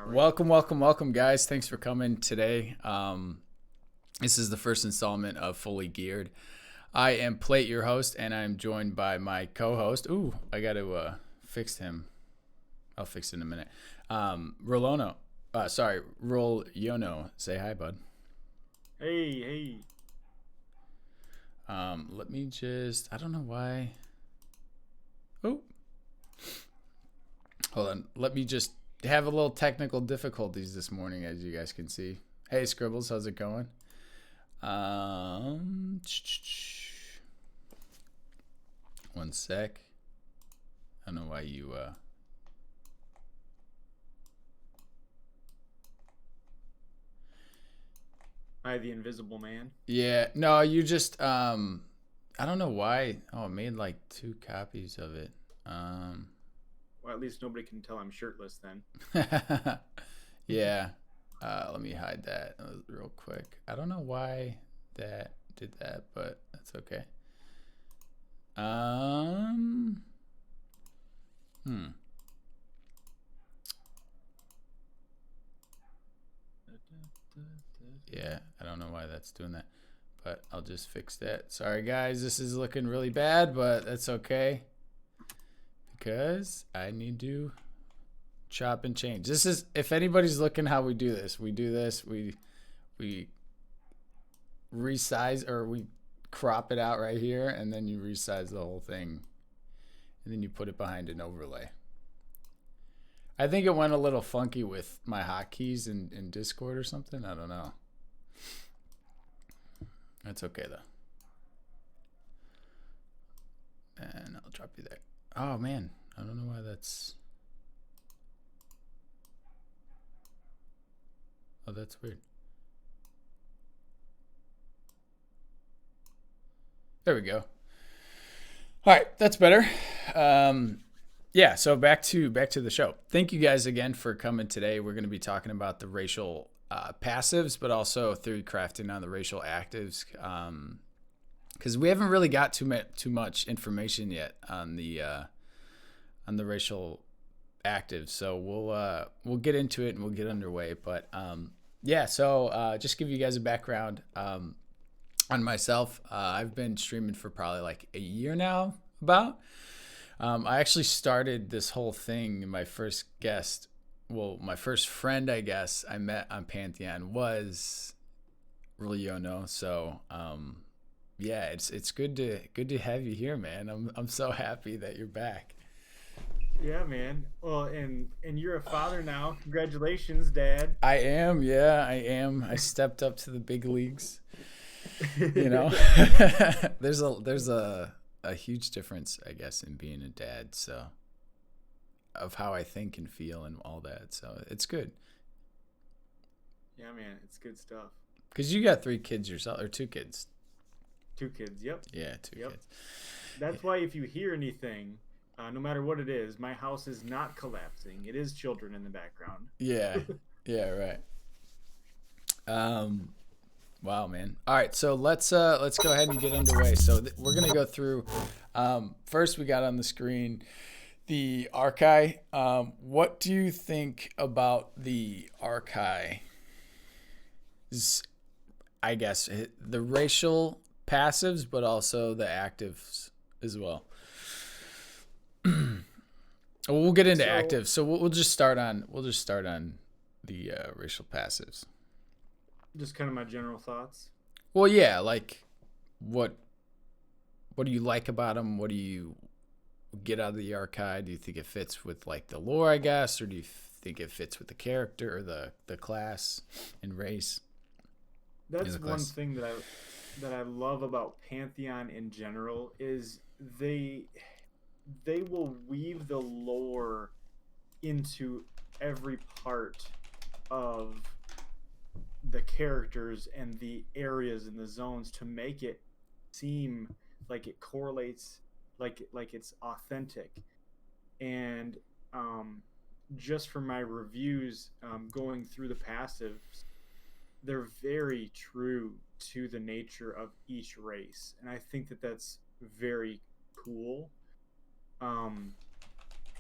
Welcome, welcome, welcome, guys. Thanks for coming today. This is the first installment of Fully Geared. I am Plate, your host, and I'm joined by my co-host. Ooh, I got to fix him. I'll fix it in a minute. Rulyono. Say hi, bud. Hey. Let me just, I don't know why. Oh. Hold on. Let me just have a little technical difficulties this morning, as you guys can see. Hey, Scribbles, how's it going? One sec. I don't know why you Hi, the Invisible Man. Yeah, no, you just I don't know why. Oh, it made like 2 copies of it. Well, at least nobody can tell I'm shirtless then. Yeah. Let me hide that real quick. I don't know why that did that, but that's okay. Yeah, I don't know why that's doing that, but I'll just fix that. Sorry, guys. This is looking really bad, but that's okay, because I need to chop and change. This is, if anybody's looking how we do this, we resize, or we crop it out right here, and then you resize the whole thing, and then you put it behind an overlay. I think it went a little funky with my hotkeys in Discord or something. I don't know. That's okay though. And I'll drop you there. Oh man, I don't know why that's... Oh, that's weird. There we go. All right, that's better. Yeah, so back to the show. Thank you guys again for coming today. We're going to be talking about the racial passives, but also theory crafting on the racial actives, because we haven't really got too much information yet on the racial actives. So we'll get into it and we'll get underway. But yeah, so just give you guys a background on myself. I've been streaming for probably like a year now. I actually started this whole thing. My first friend, I guess, I met on Pantheon was Rulyono. So yeah, it's good to have you here, man. I'm so happy that you're back. Yeah, man. Well, and you're a father now. Congratulations, Dad. I am. Yeah, I am. I stepped up to the big leagues. You know, there's a huge difference, I guess, in being a dad. So, of how I think and feel and all that. So it's good. Yeah, man, it's good stuff. Because you got 3 kids yourself, or 2 kids. 2 kids. Yep. Yeah, 2 kids. That's why if you hear anything, no matter what it is, my house is not collapsing. It is children in the background. Yeah. Yeah. Right. Wow, man. All right, so let's go ahead and get underway. So we're gonna go through. First, we got on the screen the Archai. What do you think about the Archai? I guess the racial passives, but also the actives as well. We'll get into actives, so we'll just start on the racial passives. Just kind of my general thoughts. Well, yeah, like what do you like about them? What do you get out of the Archai? Do you think it fits with like the lore, I guess, or do you think it fits with the character or the class and race? That's one thing that I love about Pantheon in general is they will weave the lore into every part of the characters and the areas and the zones to make it seem like it correlates, like it's authentic. And just from my reviews, going through the passives, they're very true to the nature of each race, and I think that that's very cool.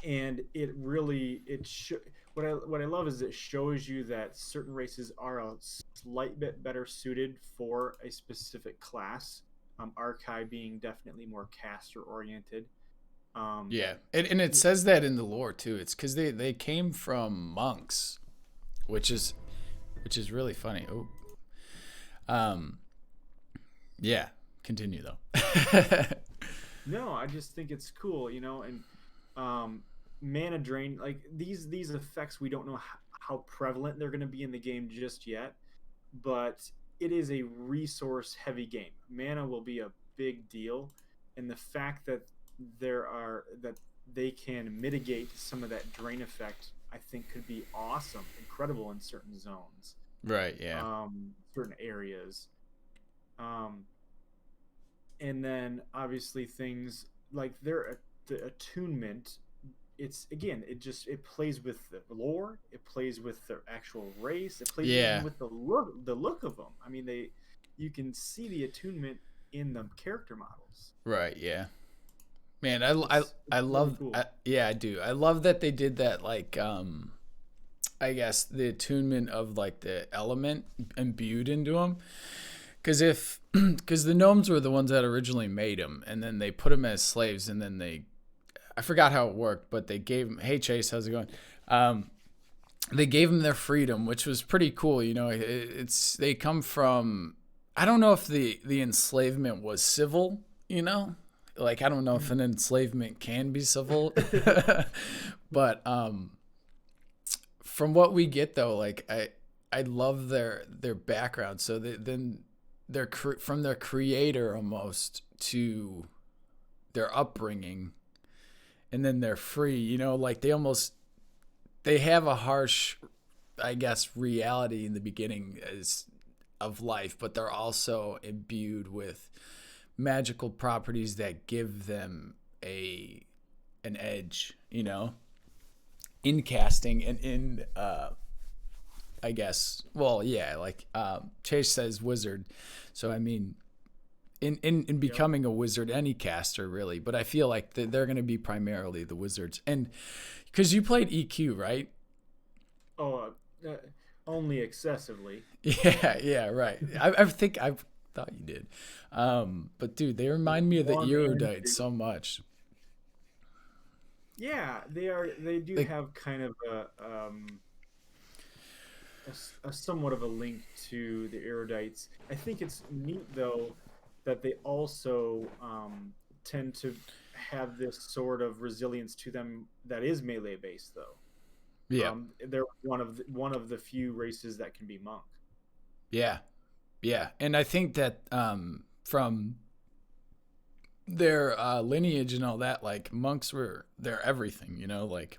And it really what I love is it shows you that certain races are a slight bit better suited for a specific class. Archai being definitely more caster oriented. Yeah, and it says that in the lore too. It's because they came from monks, which is really funny. Yeah. Continue though. No, I just think it's cool, and mana drain, like these effects, we don't know how prevalent they're going to be in the game just yet, but it is a resource heavy game. Mana will be a big deal, and the fact that that they can mitigate some of that drain effect, I think could be awesome, incredible in certain zones. Right, yeah. Certain areas. And then obviously things like the attunement, it plays with the lore, it plays with the actual race, it plays even with the look of them. I mean, you can see the attunement in the character models. Right, yeah. Man, I love cool. I do. I love that they did that, like I guess the attunement of like the element imbued into them. Because the gnomes were the ones that originally made them, and then they put them as slaves, and then I forgot how it worked, but they gave them, hey Chase, how's it going? They gave them their freedom, which was pretty cool. They come from, I don't know if the enslavement was civil, like I don't know if an enslavement can be civil, but from what we get though, like I love their background. So they're from their creator almost to their upbringing, and then they're free, like they have a harsh, I guess, reality in the beginning of life, but they're also imbued with magical properties that give them an edge, in casting and in I guess. Well, yeah, like Chase says wizard. So I mean in becoming a wizard, any caster really, but I feel like they're going to be primarily the wizards. And cuz you played EQ, right? Oh, only excessively. Yeah, right. I think I thought you did. But dude, they remind me of the erudites so much. Yeah, they do have kind of a somewhat of a link to the erudites. I think it's neat though that they also tend to have this sort of resilience to them that is melee based though. Yeah. They're one of the few races that can be monk. Yeah. And I think that from their lineage and all that, like monks were their everything, like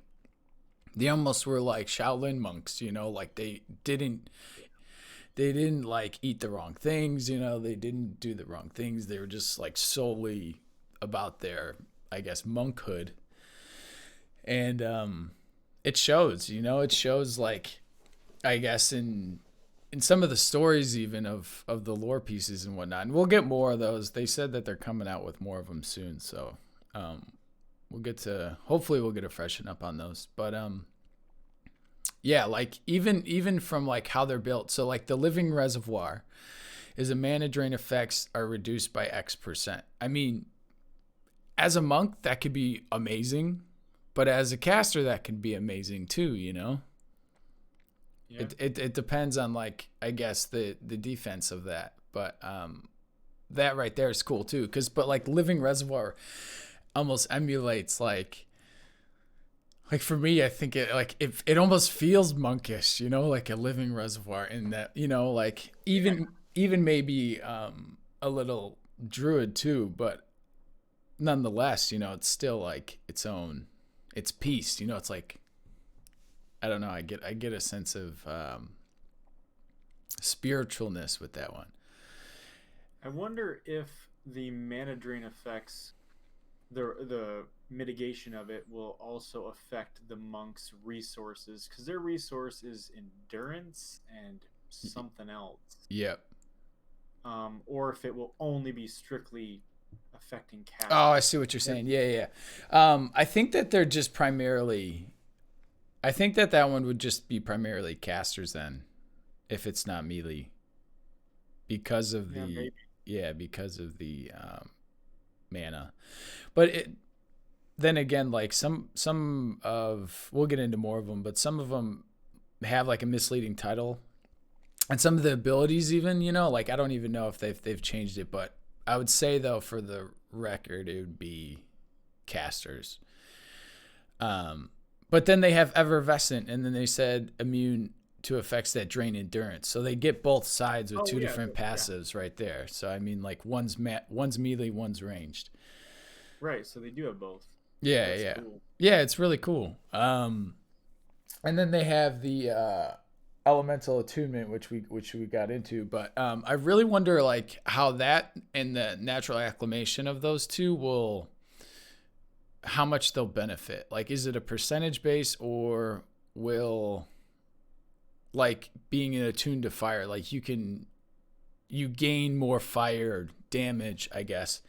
they almost were like Shaolin monks, like they didn't like eat the wrong things, they didn't do the wrong things. They were just like solely about their, I guess, monkhood. And it shows, it shows like, I guess in some of the stories even of the lore pieces and whatnot. And we'll get more of those. They said that they're coming out with more of them soon. So hopefully we'll get to freshen up on those. But yeah, like even from like how they're built. So like the living reservoir is a mana drain effects are reduced by X%. I mean, as a monk that could be amazing, but as a caster that can be amazing too, you know? Yeah. It depends on like, I guess the defense of that. But that right there is cool too, but like living reservoir almost emulates like for me, I think it almost feels monkish, you know, like a living reservoir in that, you know, like even maybe a little druid too, but nonetheless, you know, it's still like its piece, you know. It's like, I don't know, I get a sense of spiritualness with that one. I wonder if the mana drain effects, the mitigation of it, will also affect the monks' resources, because their resource is endurance and something else. Yep. Or if it will only be strictly affecting casters. Oh, I see what you're saying. Yeah. I think that they're just primarily. I think that one would just be primarily casters then, if it's not melee, because of the mana. But then again, like some of, we'll get into more of them, but some of them have like a misleading title, and some of the abilities even, you know, like I don't even know if they've changed it, but I would say though, for the record, it would be casters. But then they have effervescent, and then they said immune to effects that drain endurance. So they get both sides with two different passives right there. So I mean, like one's melee, one's ranged. Right. So they do have both. Yeah, that's cool. Yeah, it's really cool. And then they have the elemental attunement, which we got into. But I really wonder like how that and the natural acclimation of those two how much they'll benefit. Like, is it a percentage base, or will, like, being attuned to fire, like you gain more fire damage, I guess.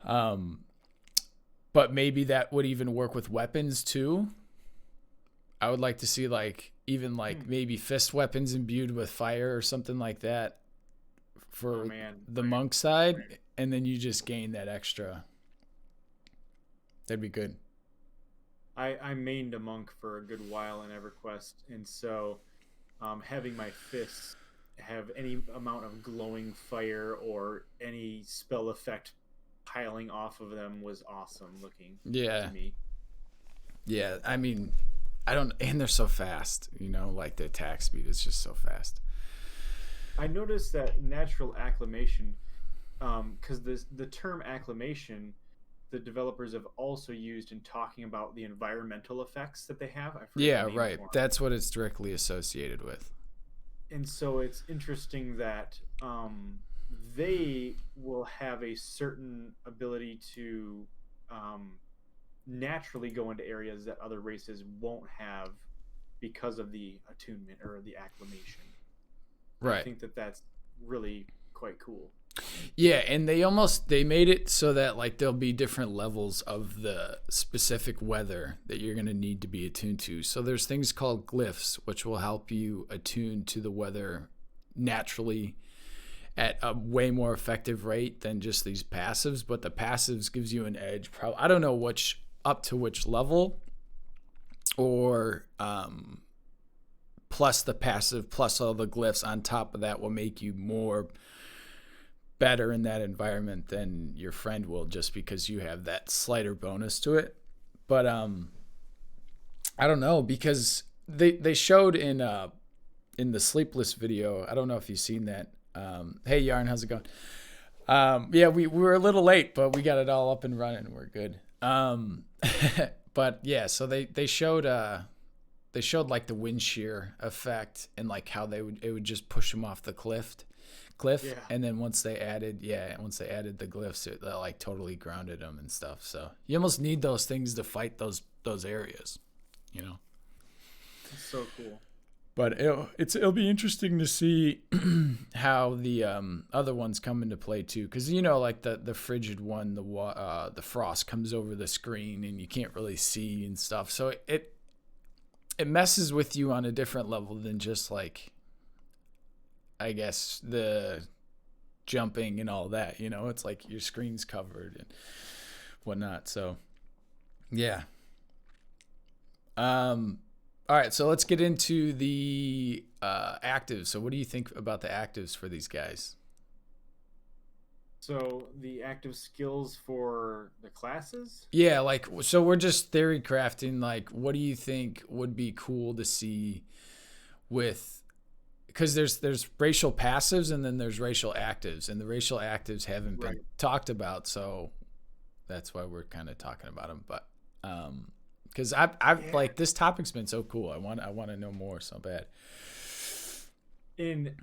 But maybe that would even work with weapons too. I would like to see like even like maybe fist weapons imbued with fire or something like that for the monk side, and then you just gain that extra. That'd be good. I mained a monk for a good while in EverQuest, and so having my fists have any amount of glowing fire or any spell effect piling off of them was awesome looking to me. Yeah, I mean, and they're so fast, you know, like the attack speed is just so fast. I noticed that natural acclimation, because the term acclimation, the developers have also used in talking about the environmental effects that they have. Right. That's what it's directly associated with. And so it's interesting that they will have a certain ability to naturally go into areas that other races won't have because of the attunement or the acclimation. Right. I think that's really quite cool. Yeah, and they made it so that like there'll be different levels of the specific weather that you're going to need to be attuned to. So there's things called glyphs, which will help you attune to the weather naturally at a way more effective rate than just these passives. But the passives gives you an edge. I don't know up to which level, or plus the passive plus all the glyphs on top of that will make you more better in that environment than your friend will, just because you have that slighter bonus to it. But I don't know, because they showed in the Sleepless video, I don't know if you've seen that. Hey Yarn, how's it going? Yeah, we were a little late, but we got it all up and running. We're good. But yeah, so they showed like the wind shear effect, and like how it would just push them off the cliff. And then once they added the glyphs, it like totally grounded them and stuff. So you almost need those things to fight those areas, you know. That's so cool. But it'll be interesting to see how the other ones come into play too, because like the frigid one, the frost comes over the screen and you can't really see and stuff. So it messes with you on a different level than just like, I guess, the jumping and all that. It's like your screen's covered and whatnot. So yeah. All right, so let's get into the actives. So what do you think about the actives for these guys? So the active skills for the classes? Yeah, like, so we're just theory crafting. Like, what do you think would be cool to see with, because there's racial passives and then there's racial actives, and the racial actives haven't been talked about, so that's why we're kind of talking about them. But because I've like, this topic's been so cool. I want to know more so bad. In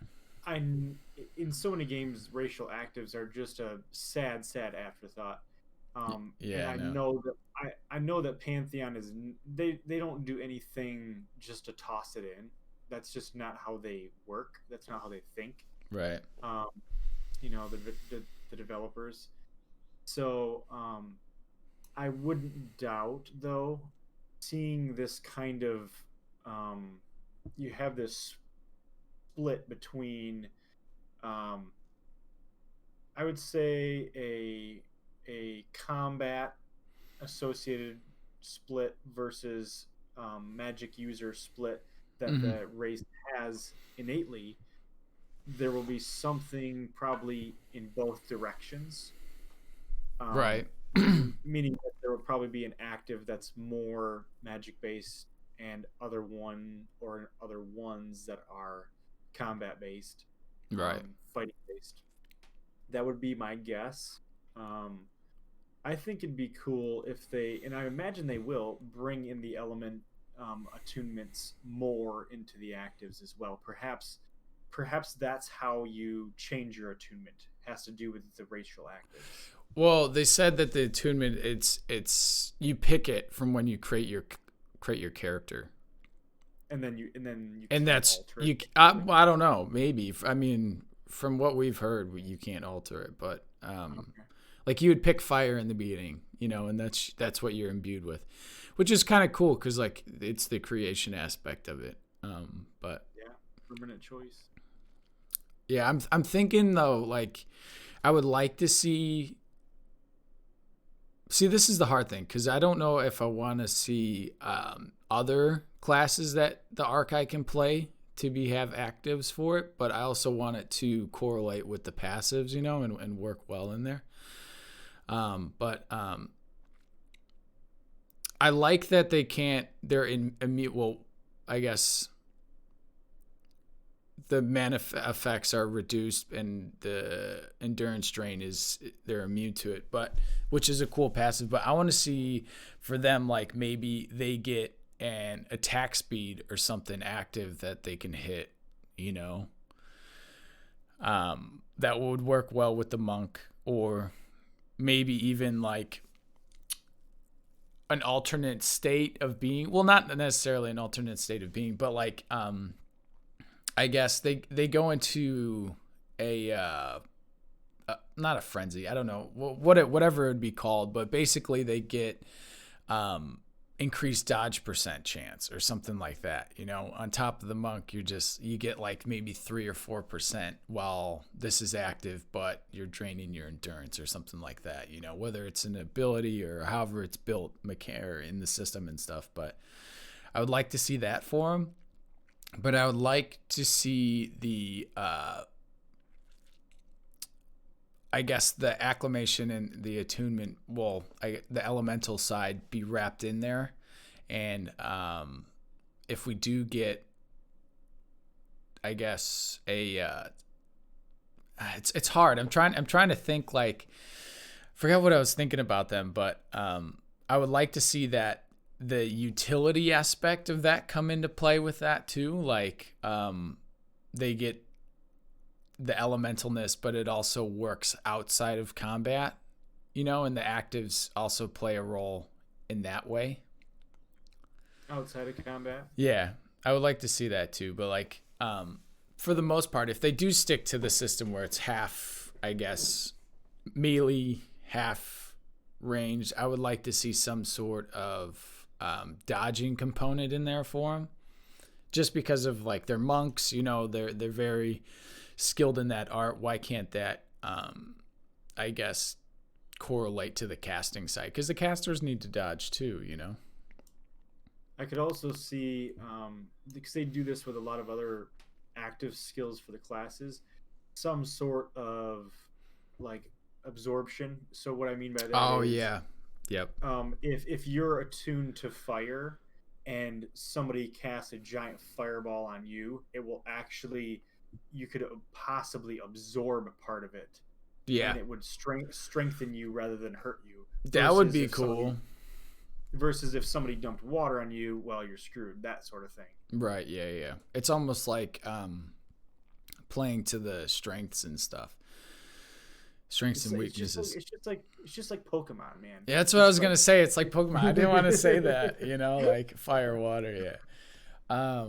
so many games, racial actives are just a sad afterthought. Yeah, and I know that Pantheon is they don't do anything just to toss it in. That's just not how they work. That's not how they think. Right. The developers. So I wouldn't doubt, though, seeing this kind of you have this split between I would say a combat associated split versus magic user split that the race has innately. There will be something probably in both directions. Right. Meaning that there will probably be an active that's more magic based and other ones that are combat based, right, fighting based. That would be my guess. I think it'd be cool if they, and I imagine they will, bring in the element attunements more into the actives as well. Perhaps that's how you change your attunement. Has to do with the racial actives. Well, they said that the attunement, it's you pick it from when you create your character, and that's alter it. I don't know, maybe. I mean, from what we've heard, you can't alter it, but okay. Like you would pick fire in the beginning, and that's what you're imbued with, which is kind of cool because like it's the creation aspect of it. But yeah, permanent choice. Yeah, I'm thinking though, like I would like to see. This is the hard thing, because I don't know if I want to see other classes that the Archai can play to have actives for it, but I also want it to correlate with the passives, and work well in there. But I like that they're immune. Well, I guess the mana effects are reduced and the endurance drain they're immune to it, but which is a cool passive. But I want to see for them, like maybe they get an attack speed or something active that they can hit, that would work well with the monk, or maybe even like an alternate state of being. Well, not necessarily an alternate state of being, but like I guess they go into a not a frenzy. I don't know whatever it would be called, but basically they get increased dodge percent chance or something like that. On top of the monk, you get like maybe 3 or 4% while this is active, but you're draining your endurance or something like that. Whether it's an ability or however it's built in the system and stuff. But I would like to see that for them. But I would like to see the, I guess, the acclamation and the attunement, the elemental side be wrapped in there. And if we do get, I guess, it's hard. I'm trying to think, like, forget what I was thinking about them, but I would like to see that the utility aspect of that come into play with that too. Like they get the elementalness, but it also works outside of combat, and the actives also play a role in that way. Outside of combat? Yeah. I would like to see that too, but like for the most part, if they do stick to the system where it's half, I guess, melee, half range, I would like to see some sort of dodging component in there for them. Just because of like they're monks, you know, they're very skilled in that art. Why can't that, I guess, correlate to the casting side? Because the casters need to dodge too, you know. I could also see, because they do this with a lot of other active skills for the classes, some sort of like absorption. So what I mean by that is, yeah, yep. If you're attuned to fire and somebody casts a giant fireball on you, it will actually, you could possibly absorb part of it. Yeah, and it would strengthen you rather than hurt you. That would be cool. Versus if somebody dumped water on you, well, you're screwed. That sort of thing. Right. Yeah. It's almost like playing to the strengths and stuff. Strengths and weaknesses. It's just like Pokemon, man. Yeah, that's what I was gonna say. It's like Pokemon. I didn't want to say that, you know, like fire, water. Yeah.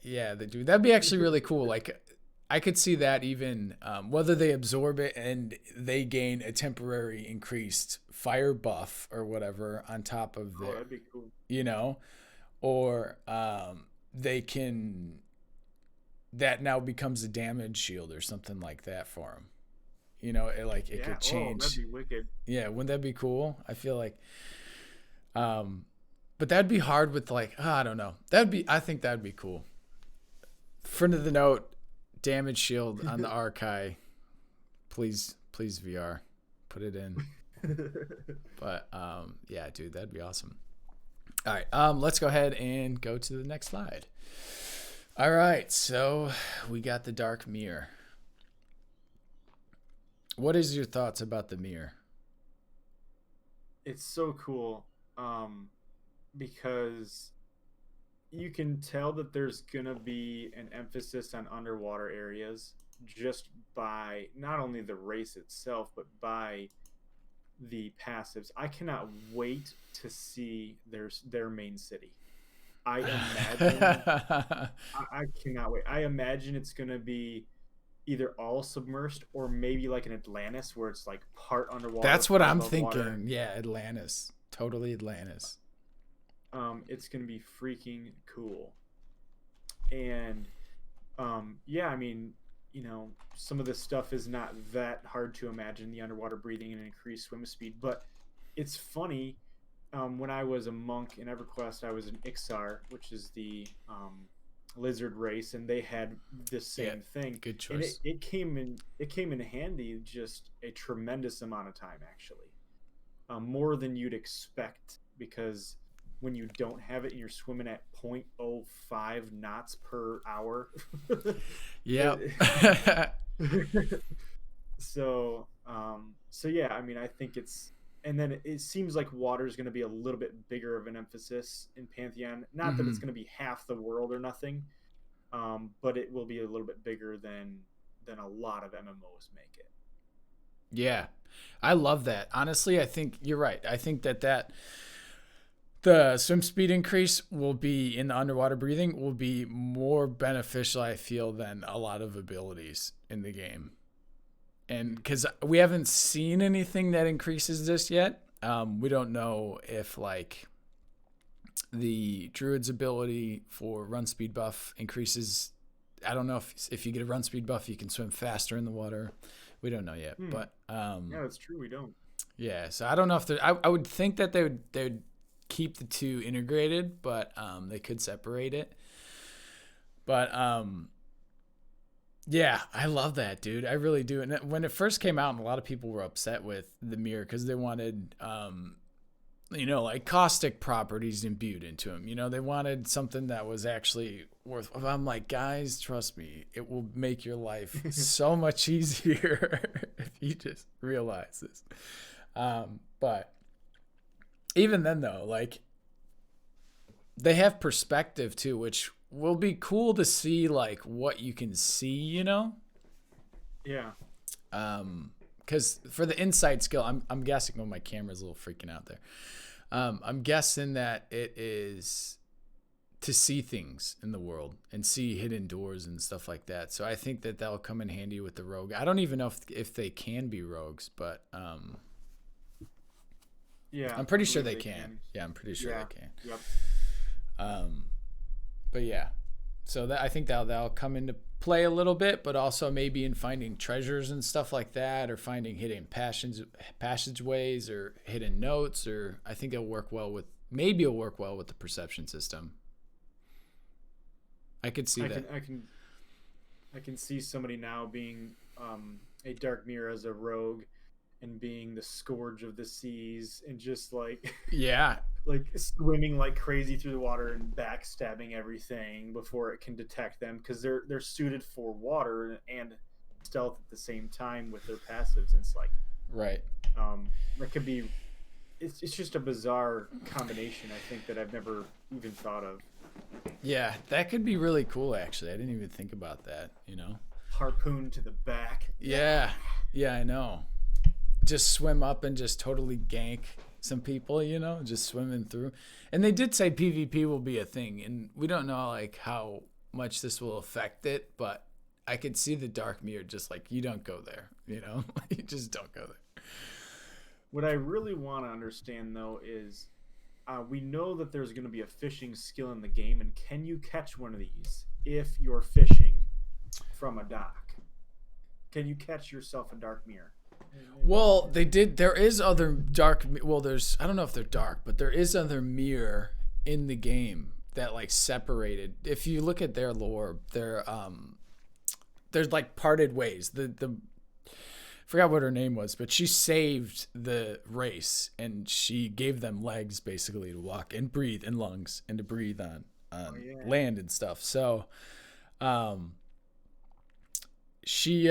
Yeah. Dude, that'd be actually really cool. Like, I could see that even whether they absorb it and they gain a temporary increased fire buff or whatever on top of their, that'd be cool. You know, or they can, that now becomes a damage shield or something like that for them. You know, it could change. That'd be wicked. Yeah, wouldn't that be cool? I feel like, but that'd be hard with like, I don't know. I think that'd be cool. Friend of the note, damage shield on the archive. Please VR, put it in. But yeah, dude, that'd be awesome. All right, let's go ahead and go to the next slide. All right, so we got the dark mirror. What is your thoughts about the mirror? It's so cool, because you can tell that there's gonna be an emphasis on underwater areas just by not only the race itself, but by the passives. I cannot wait to see their main city. I imagine I cannot wait. I imagine it's gonna be either all submersed or maybe like an Atlantis where it's like part underwater. That's what I'm thinking. Water. Yeah, Atlantis. Totally Atlantis. It's gonna be freaking cool. And yeah, I mean, you know, some of this stuff is not that hard to imagine, the underwater breathing and increased swim speed, but it's funny. When I was a monk in EverQuest, I was an Ixar, which is the lizard race, and they had this same thing. Good choice. And it came in handy just a tremendous amount of time, actually, more than you'd expect, because when you don't have it and you're swimming at 0.05 knots per hour. Yeah. So yeah, I mean, I think it's, and then it seems like water is going to be a little bit bigger of an emphasis in Pantheon. Not that it's going to be half the world or nothing, but it will be a little bit bigger than a lot of MMOs make it. Yeah, I love that. Honestly, I think you're right. I think that the swim speed increase will be in the underwater breathing will be more beneficial, I feel, than a lot of abilities in the game. And because we haven't seen anything that increases this yet, we don't know if like the druid's ability for run speed buff increases. I don't know if you get a run speed buff, you can swim faster in the water. We don't know yet, but yeah, that's true. We don't. Yeah, so I don't know if I would think that they would keep the two integrated, but they could separate it. But yeah, I love that, dude. I really do. And when it first came out, and a lot of people were upset with the mirror because they wanted, you know, like caustic properties imbued into them. You know, they wanted something that was actually worth. I'm like, guys, trust me, it will make your life so much easier if you just realize this. But even then, though, like they have perspective too, which will be cool to see, like what you can see, you know? Yeah. Because for the insight skill, I'm guessing. Oh, my camera's a little freaking out there. I'm guessing that it is to see things in the world and see hidden doors and stuff like that. So I think that that'll come in handy with the rogue. I don't even know if they can be rogues, but yeah, I'm pretty sure they can. Yeah, I'm pretty sure they can. Yep. But yeah, so that I think that'll come into play a little bit, but also maybe in finding treasures and stuff like that, or finding hidden passageways or hidden notes, or I think it'll work well with the perception system. I could see that. I can see somebody now being a dark mirror as a rogue and being the scourge of the seas and just like like swimming like crazy through the water and backstabbing everything before it can detect them, because they're suited for water and stealth at the same time with their passives. And it's like that could be it's just a bizarre combination, I think, that I've never even thought of. Yeah, that could be really cool, actually. I didn't even think about that, Harpoon to the back. Yeah, I know. Just swim up and just totally gank some people, just swimming through. And they did say PvP will be a thing, and we don't know like how much this will affect it, but I could see the dark mirror just like, you don't go there, you just don't go there. What I really want to understand, though, is we know that there's going to be a fishing skill in the game, and can you catch one of these if you're fishing from a dock? Can you catch yourself a dark mirror? Well, they did. There is other dark. Well, I don't know if they're dark, but there is other mirror in the game that like separated. If you look at their lore, there's like parted ways. The forgot what her name was, but she saved the race and she gave them legs basically to walk and breathe, and lungs and to breathe on land and stuff. So, she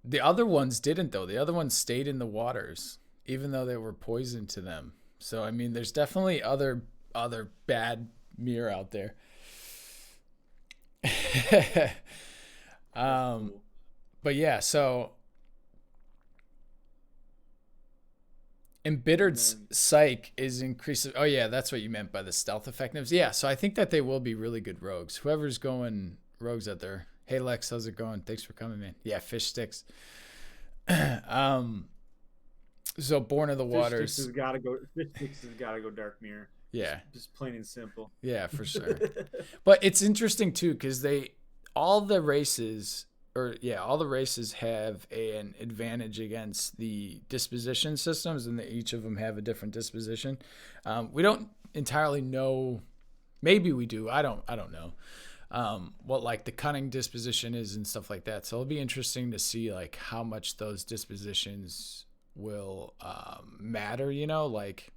the other ones didn't, though. The other ones stayed in the waters, even though they were poison to them. So, I mean, there's definitely other bad mirror out there. But yeah, so embittered psych is increasing. Oh yeah, that's what you meant by the stealth effectiveness. Yeah, so I think that they will be really good rogues. Whoever's going rogues out there. Hey Lex, how's it going? Thanks for coming, man. Yeah, fish sticks. So Born of the Waters. Fish sticks has gotta go dark mirror. Yeah. Just plain and simple. Yeah, for sure. But it's interesting too, because all the races have an advantage against the disposition systems, and each of them have a different disposition. We don't entirely know. Maybe we do. I don't know. What like the cunning disposition is and stuff like that. So it'll be interesting to see like how much those dispositions will matter, like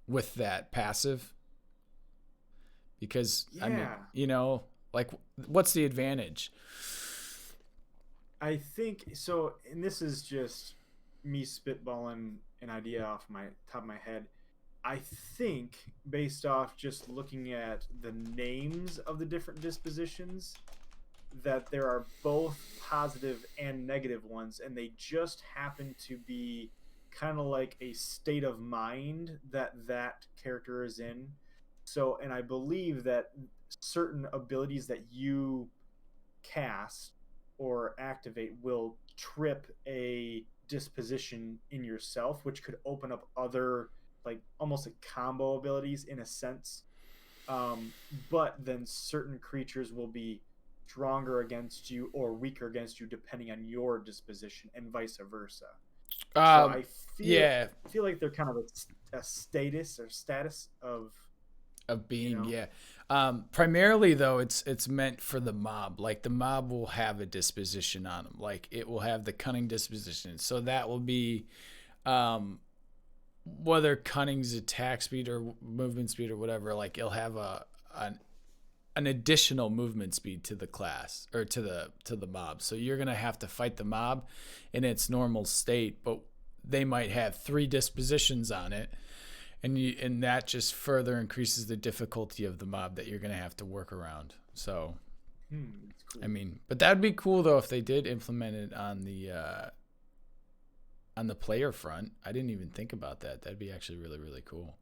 with that passive. Because I mean, like what's the advantage? I think so, and this is just me spitballing an idea off my top of my head. I think, based off just looking at the names of the different dispositions, that there are both positive and negative ones, and they just happen to be kind of like a state of mind that character is in. So, and I believe that certain abilities that you cast or activate will trip a disposition in yourself, which could open up other like almost like combo abilities in a sense, but then certain creatures will be stronger against you or weaker against you depending on your disposition, and vice versa. So I feel like they're kind of a status of being. Primarily though, it's meant for the mob. Like the mob will have a disposition on them, like it will have the cunning disposition, so that will be whether cunning's attack speed or movement speed or whatever, like it'll have an additional movement speed to the class or to the mob. So you're gonna have to fight the mob in its normal state, but they might have 3 dispositions on it, and that just further increases the difficulty of the mob that you're gonna have to work around. So, cool. I mean, but that'd be cool though if they did implement it on the player front. I didn't even think about that. That'd be actually really, really cool.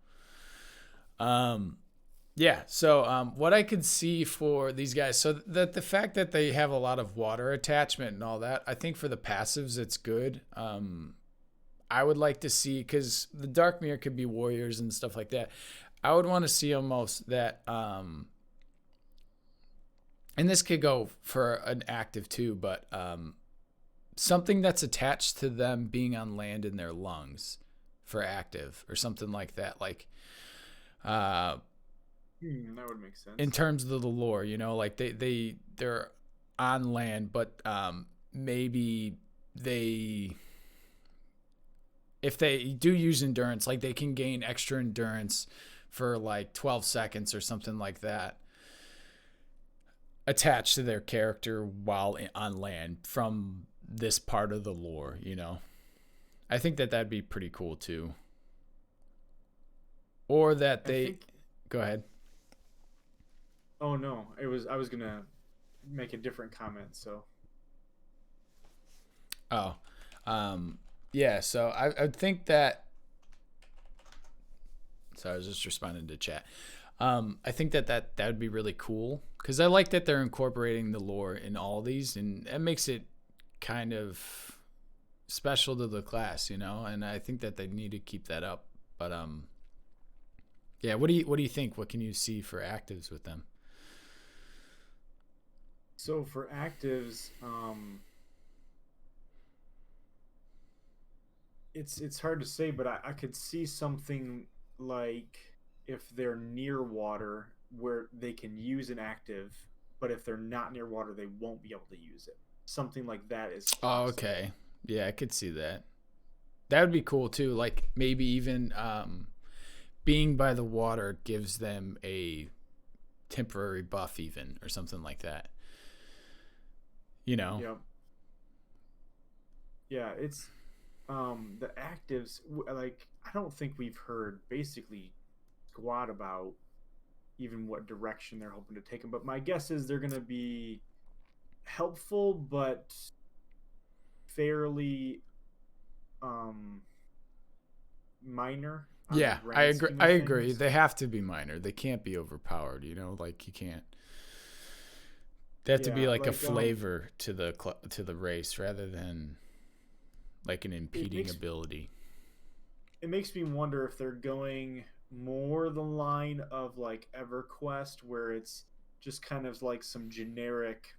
Yeah. So what I could see for these guys, so that the fact that they have a lot of water attachment and all that, I think for the passives it's good. I would like to see, because the Dark Mirror could be warriors and stuff like that. I would want to see almost that, and this could go for an active too, but something that's attached to them being on land in their lungs for active or something like that. Like, that would make sense. In terms of the lore, like they're on land, but maybe if they do use endurance, like they can gain extra endurance for like 12 seconds or something like that attached to their character while on land from this part of the lore, I think that'd be pretty cool too. Or that go ahead. Oh no, I was gonna make a different comment, so. Yeah, so I think that. So I was just responding to chat. I think that would be really cool, because I like that they're incorporating the lore in all these, and it makes it kind of special to the class, and I think that they need to keep that up. But yeah, what do you think? What can you see for actives with them? So for actives, it's hard to say, but I could see something like if they're near water where they can use an active, but if they're not near water, they won't be able to use it. Something like that is possible. Oh, okay. Yeah, I could see that. That would be cool too. Like maybe even being by the water gives them a temporary buff even, or something like that. Yep. Yeah, it's the actives, like, I don't think we've heard basically squat about even what direction they're hoping to take them, but my guess is they're going to be helpful but fairly minor. Yeah, I agree. They have to be minor. They can't be overpowered, like you can't. They have to be like a flavor to the race rather than like an impeding ability. It makes me wonder if they're going more the line of like EverQuest, where it's just kind of like some generic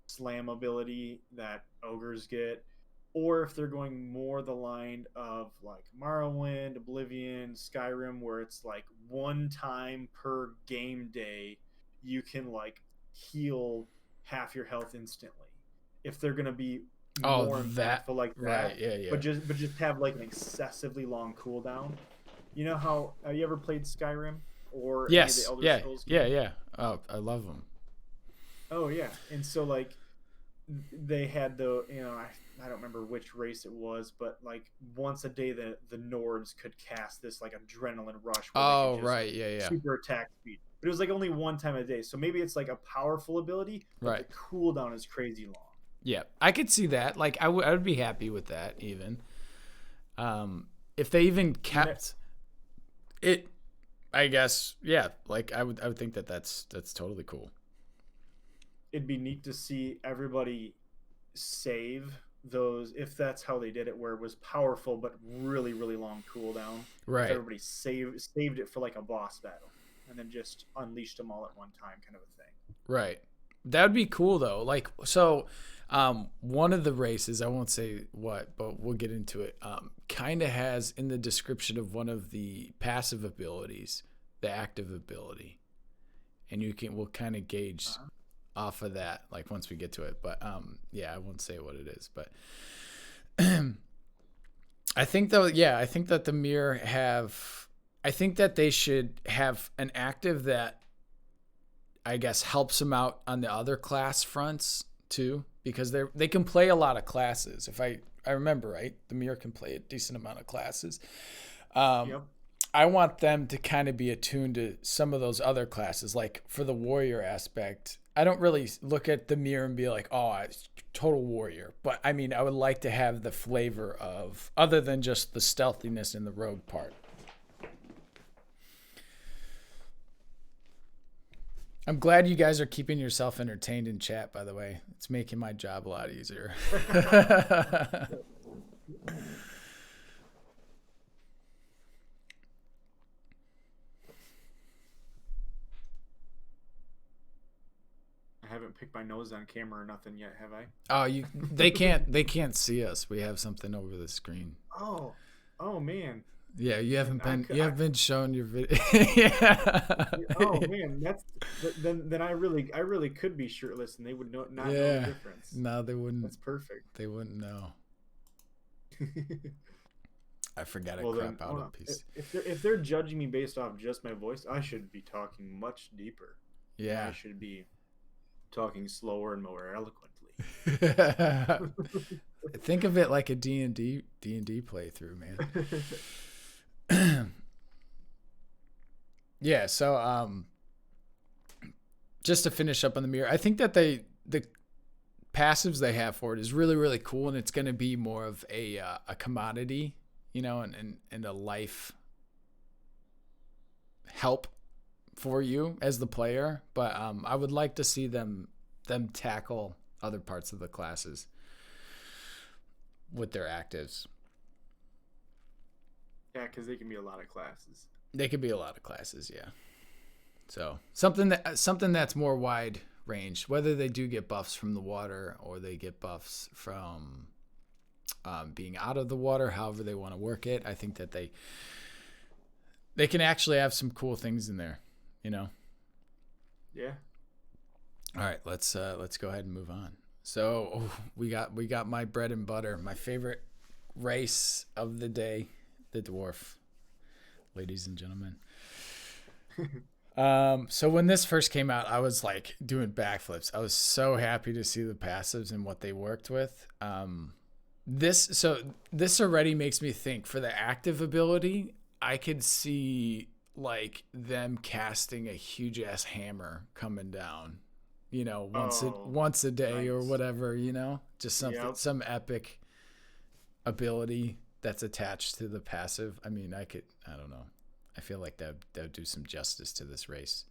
slam ability that ogres get, or if they're going more the line of like Morrowind, Oblivion, Skyrim, where it's like one time per game day you can like heal half your health instantly. If they're going to be more impactful like that, right, yeah. but just have like an excessively long cooldown. You know how, have you ever played Skyrim or yes, any of the Elder Scrolls games? Yeah. Oh, I love them. Oh yeah, and so like they had the, I don't remember which race it was, but like once a day the Nords could cast this like adrenaline rush. Oh right, yeah. Super attack speed, but it was like only one time a day. So maybe it's like a powerful ability, but right. The cooldown is crazy long. Yeah, I could see that. Like I would be happy with that even. If they even kept it, I guess, yeah. Like I would think that's totally cool. It'd be neat to see everybody save those, if that's how they did it, where it was powerful but really, really long cooldown. Right. If everybody saved it for like a boss battle and then just unleashed them all at one time, kind of a thing. Right. That would be cool though. Like, so one of the races, I won't say what, but we'll get into it, kind of has in the description of one of the passive abilities the active ability, and we'll kind of gauge off of that, like once we get to it. But yeah, I won't say what it is, but I think that the Mirror I think that they should have an active that I guess helps them out on the other class fronts too, because they can play a lot of classes. If I remember right, the Mirror can play a decent amount of classes. Yep. I want them to kind of be attuned to some of those other classes. Like for the warrior aspect, I don't really look at the Mirror and be like, oh, it's total warrior. But I mean, I would like to have the flavor of, other than just the stealthiness and the rogue part. I'm glad you guys are keeping yourself entertained in chat, by the way. It's making my job a lot easier. I haven't picked my nose on camera or nothing yet, have I? Oh, they can't see us. We have something over the screen. Oh man. Yeah, you haven't been shown your video. Yeah. Oh man, then I really could be shirtless and they would not know the difference. No, they wouldn't. That's perfect. They wouldn't know. I forgot to crop out a piece. If they're judging me based off just my voice, I should be talking much deeper. Yeah. I should be talking slower and more eloquently. Think of it like a D&D playthrough, man. Yeah, so just to finish up on the mirror, I think that the passives they have for it is really, really cool, and it's going to be more of a commodity, you know, and a life help for you as the player. But I would like to see them tackle other parts of the classes with their actives. Yeah, because they can be a lot of classes. They could be a lot of classes, yeah. So something that's more wide range, whether they do get buffs from the water or they get buffs from being out of the water, however they want to work it. I think that they can actually have some cool things in there, you know. Yeah. All right, let's go ahead and move on. So we got my bread and butter, my favorite race of the day, the dwarf, ladies and gentlemen. So when this first came out, I was like doing backflips. I was so happy to see the passives and what they worked with. This already makes me think for the active ability, I could see like them casting a huge ass hammer coming down, you know, once a day, nice. Or whatever, you know, just something, some epic ability that's attached to the passive. I mean, I don't know. I feel like that would do some justice to this race.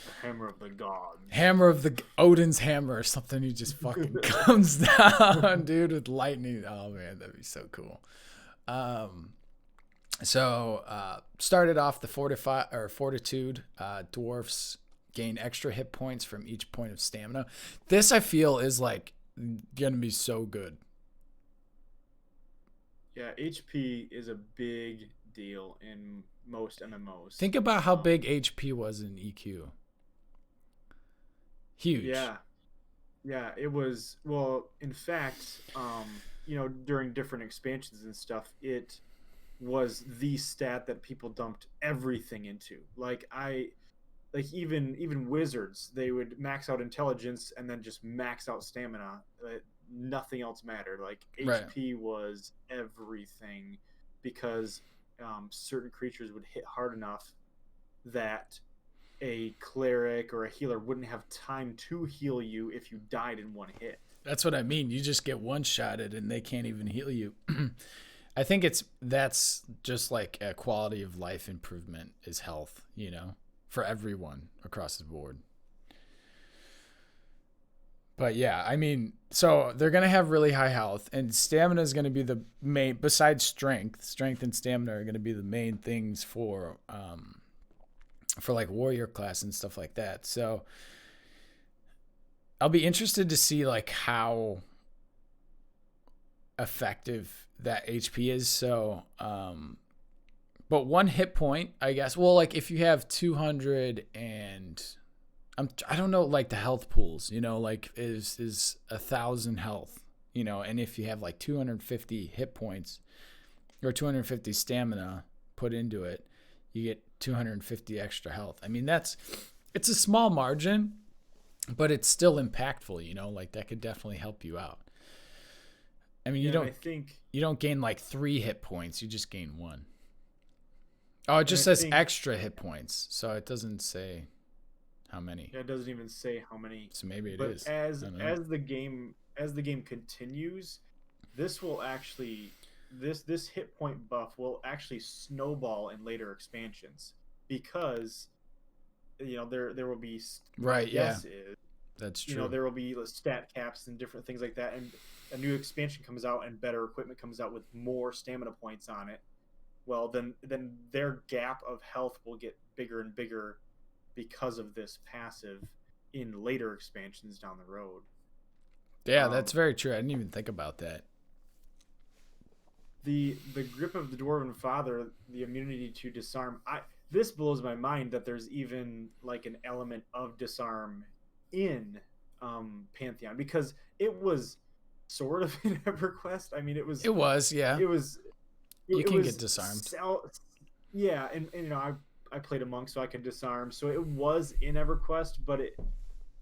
The hammer of the gods. Hammer of the Odin's hammer or something. He just fucking comes down, dude, with lightning. Oh man, that'd be so cool. So started off the fortitude. Dwarfs gain extra hit points from each point of stamina. This I feel is like gonna be so good. Yeah, HP is a big deal in most MMOs. Think about how big HP was in EQ. Huge. Yeah, it was. Well, in fact, you know, during different expansions and stuff, it was the stat that people dumped everything into. Like even wizards, they would max out intelligence and then just max out stamina. Nothing else mattered. Like HP was everything, because certain creatures would hit hard enough that a cleric or a healer wouldn't have time to heal you if you died in one hit. That's what I mean. You just get one-shotted and they can't even heal you. I think that's just like a quality of life improvement is health, you know, for everyone across the board. But yeah, I mean, so they're going to have really high health, and stamina is going to be the main, besides strength and stamina are going to be the main things for like warrior class and stuff like that. So I'll be interested to see like how effective that HP is. So, but one hit point, I guess, well, like if you have 200 and I don't know, like the health pools, you know, like is 1,000 health, you know, and if you have like 250 hit points or 250 stamina put into it, you get 250 extra health. I mean, it's a small margin, but it's still impactful, you know, like that could definitely help you out. I mean, you don't gain like 3 hit points, you just gain 1. Oh, it just says extra hit points, so it doesn't say how many. Yeah, it doesn't even say how many. So maybe it is. But as the game continues, this will actually this hit point buff will actually snowball in later expansions, because there will be right. Yeah, is that's true. there will be stat caps and different things like that, and a new expansion comes out and better equipment comes out with more stamina points on it. Well, then their gap of health will get bigger and bigger because of this passive in later expansions down the road. Yeah, that's very true. I didn't even think about that. The grip of the Dwarven Father, the immunity to disarm. This blows my mind that there's even like an element of disarm in Pantheon, because it was sort of in EverQuest. I mean, it was. Yeah. You can get disarmed. Yeah, and I played a monk, so I could disarm. So it was in EverQuest, but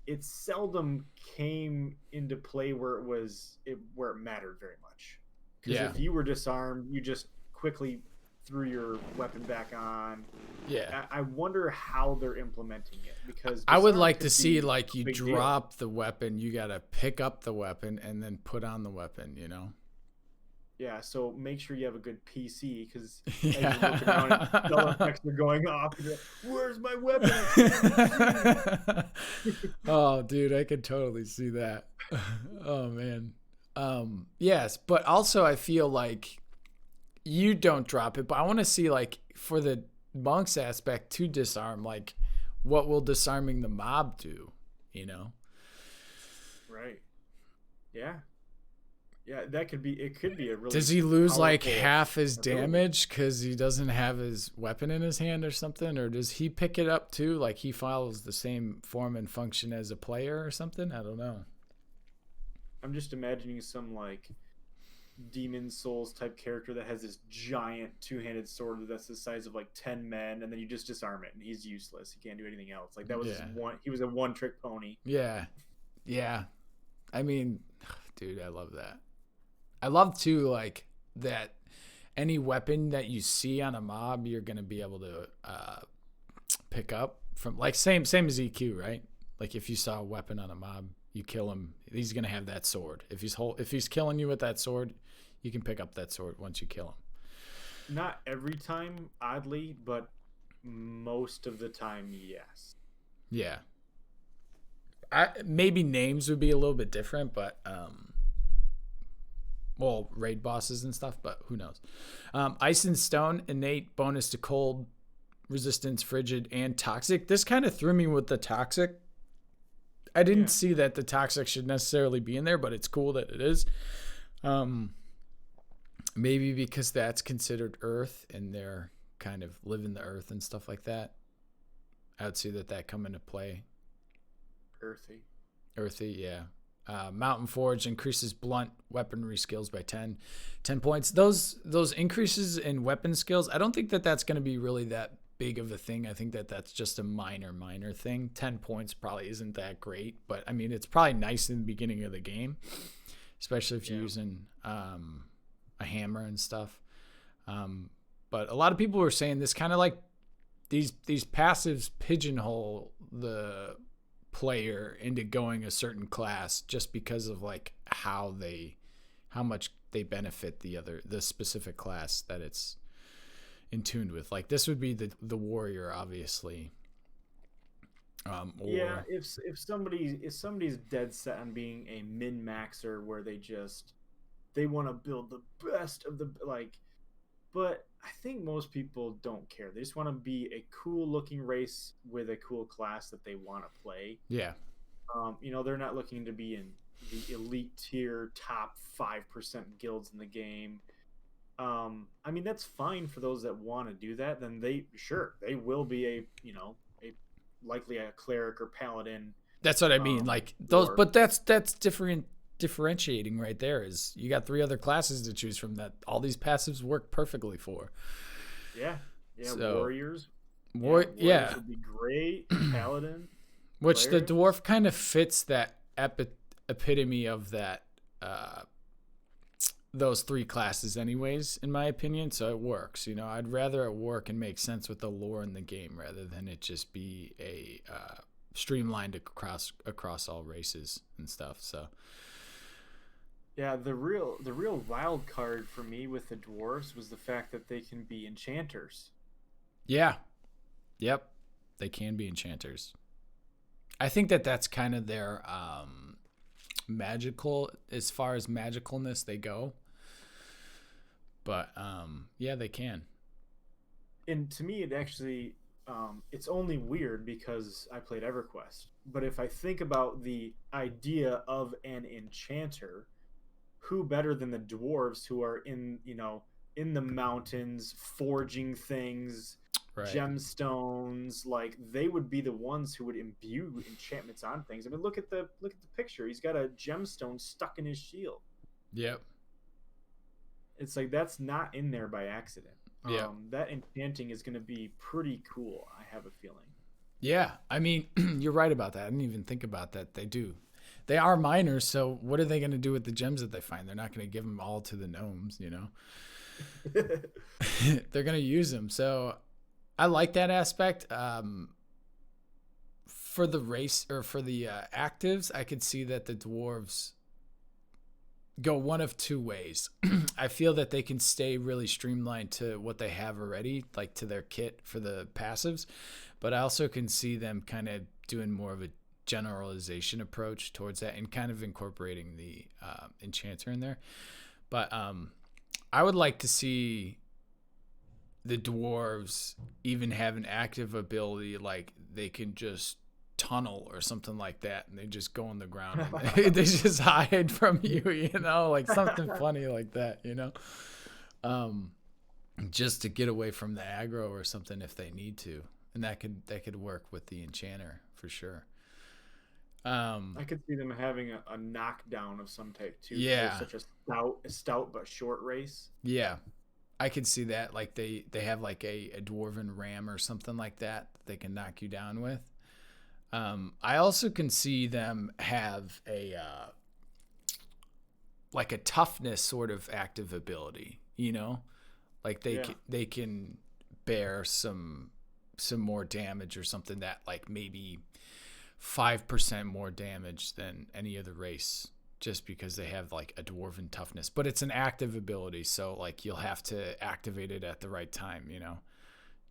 it seldom came into play where it mattered very much. Because if you were disarmed, you just quickly threw your weapon back on. Yeah. I wonder how they're implementing it, because I would like to see like you drop the weapon, you got to pick up the weapon and then put on the weapon, Yeah, so make sure you have a good PC, because you're looking around and dollar effects are going off. Like, where's my weapon? Oh, dude, I could totally see that. Oh, man. Yes, but also I feel like you don't drop it, but I want to see like for the monks aspect to disarm, like what will disarming the mob do, Right. Yeah. Yeah, it could be a really. Does he lose like half his damage because he doesn't have his weapon in his hand or something? Or does he pick it up too? Like he follows the same form and function as a player or something? I don't know. I'm just imagining some like Demon Souls type character that has this giant two-handed sword that's the size of like 10 men, and then you just disarm it and he's useless. He can't do anything else. Like that was he was a one-trick pony. Yeah. Yeah. I mean, dude, I love that. I love too, like that any weapon that you see on a mob, you're going to be able to pick up from, like same as EQ, right? Like if you saw a weapon on a mob, you kill him, he's going to have that sword. If he's killing you with that sword, you can pick up that sword once you kill him. Not every time, oddly, but most of the time, yes. Yeah. Maybe names would be a little bit different, but well, raid bosses and stuff, but who knows? Ice and Stone, innate bonus to cold, resistance, frigid, and toxic. This kind of threw me with the toxic. I didn't see that the toxic should necessarily be in there, but it's cool that it is. Maybe because that's considered earth and they're kind of live in the earth and stuff like that. I would see that come into play. Earthy, yeah. Mountain Forge increases blunt weaponry skills by 10 points. Those increases in weapon skills, I don't think that's going to be really that big of a thing. I think that's just a minor thing. 10 points probably isn't that great, but I mean, it's probably nice in the beginning of the game, especially if you're using a hammer and stuff. But a lot of people were saying this kind of like these passives pigeonhole the player into going a certain class just because of like how much they benefit the specific class that it's in tune with. Like this would be the warrior, obviously. If somebody's dead set on being a min-maxer where they want to build the best of the but I think most people don't care. They just want to be a cool looking race with a cool class that they want to play. Yeah. They're not looking to be in the elite tier top 5% guilds in the game. I mean, that's fine for those that want to do that. Then they will be likely a cleric or paladin. That's what I mean. Like those, but that's differentiating right there. Is you got 3 other classes to choose from that all these passives work perfectly for. Yeah. So, warriors. Warriors would be great. Paladin. Which the dwarf kind of fits that epitome of that those 3 classes anyways, in my opinion, so it works. I'd rather it work and make sense with the lore in the game rather than it just be a streamlined across all races and stuff. So yeah, the real wild card for me with the dwarves was the fact that they can be enchanters. Yeah. Yep. They can be enchanters. I think that that's kind of their magical, as far as magicalness they go. But yeah, they can. And to me, it actually, it's only weird because I played EverQuest. But if I think about the idea of an enchanter, who better than the dwarves who are in, in the mountains, forging things, Right. gemstones? Like, they would be the ones who would imbue enchantments on things. I mean, look at the picture. He's got a gemstone stuck in his shield. Yep. It's like, that's not in there by accident. Yeah. That enchanting is going to be pretty cool, I have a feeling. Yeah. I mean, you're right about that. I didn't even think about that. They do. They are miners, so what are they going to do with the gems that they find? They're not going to give them all to the gnomes, They're going to use them. So I like that aspect. For the race, or for the actives, I could see that the dwarves go one of two ways. I feel that they can stay really streamlined to what they have already, like to their kit for the passives, but I also can see them kind of doing more of a generalization approach towards that and kind of incorporating the enchanter in there. But I would like to see the dwarves even have an active ability, like they can just tunnel or something like that, and they just go on the ground and they just hide from you, like something funny like that, just to get away from the aggro or something if they need to, and that could work with the enchanter for sure. I could see them having a knockdown of some type too. Yeah, such a stout but short race. Yeah, I could see that. Like they have like a dwarven ram or something like that they can knock you down with. I also can see them have a like a toughness sort of active ability, like they can bear some more damage or something, that like maybe 5% more damage than any other race, just because they have like a dwarven toughness, but it's an active ability. So like you'll have to activate it at the right time,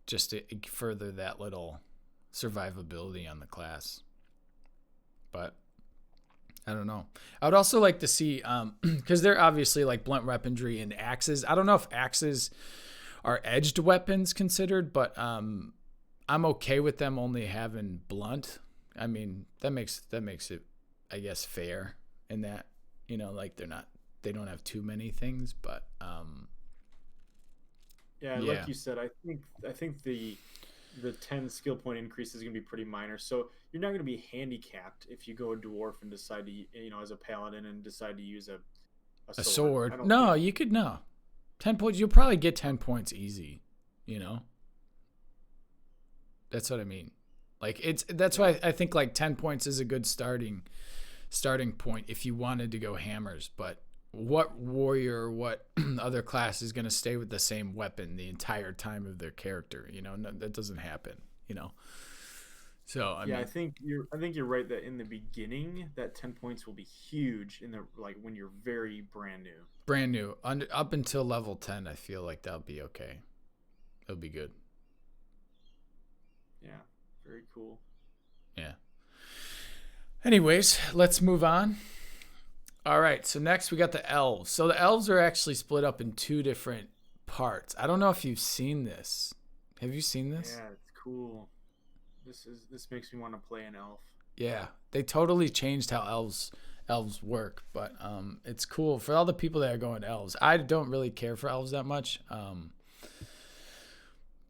just to further that little survivability on the class. But I don't know. I would also like to see, because they're obviously like blunt weaponry and axes. I don't know if axes are edged weapons considered, but I'm okay with them only having blunt. I mean, that makes it, I guess, fair in that, like they don't have too many things, but like you said, I think the 10 skill point increase is going to be pretty minor. So you're not going to be handicapped if you go a dwarf and decide to, as a paladin, and decide to use a sword. You could, no. 10 points, you'll probably get 10 points easy, That's what I mean. Like that's why I think like 10 points is a good starting point if you wanted to go hammers. But what warrior, what other class is going to stay with the same weapon the entire time of their character? No, that doesn't happen. So I mean, I think you're right that in the beginning that 10 points will be huge in the, like, when you're very brand new. Up until level 10, I feel like that'll be okay. It'll be good. Yeah, very cool. Yeah. Anyways, let's move on. All right, so next we got the elves. So the elves are actually split up in two different parts. I don't know if you've seen this. Have you seen this? Yeah, it's cool. This makes me want to play an elf. Yeah, they totally changed how elves work, but it's cool for all the people that are going to elves. I don't really care for elves that much,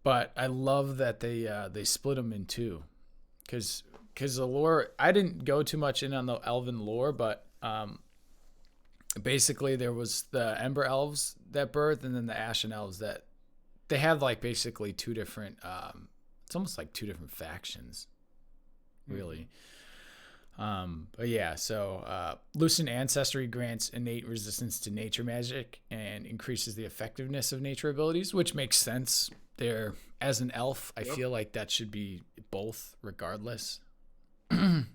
but I love that they split them in two, because the lore. I didn't go too much in on the elven lore, but basically there was the Ember Elves that birthed, and then the Ashen Elves that they have like basically two different. It's almost like two different factions, really. But yeah, so Lucent Ancestry grants innate resistance to nature magic and increases the effectiveness of nature abilities, which makes sense. There, as an elf, I feel like that should be both, regardless. And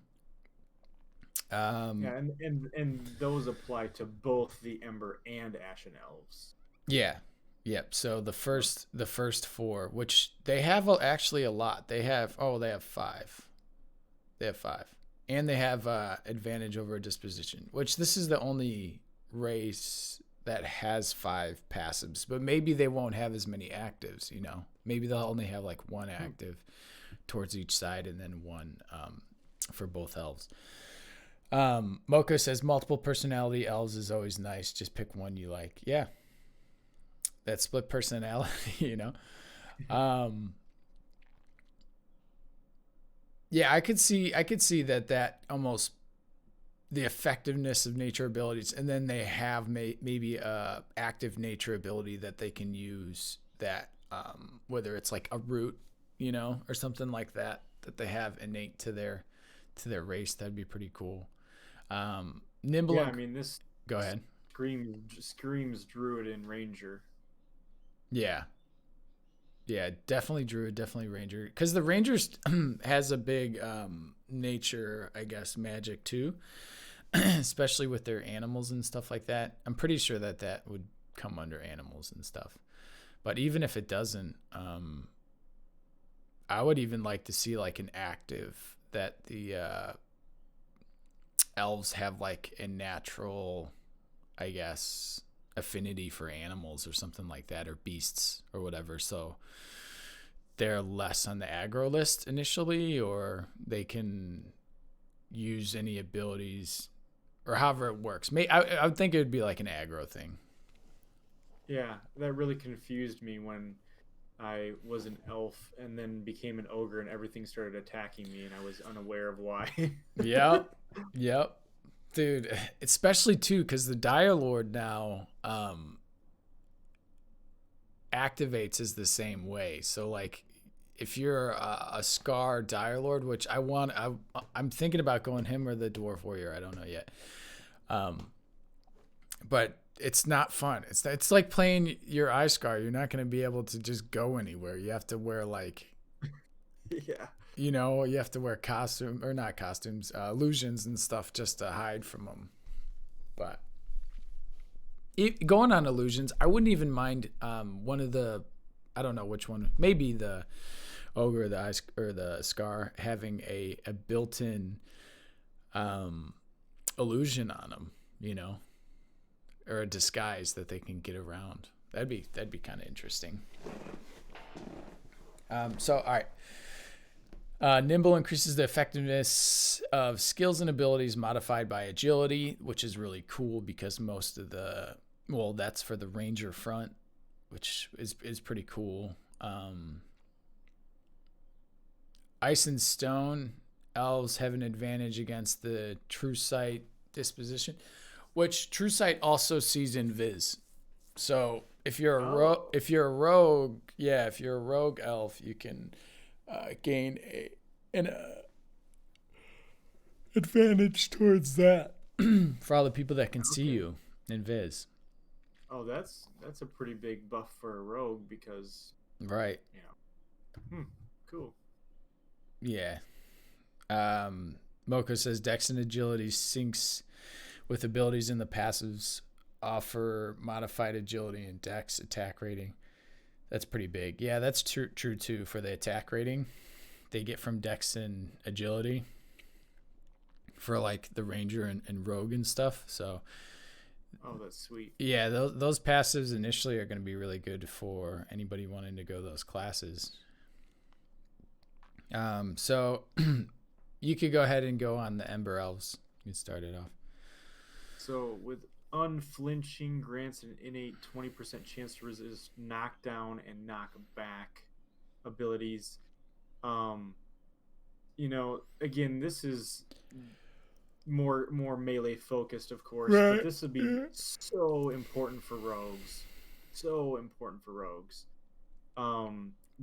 those apply to both the Ember and Ashen Elves. Yeah, Yep. So the first four, which they have actually a lot. They have five. They have five, and they have advantage over disposition. Which this is the only race that has five passives, but maybe they won't have as many actives. Maybe they'll only have like one active towards each side, and then one for both elves. Mocha says multiple personality elves is always nice. Just pick one you like. Yeah, that split personality, Yeah, I could see that almost the effectiveness of nature abilities, and then they have maybe a active nature ability that they can use that whether it's like a root, or something like that they have innate to their race. That'd be pretty cool. Nimble. Yeah, I mean this. Go ahead. Screams druid and ranger. Yeah. Yeah, definitely druid, definitely ranger. Because the rangers has a big nature, I guess, magic too, especially with their animals and stuff like that. I'm pretty sure that would come under animals and stuff. But even if it doesn't, I would even like to see like an active that the elves have like a natural, I guess, affinity for animals or something like that, or beasts or whatever. So they're less on the aggro list initially, or they can use any abilities or however it works. I would think it would be like an aggro thing. Yeah, that really confused me when I was an elf and then became an ogre and everything started attacking me and I was unaware of why. Yep. Dude, especially too, because the Dire Lord now activates is the same way. So like, if you're a Scar Dire Lord, which I'm thinking about going him or the Dwarf Warrior. I don't know yet. But it's not fun. It's like playing your Scar. You're not going to be able to just go anywhere. You have to wear like, yeah. You have to wear illusions and stuff just to hide from them. But going on illusions, I wouldn't even mind one of the, I don't know which one, maybe the Ogre or the Scar having a built-in illusion on them, or a disguise that they can get around. That'd be kind of interesting. So all right. Nimble increases the effectiveness of skills and abilities modified by agility, which is really cool because most of that's for the ranger front, which is pretty cool. Ice and stone elves have an advantage against the true sight disposition, which true sight also sees invis. So if you're a rogue elf, you can gain an advantage towards that for all the people that can see you in Viz. Oh, that's a pretty big buff for a rogue because right. Cool. Yeah. Moko says Dex and Agility syncs with abilities in the passives, offer modified agility and Dex attack rating. That's pretty big. Yeah, that's true too for the attack rating. They get from Dex and Agility for like the Ranger and Rogue and stuff. So, oh, that's sweet. Yeah, those passives initially are going to be really good for anybody wanting to go those classes. So you could go ahead and go on the Ember Elves. You can start it off. So with unflinching grants an innate 20% chance to resist knockdown and knockback abilities. Again, this is more melee focused, of course, right. But this would be so important for rogues.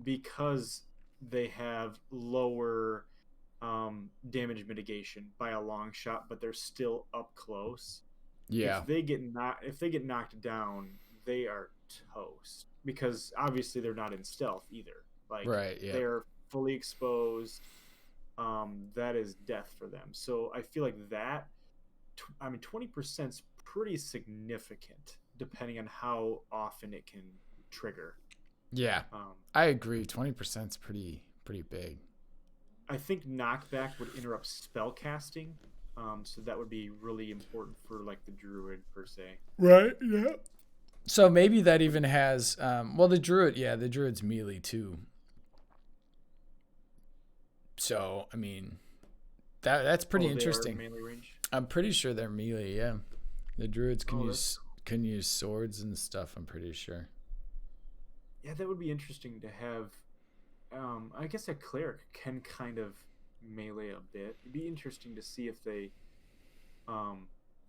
Because they have lower damage mitigation by a long shot, but they're still up close. Yeah. If they get knocked down, they are toast because obviously they're not in stealth either. Like right, yeah. They're fully exposed. That is death for them. So I feel like 20% is pretty significant depending on how often it can trigger. Yeah, I agree. 20% is pretty big. I think knockback would interrupt spell casting, so that would be really important for like the druid per se. Right. Yeah. So maybe that even has the druid's melee too. So I mean, that's pretty interesting. They are melee range? I'm pretty sure they're melee. Yeah, the druids can use swords and stuff. I'm pretty sure. Yeah, that would be interesting to have. I guess a cleric can kind of melee a bit. It'd be interesting to see if they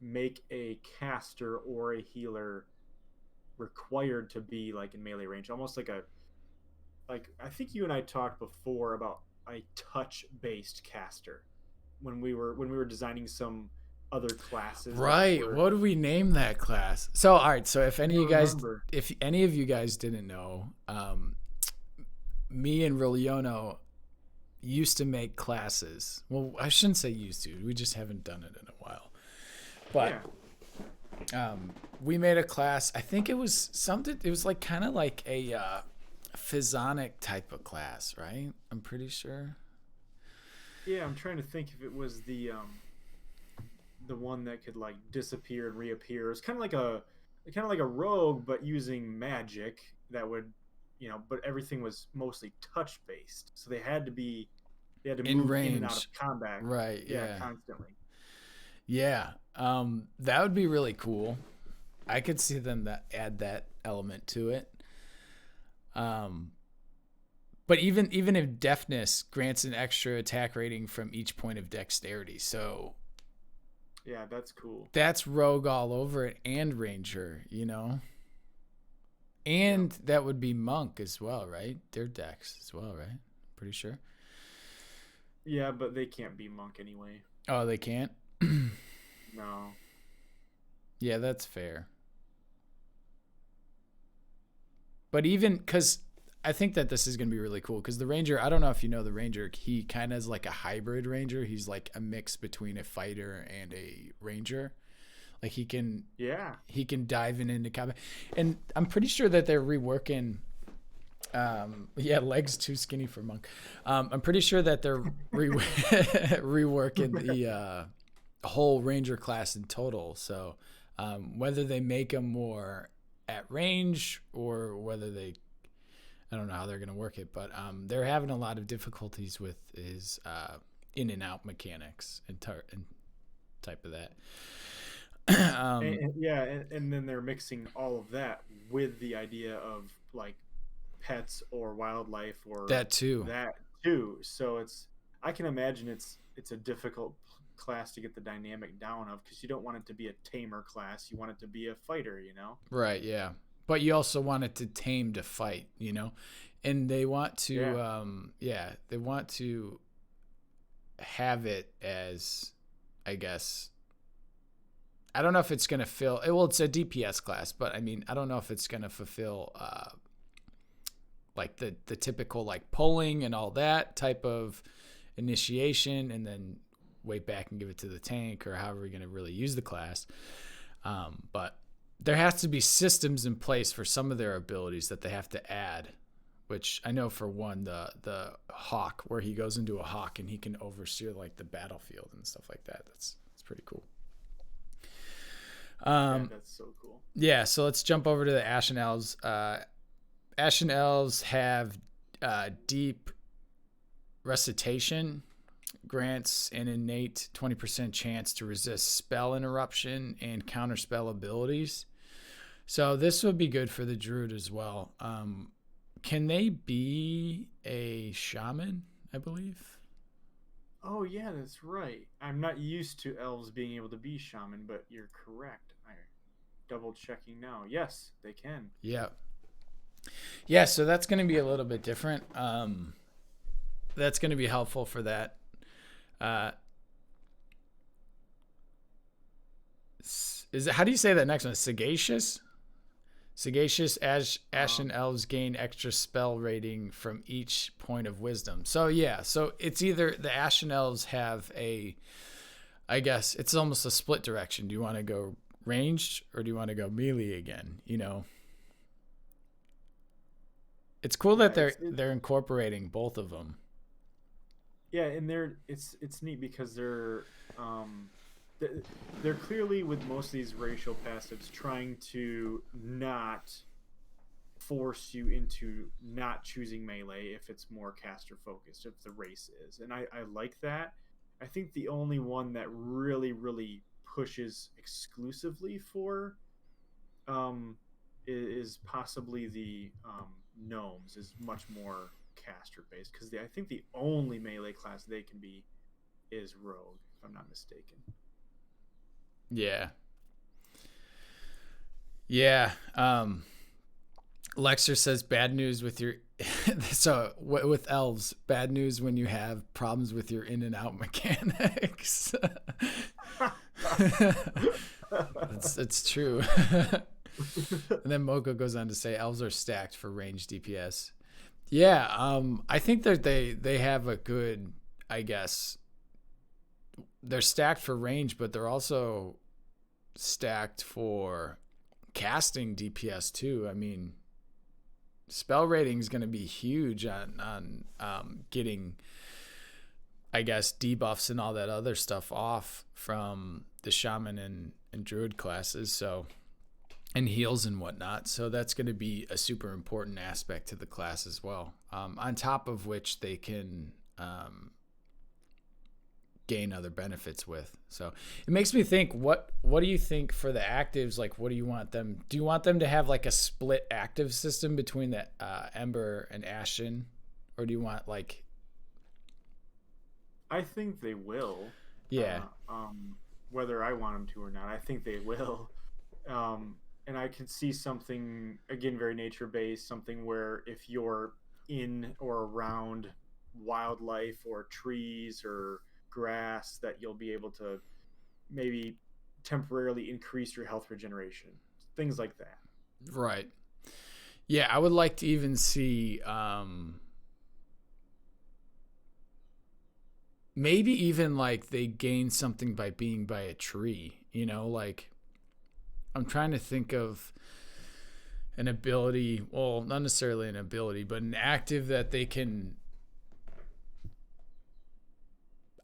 make a caster or a healer required to be like in melee range, almost like I think you and I talked before about a touch based caster when we were designing some other classes. Right. What do we name that class? So all right, so if any of you guys didn't know, me and Rulyono used to make classes. Well, I shouldn't say used to. We just haven't done it in a while. But we made a class. I think it was something. It was like kind of like a physonic type of class, right? I'm pretty sure. Yeah, I'm trying to think if it was the one that could like disappear and reappear. It's kind of like a rogue, but using magic that would, but everything was mostly touch based. So they had to move in and out of combat. Right. Yeah. Constantly. Yeah. That would be really cool. I could see them add that element to it. But even if deafness grants an extra attack rating from each point of dexterity, so yeah, that's cool. That's rogue all over it, and ranger, and that would be monk as well, right? They're dex as well, right? Pretty sure. Yeah, but they can't be monk anyway. Oh, they can't? No. Yeah, that's fair. But even because I think that this is going to be really cool because the ranger, I don't know if you know the ranger, he kind of is like a hybrid ranger. He's like a mix between a fighter and a ranger. Like he can dive into combat. And I'm pretty sure that they're reworking. Legs too skinny for monk. I'm pretty sure that they're reworking the whole ranger class in total. So whether they make them more at range or whether I don't know how they're going to work it, but they're having a lot of difficulties with his in and out mechanics and type of that. And then they're mixing all of that with the idea of like pets or wildlife or that too. So I can imagine it's a difficult class to get the dynamic down of because you don't want it to be a tamer class. You want it to be a fighter, Right. Yeah. But you also want it to tame to fight, and they want to, they want to have it as, I guess, I don't know if it's going to fill, it's a DPS class, but I mean, I don't know if it's going to fulfill, like the typical like pulling and all that type of initiation and then wait back and give it to the tank or however you're going to really use the class. But there has to be systems in place for some of their abilities that they have to add, which I know for one, the hawk, where he goes into a hawk and he can overseer like the battlefield and stuff like that. That's pretty cool. That's so cool. Yeah, so let's jump over to the Ashen Elves. Ashen Elves have deep recitation, grants an innate 20% chance to resist spell interruption and counterspell abilities. So this would be good for the druid as well. Can they be a shaman, I believe? Oh, yeah, that's right. I'm not used to elves being able to be shaman, but you're correct. I'm double checking now. Yes, they can. Yeah. Yeah, so that's going to be a little bit different. That's going to be helpful for that. How do you say that next one? Sagacious? Sagacious Ashen Elves gain extra spell rating from each point of wisdom. So yeah, so it's either the Ashen Elves have I guess it's almost a split direction. Do you want to go ranged or do you want to go melee again? It's cool that they're incorporating both of them. Yeah, and it's neat because they're clearly, with most of these racial passives, trying to not force you into not choosing melee if it's more caster focused, if the race is, and I like that. I think the only one that really pushes exclusively for is possibly the gnomes, is much more caster based, because I think the only melee class they can be is rogue, if I'm not mistaken. Yeah. Lexer says bad news with your so with elves, bad news when you have problems with your in and out mechanics. It's true. And then Moko goes on to say elves are stacked for range DPS. Yeah, I think that they have a good, I guess, they're stacked for range, but they're also stacked for casting DPS too. I mean, spell rating is going to be huge on getting, I guess, debuffs and all that other stuff off from the shaman and druid classes. So, and heals and whatnot. So that's going to be a super important aspect to the class as well. On top of which they can gain other benefits with. So it makes me think, what do you think for the actives? Like, what do you want them? Do you want them to have like a split active system between the Ember and Ashen? Or do you want like... I think they will. Yeah. Whether I want them to or not, I think they will. And I can see something, again, very nature-based, something where if you're in or around wildlife or trees or grass, that you'll be able to maybe temporarily increase your health regeneration. Things like that. Right. Yeah, I would like to even see maybe even like they gain something by being by a tree, you know, like... I'm trying to think of an ability, well, not necessarily an ability, but an active that they can...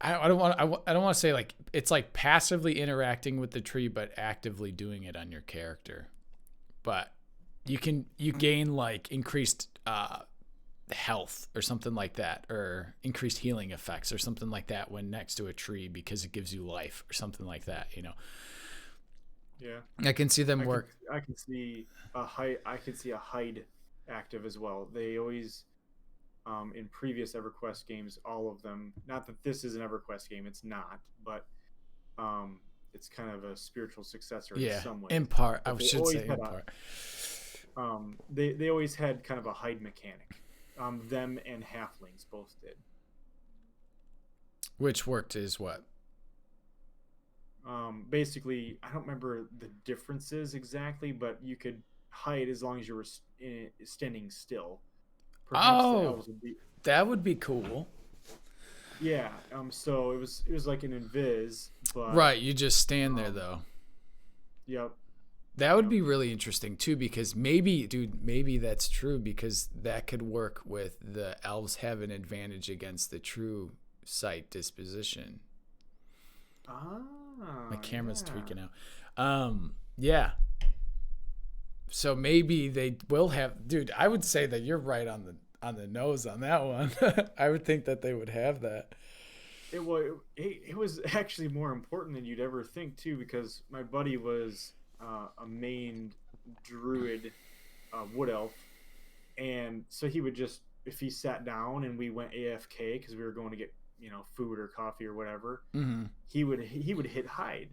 I don't want to say like it's like passively interacting with the tree, but actively doing it on your character. But you gain like increased health or something like that, or increased healing effects or something like that when next to a tree because it gives you life or something like that, you know. Yeah, I can see them work. I can see a hide active as well. They always, in previous EverQuest games, all of them. Not that this is an EverQuest game; it's not, but it's kind of a spiritual successor in some way. In part, I should say in part. They always had kind of a hide mechanic. Them and Halflings both did. Which worked is what? Basically, I don't remember the differences exactly, but you could hide as long as you were standing still. Perhaps that would be cool. Yeah. So it was like an invis, but right. You just stand there though. Yep. That would be really interesting too, because maybe that's true, because that could work with the elves have an advantage against the true sight disposition. My camera's tweaking out. Yeah. So maybe they will have, dude, I would say that you're right on the nose on that one. I would think that they would have that. It was actually more important than you'd ever think too, because my buddy was a main druid wood elf, and so he would just, if he sat down and we went AFK because we were going to get food or coffee or whatever, he would hit hide.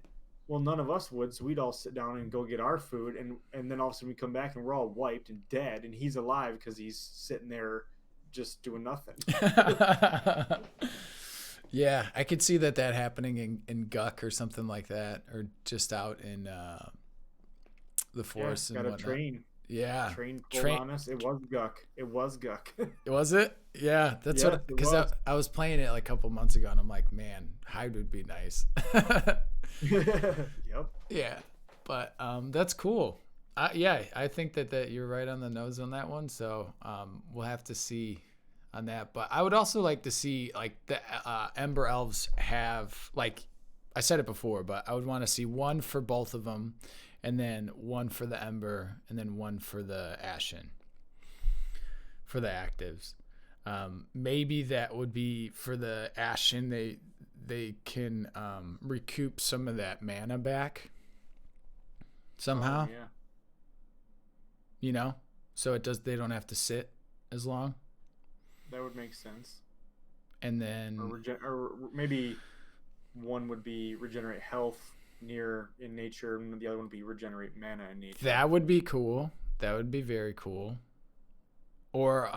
Well, none of us would, so we'd all sit down and go get our food, and then all of a sudden we come back and we're all wiped and dead, and he's alive because he's sitting there just doing nothing. Yeah, I could see that happening in Guck or something like that, or just out in the forest and whatnot. Train. Yeah. Train pulled on us. It was Guck. Was it? Yeah, that's what, because I was playing it like a couple months ago, and I'm like, man, hide would be nice. Yep. Yeah, but that's cool. Yeah, I think that you're right on the nose on that one. So we'll have to see on that. But I would also like to see like the Ember Elves have, like I said it before, but I would want to see one for both of them, and then one for the Ember, and then one for the Ashen, for the actives. Maybe that would be for the Ashen. They can recoup some of that mana back somehow. Oh, yeah. You know, so they don't have to sit as long. That would make sense. And then or maybe one would be regenerate health near in nature, and the other one would be regenerate mana in nature. That would be cool. That would be very cool. Or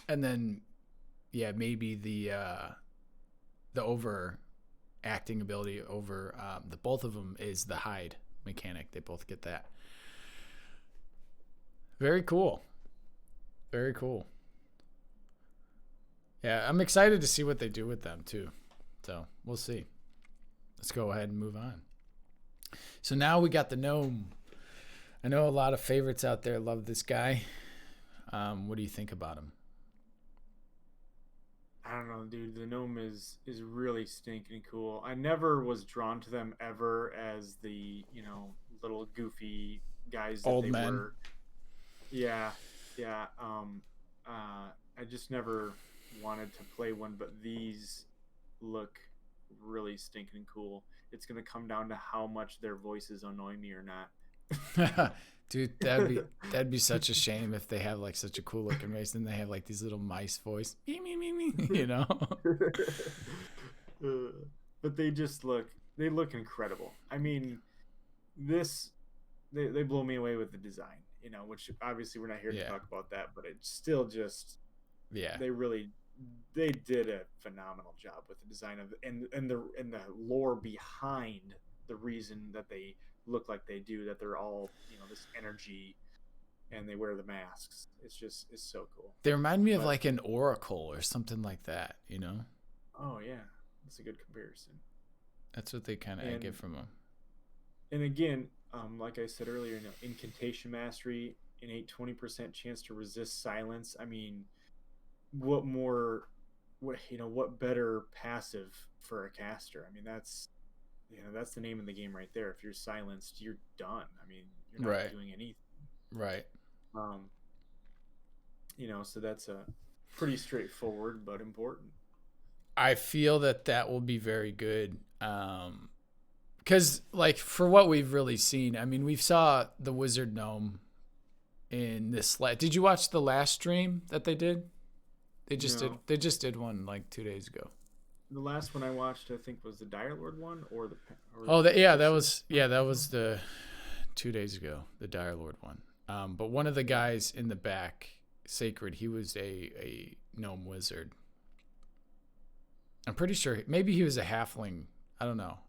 and then maybe the overacting ability over the both of them is the hide mechanic. They both get that. Very cool. Very cool. Yeah, I'm excited to see what they do with them too. So we'll see. Let's go ahead and move on. So now we got the Gnome. I know a lot of favorites out there love this guy. What do you think about him? I don't know, dude. The Gnome is really stinking cool. I never was drawn to them ever as the, little goofy guys that Old they men. were. Yeah. I just never wanted to play one, but these look really stinking cool. It's gonna come down to how much their voices annoy me or not. Dude, that'd be such a shame if they have like such a cool looking race and they have like these little mice voice, me, you know. But they look incredible. I mean, they blow me away with the design, which obviously we're not here to talk about that, but it's still just they did a phenomenal job with the design of and the lore behind the reason that they look like they do, that they're all this energy and they wear the masks. It's so cool. They remind me of like an oracle or something like that, Oh yeah, that's a good comparison. That's what they kind of get from them. And again, like I said earlier, incantation mastery, innate 20% chance to resist silence. I mean, what better passive for a caster? I mean, that's the name of the game right there. If you're silenced, you're done. I mean, you're not doing anything. Right. So that's a pretty straightforward but important. I feel that will be very good. Because like for what we've really seen, I mean, we saw the Wizard Gnome in this. Did you watch the last stream that they did? They just did one like 2 days ago. The last one I watched, I think, was the Dire Lord one, that was the 2 days ago, the Dire Lord one. But one of the guys in the back, Sacred, he was a gnome wizard. I'm pretty sure maybe he was a halfling. I don't know.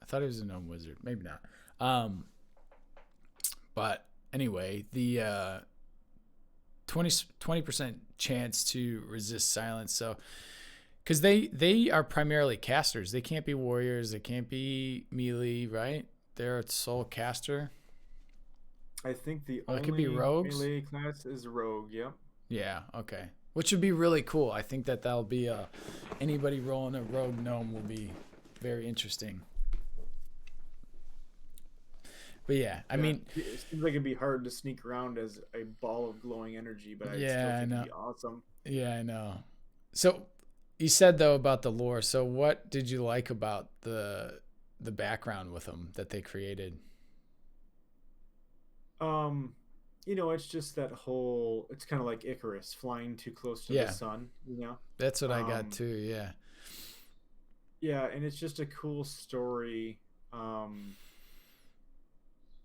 I thought he was a gnome wizard. Maybe not. But anyway, the 20% chance to resist silence. So, because they are primarily casters. They can't be warriors. They can't be melee, right? They're a soul caster. I think the only could be rogues. Melee class is rogue. Yep. Yeah. Okay. Which would be really cool. I think that'll be anybody rolling a rogue gnome will be very interesting. But yeah, I mean, it seems like it'd be hard to sneak around as a ball of glowing energy, but I still think it'd be awesome. Yeah, I know. So you said though about the lore. So what did you like about the background with them that they created? It's just that whole. It's kind of like Icarus flying too close to the sun. That's what I got too. Yeah. Yeah, and it's just a cool story.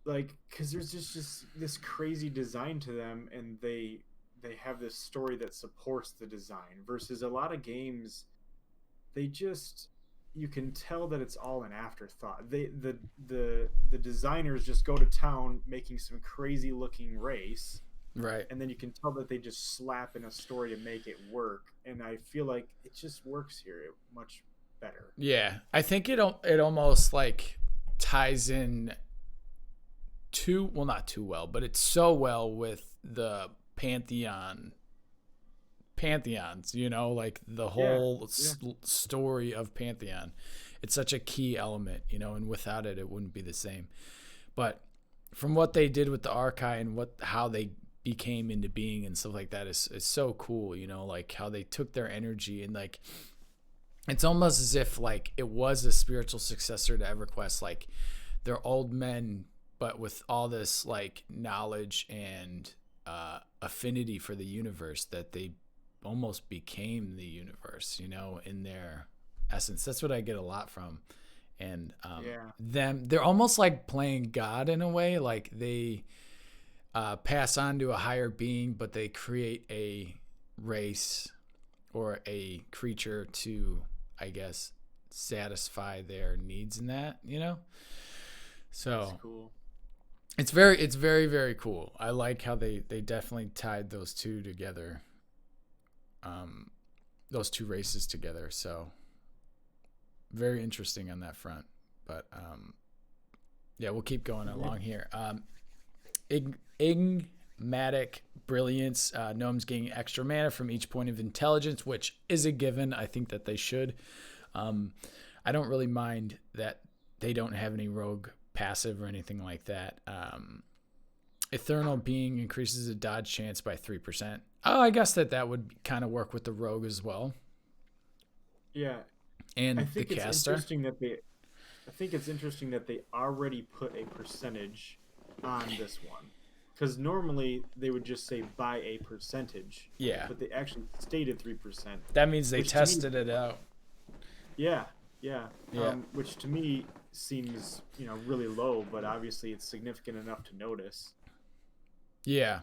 Because there's just this crazy design to them, and they have this story that supports the design. Versus a lot of games, you can tell that it's all an afterthought. The designers just go to town making some crazy looking race, right? And then you can tell that they just slap in a story to make it work. And I feel like it just works here much better. Yeah, I think it almost like ties in not too well, but it's so well with the pantheons, like the whole story of Pantheon. It's such a key element, and without it, it wouldn't be the same. But from what they did with the Archai and how they became into being and stuff like that is so cool, like how they took their energy and like, it's almost as if like it was a spiritual successor to EverQuest. Like they're old men, but with all this like knowledge and affinity for the universe that they almost became the universe, in their essence. That's what I get a lot from. And they're almost like playing God in a way. Like they pass on to a higher being, but they create a race or a creature to, I guess, satisfy their needs in that, So that's cool. It's very, very cool. I like how they definitely tied those two together. Those two races together. So very interesting on that front. But we'll keep going along here. Enigmatic Brilliance. Gnomes gain extra mana from each point of intelligence, which is a given. I think that they should. I don't really mind that they don't have any rogue passive or anything like that. Eternal Being increases the dodge chance by 3%. Oh, I guess that would kind of work with the rogue as well. Yeah. And I think the it's caster. I think it's interesting that they already put a percentage on this one. Because normally they would just say by a percentage. Yeah. But they actually stated 3%. That means they tested it out. Yeah. Which to me seems, really low, but obviously it's significant enough to notice. Yeah.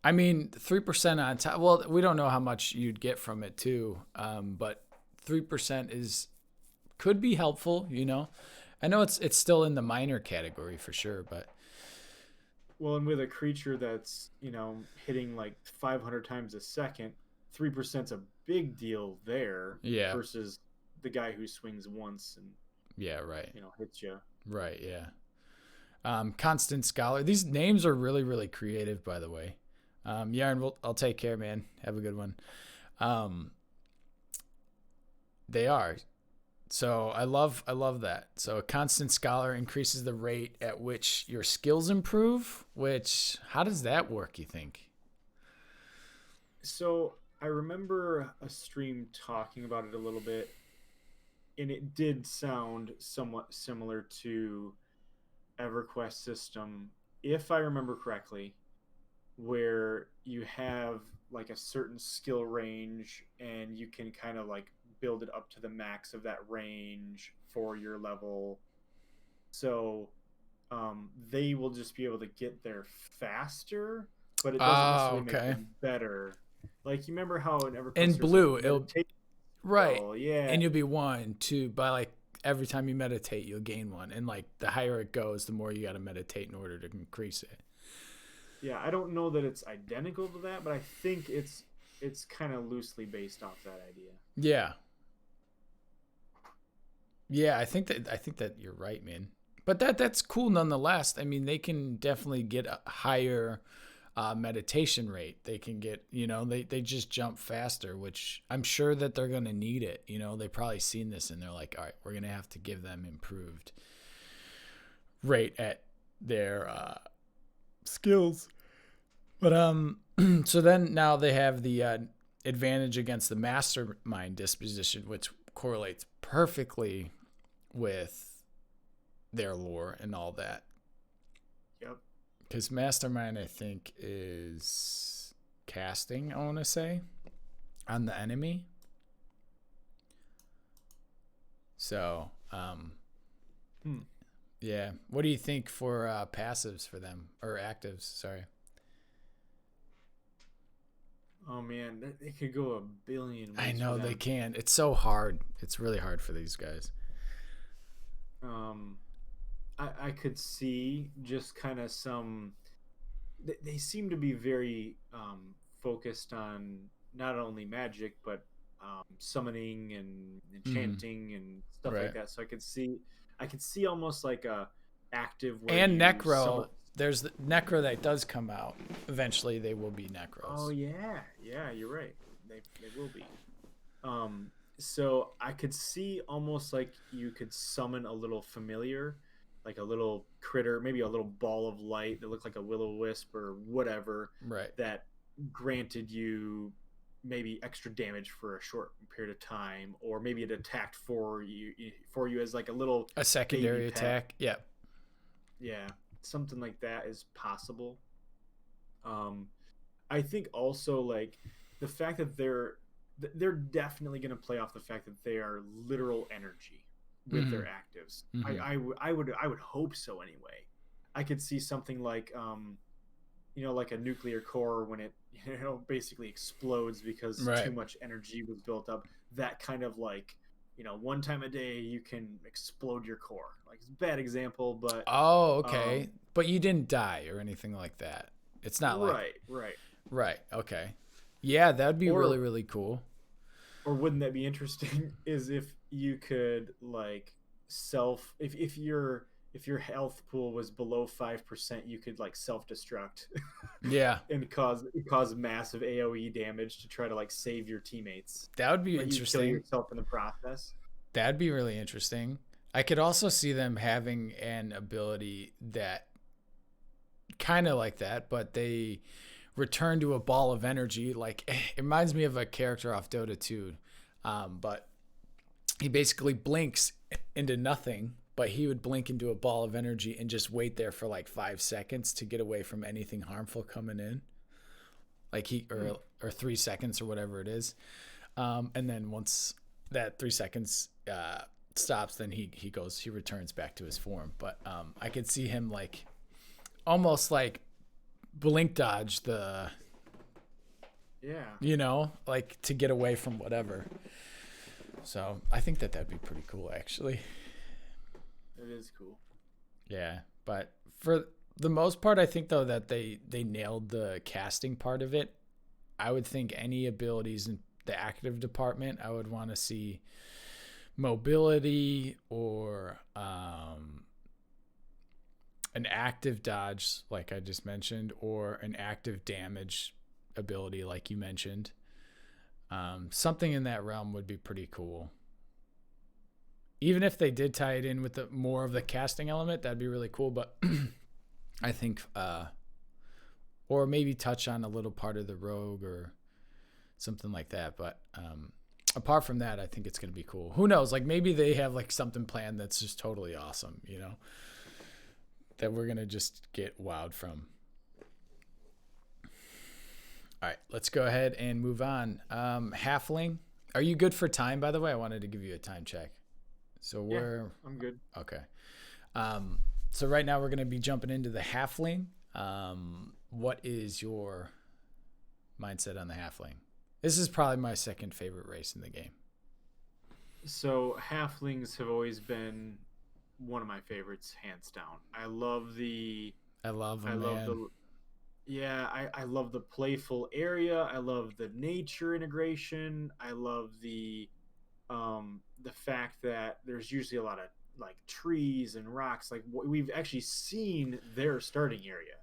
I mean, 3% on top. Well, we don't know how much you'd get from it too. But 3% could be helpful, I know it's still in the minor category for sure, but. Well, and with a creature that's, hitting like 500 times a second, 3%'s a big deal there. Yeah. Versus the guy who swings once and. Yeah, right. Hits you. Right, yeah. Constant Scholar. These names are really, really creative, by the way. Yarn, I'll take care, man. Have a good one. They are. So I love that. So a Constant Scholar increases the rate at which your skills improve, how does that work, you think? So I remember a stream talking about it a little bit, and it did sound somewhat similar to EverQuest system, if I remember correctly, where you have like a certain skill range and you can kind of like build it up to the max of that range for your level. So they will just be able to get there faster, but it doesn't necessarily make them better. Like, you remember how in EverQuest in blue it'll right, yeah, and you'll be 1, 2 by like every time you meditate you'll gain 1, and like the higher it goes the more you got to meditate in order to increase it. Yeah, I don't know that it's identical to that, but I think it's kind of loosely based off that idea. Yeah, I think that you're right, man. But that's cool nonetheless. I mean, they can definitely get a higher meditation rate. They can get, they just jump faster, which I'm sure that they're going to need it. They've probably seen this and they're like, all right, we're going to have to give them improved rate at their skills. But so then now they have the advantage against the mastermind disposition, which correlates perfectly with their lore and all that. Yep. Because mastermind, I think, is casting, I want to say, on the enemy. So, yeah. What do you think for passives for them, or actives? Sorry. Oh man, they could go a billion ways. I know they can. It's so hard. It's really hard for these guys. I could see just kind of some. They seem to be very focused on not only magic but summoning and enchanting and stuff like that. So I could see almost like a active. And Necro. There's the Necro that does come out. Eventually, they will be Necros. Oh yeah, you're right. They will be. So I could see almost like you could summon a little familiar, like a little critter, maybe a little ball of light that looked like a will-o-wisp or whatever. Right. That granted you maybe extra damage for a short period of time, or maybe it attacked for you as like a secondary attack. Yeah. Yeah, something like that is possible. I think also like the fact that they're definitely going to play off the fact that they are literal energy with their actives. I would hope so anyway. I could see something like like a nuclear core when it basically explodes because too much energy was built up. That kind of like one time a day you can explode your core. Like it's a bad example, but okay. But you didn't die or anything like that. It's not like right. Okay. Yeah, that'd be really, really cool. Or wouldn't that be interesting? Is if you could like if your health pool was below 5%, you could like self-destruct. Yeah. And cause massive AoE damage to try to like save your teammates. That would be interesting. You kill yourself in the process. That'd be really interesting. I could also see them having an ability that kind of like that, but they return to a ball of energy. Like it reminds me of a character off Dota 2, but he basically blinks into nothing, but he would blink into a ball of energy and just wait there for like 5 seconds to get away from anything harmful coming in, like or 3 seconds or whatever it is, and then once that 3 seconds stops, then he returns back to his form. But I could see him like almost like blink dodge like to get away from whatever. So I think that'd be pretty cool, actually. It is cool. Yeah, but for the most part, I think though that they nailed the casting part of it. I would think any abilities in the active department, I would want to see mobility or an active dodge, like I just mentioned, or an active damage ability, like you mentioned. Something in that realm would be pretty cool. Even if they did tie it in with more of the casting element, that'd be really cool. But I think, or maybe touch on a little part of the rogue or something like that. But apart from that, I think it's going to be cool. Who knows? Like maybe they have like something planned that's just totally awesome, that we're going to just get wowed from. All right, let's go ahead and move on. Halfling, are you good for time, by the way? I wanted to give you a time check. So I'm good. Okay. So right now we're going to be jumping into the Halfling. What is your mindset on the Halfling? This is probably my second favorite race in the game. So Halflings have always been one of my favorites, hands down. I love them. I love the playful area. I love the nature integration. I love the fact that there's usually a lot of like trees and rocks. Like we've actually seen their starting area,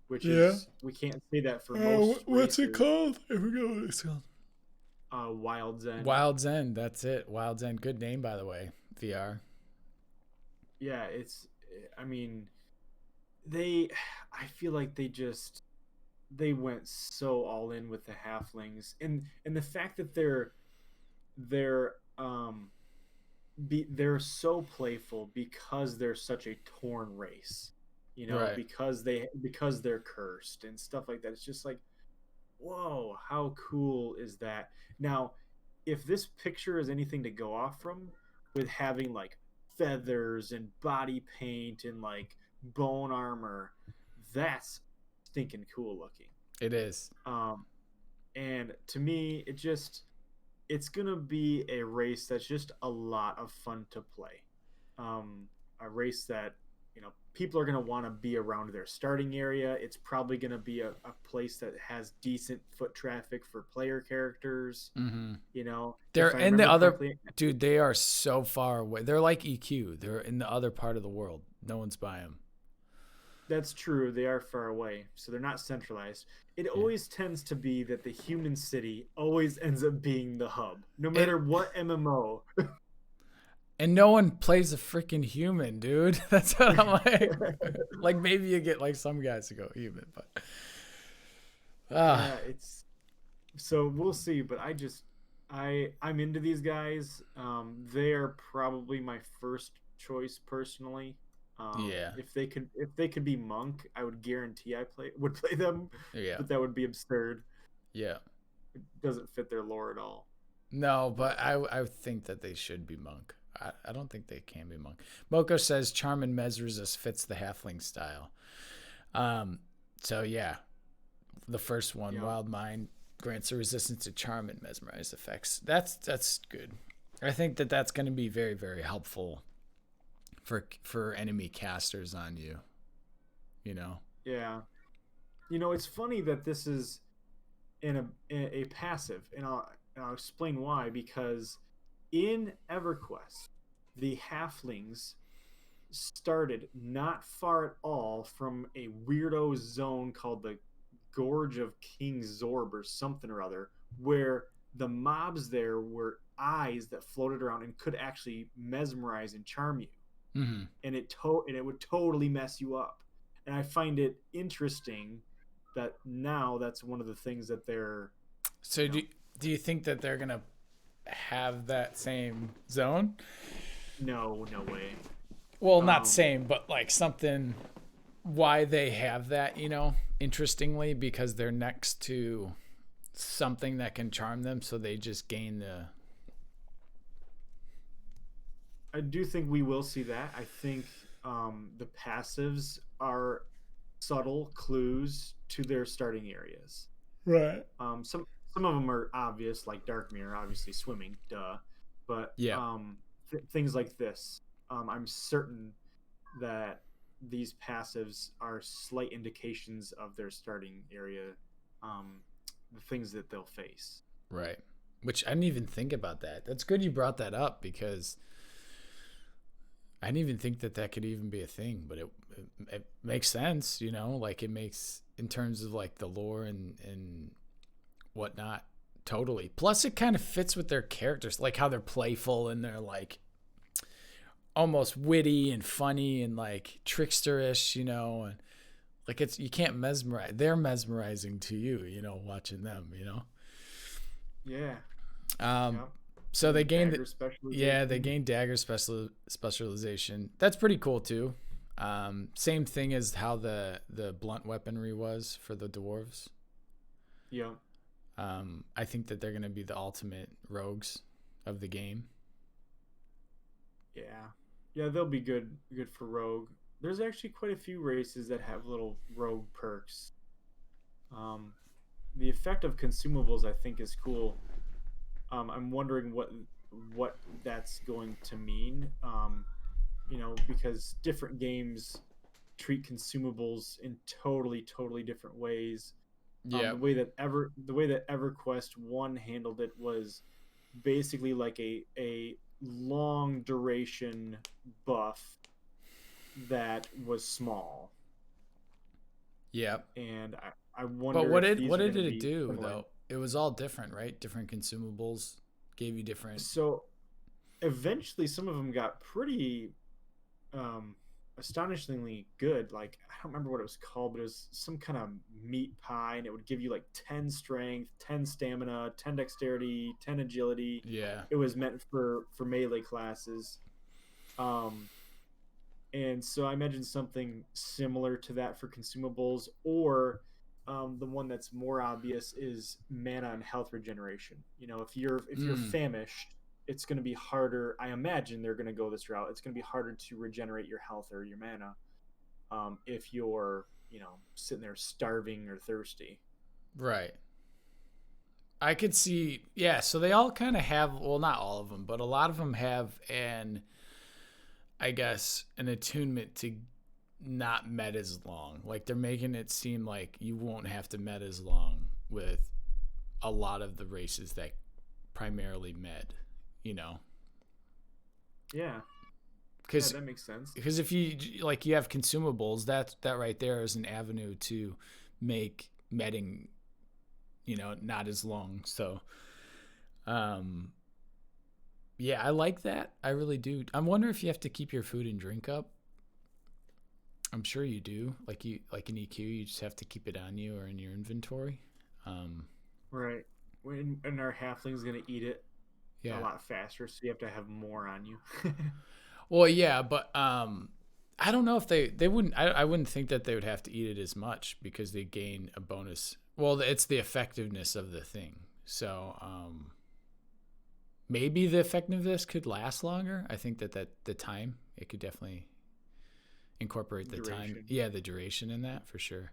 which is we can't say that for most. What's it called? I forgot what it's called. Wild's End. Wild's End. That's it. Wild's End. Good name, by the way. VR. Yeah, I feel like they went so all in with the halflings, and the fact that they're so playful because they're such a torn race, right. because they're cursed and stuff like that. It's just like, whoa, how cool is that? Now, if this picture is anything to go off from, with having like feathers and body paint and like bone armor, that's stinking cool looking. It is. And to me, it's gonna be a race that's just a lot of fun to play. A race that people are gonna want to be around their starting area. It's probably gonna be a place that has decent foot traffic for player characters. Mm-hmm. They're in the other dude. They are so far away. They're like EQ. They're in the other part of the world. No one's by them. That's true. They are far away, so they're not centralized. It always tends to be that the human city always ends up being the hub, no matter what MMO. And no one plays a freaking human, dude. That's what I'm like. Like maybe you get like some guys to go human, but yeah, it's so we'll see. But I'm into these guys. They are probably my first choice personally. yeah. If they could be monk, I would guarantee would play them. Yeah. But that would be absurd. Yeah. It doesn't fit their lore at all. No, but I think that they should be monk. I don't think they can be monk. Moko says charm and mes resist fits the halfling style. So yeah, the first one, Wild Mind, grants a resistance to charm and mesmerize effects. That's good. I think that that's going to be very, very helpful for enemy casters on you. You know. Yeah. You know, it's funny that this is in a passive, and I'll explain why. Because in EverQuest, the halflings started not far at all from a weirdo zone called the Gorge of King Zorb or something or other, where the mobs there were eyes that floated around and could actually mesmerize and charm you. Mm-hmm. And it would totally mess you up. And I find it interesting that now that's one of the things that they're. So do you think that they're gonna have that same zone? No way. Well, not same, but like something. Why they have that, you know, interestingly, because they're next to something that can charm them, so they just gain the. I do think we will see that. I think the passives are subtle clues to their starting areas. Right. Some of them are obvious, like Dark Mirror, obviously swimming, duh. But things like this, I'm certain that these passives are slight indications of their starting area, the things that they'll face. Right. Which I didn't even think about that. That's good you brought that up, because I didn't even think that could even be a thing, but it makes sense, you know, like it makes in terms of like the lore and whatnot. Totally. Plus it kind of fits with their characters, like how they're playful and they're like almost witty and funny and like tricksterish, you know, and like you can't mesmerize. They're mesmerizing to you, you know, watching them, you know. Yeah. So they gained they gained dagger specialization. That's pretty cool too. Same thing as how the blunt weaponry was for the dwarves. Yeah. I think that they're going to be the ultimate rogues of the game. Yeah, they'll be good for rogue. There's actually quite a few races that have little rogue perks. The effect of consumables, I think, is cool. I'm wondering what that's going to mean. You know, because different games treat consumables in totally different ways. Yeah. The way that EverQuest 1 handled it was basically like a long duration buff that was small. Yeah. And I wonder. But what did it do similar. Though? It was all different, right? Different consumables gave you different. So eventually, some of them got pretty astonishingly good. Like, I don't remember what it was called, but it was some kind of meat pie, and it would give you like 10 strength, 10 stamina, 10 dexterity, 10 agility. Yeah. It was meant for melee classes. And so I imagine something similar to that for consumables, or the one that's more obvious is mana and health regeneration. You know, if you're famished, it's going to be harder. I imagine they're going to go this route. It's going to be harder to regenerate your health or your mana if you're, you know, sitting there starving or thirsty. Right. I could see, yeah. So they all kind of have, well, not all of them, but a lot of them have an attunement to not med as long. Like they're making it seem like you won't have to med as long with a lot of the races that primarily med, you know? Yeah. because that makes sense. Because if you like, you have consumables, that right there is an avenue to make medding, not as long. So, yeah, I like that. I really do. I'm wondering if you have to keep your food and drink up. I'm sure you do. Like in EQ, you just have to keep it on you or in your inventory. Right. And our halfling's gonna eat it Yeah. a lot faster, so you have to have more on you. Well, yeah, but I don't know if they wouldn't. I wouldn't think that they would have to eat it as much because they gain a bonus. Well, it's the effectiveness of the thing. So maybe the effectiveness could last longer. I think that the time, it could definitely incorporate the Duration. time. Yeah, the duration in that for sure.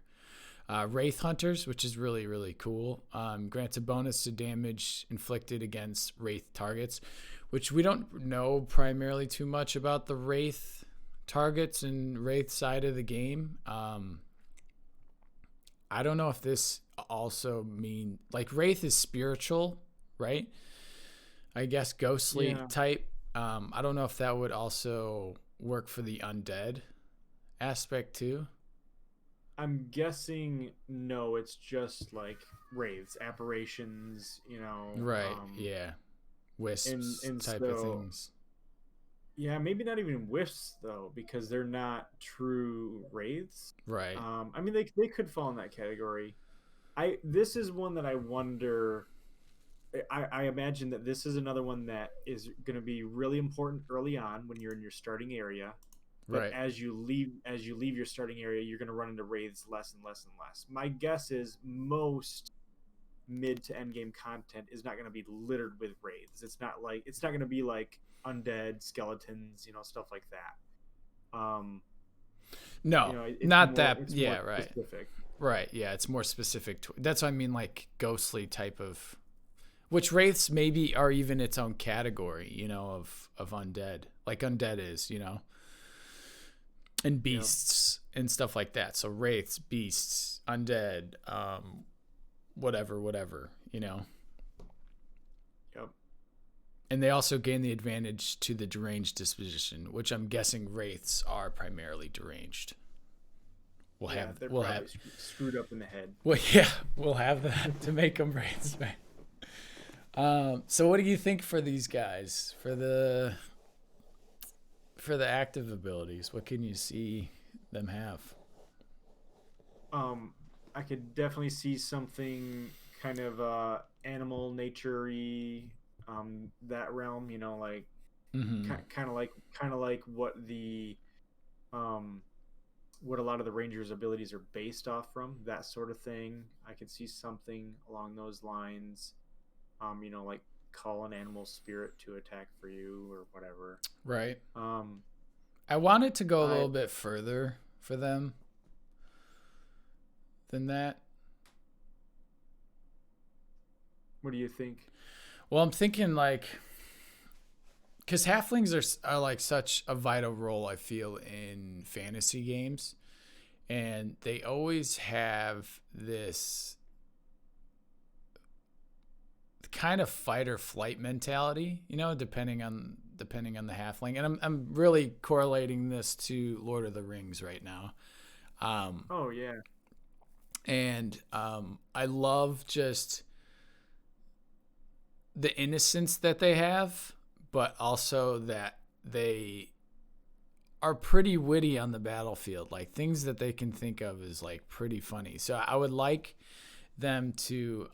Wraith Hunters, which is really, really cool. Grants a bonus to damage inflicted against Wraith targets, which we don't know primarily too much about the Wraith targets and Wraith side of the game. I don't know if this also mean, like, Wraith is spiritual, right? I guess ghostly type. I don't know if that would also work for the undead aspect too. I'm guessing no, it's just like wraiths, apparitions, Right. Yeah. Wisps and type of things. Yeah, maybe not even wisps though, because they're not true wraiths. Right. I mean, they could fall in that category. This is one that I wonder. I imagine that this is another one that is going to be really important early on when you're in your starting area. But right. as you leave your starting area, you're going to run into wraiths less and less and less. My guess is most mid to end game content is not going to be littered with wraiths. It's not going to be like undead skeletons, stuff like that. No, it's not more, that. it's Yeah, more right. specific. Right. Yeah, it's more specific to. That's what I mean, like ghostly type of. Which wraiths maybe are even its own category, of undead, like undead is, and beasts and stuff like that. So wraiths, beasts, undead, whatever, Yep. And they also gain the advantage to the deranged disposition, which I'm guessing wraiths are primarily deranged. We'll have screwed up in the head. Well, yeah, we'll have that to make them wraiths, right? So what do you think for these guys for the active abilities? What can you see them have? I could definitely see something kind of animal nature-y, that realm, like kind of like what the what a lot of the rangers' abilities are based off from, that sort of thing. I could see something along those lines. Like call an animal spirit to attack for you or whatever. Right. I want it to go a little I- bit further for them than that. What do you think? Well, I'm thinking like, because halflings are like such a vital role, I feel, in fantasy games, and they always have this kind of fight or flight mentality, depending on the halfling. And I'm really correlating this to Lord of the Rings right now. Oh yeah. And I love just the innocence that they have, but also that they are pretty witty on the battlefield. Like, things that they can think of is like pretty funny. So I would like them to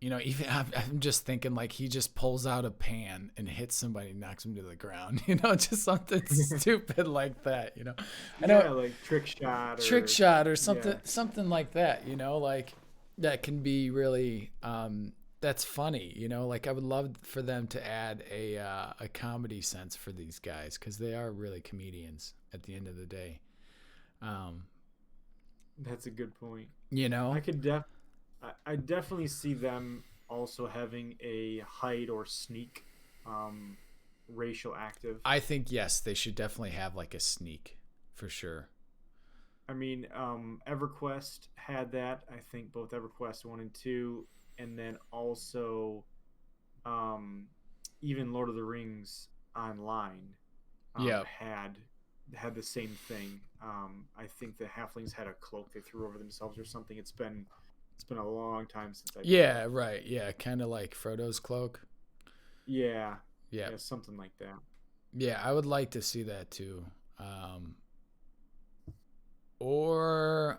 even I'm just thinking like he just pulls out a pan and hits somebody and knocks him to the ground, just something stupid like that, I know, like trick shot or something like that, like that can be really that's funny, like I would love for them to add a comedy sense for these guys, because they are really comedians at the end of the day. That's a good point. I definitely see them also having a hide or sneak racial active. I think, yes, they should definitely have like a sneak for sure. I mean, EverQuest had that. I think both EverQuest 1 and 2, and then also even Lord of the Rings online had the same thing. I think the halflings had a cloak they threw over themselves or something. It's been a long time since I Yeah, right. Yeah, kind of like Frodo's cloak. Yeah, something like that. Yeah, I would like to see that too. Or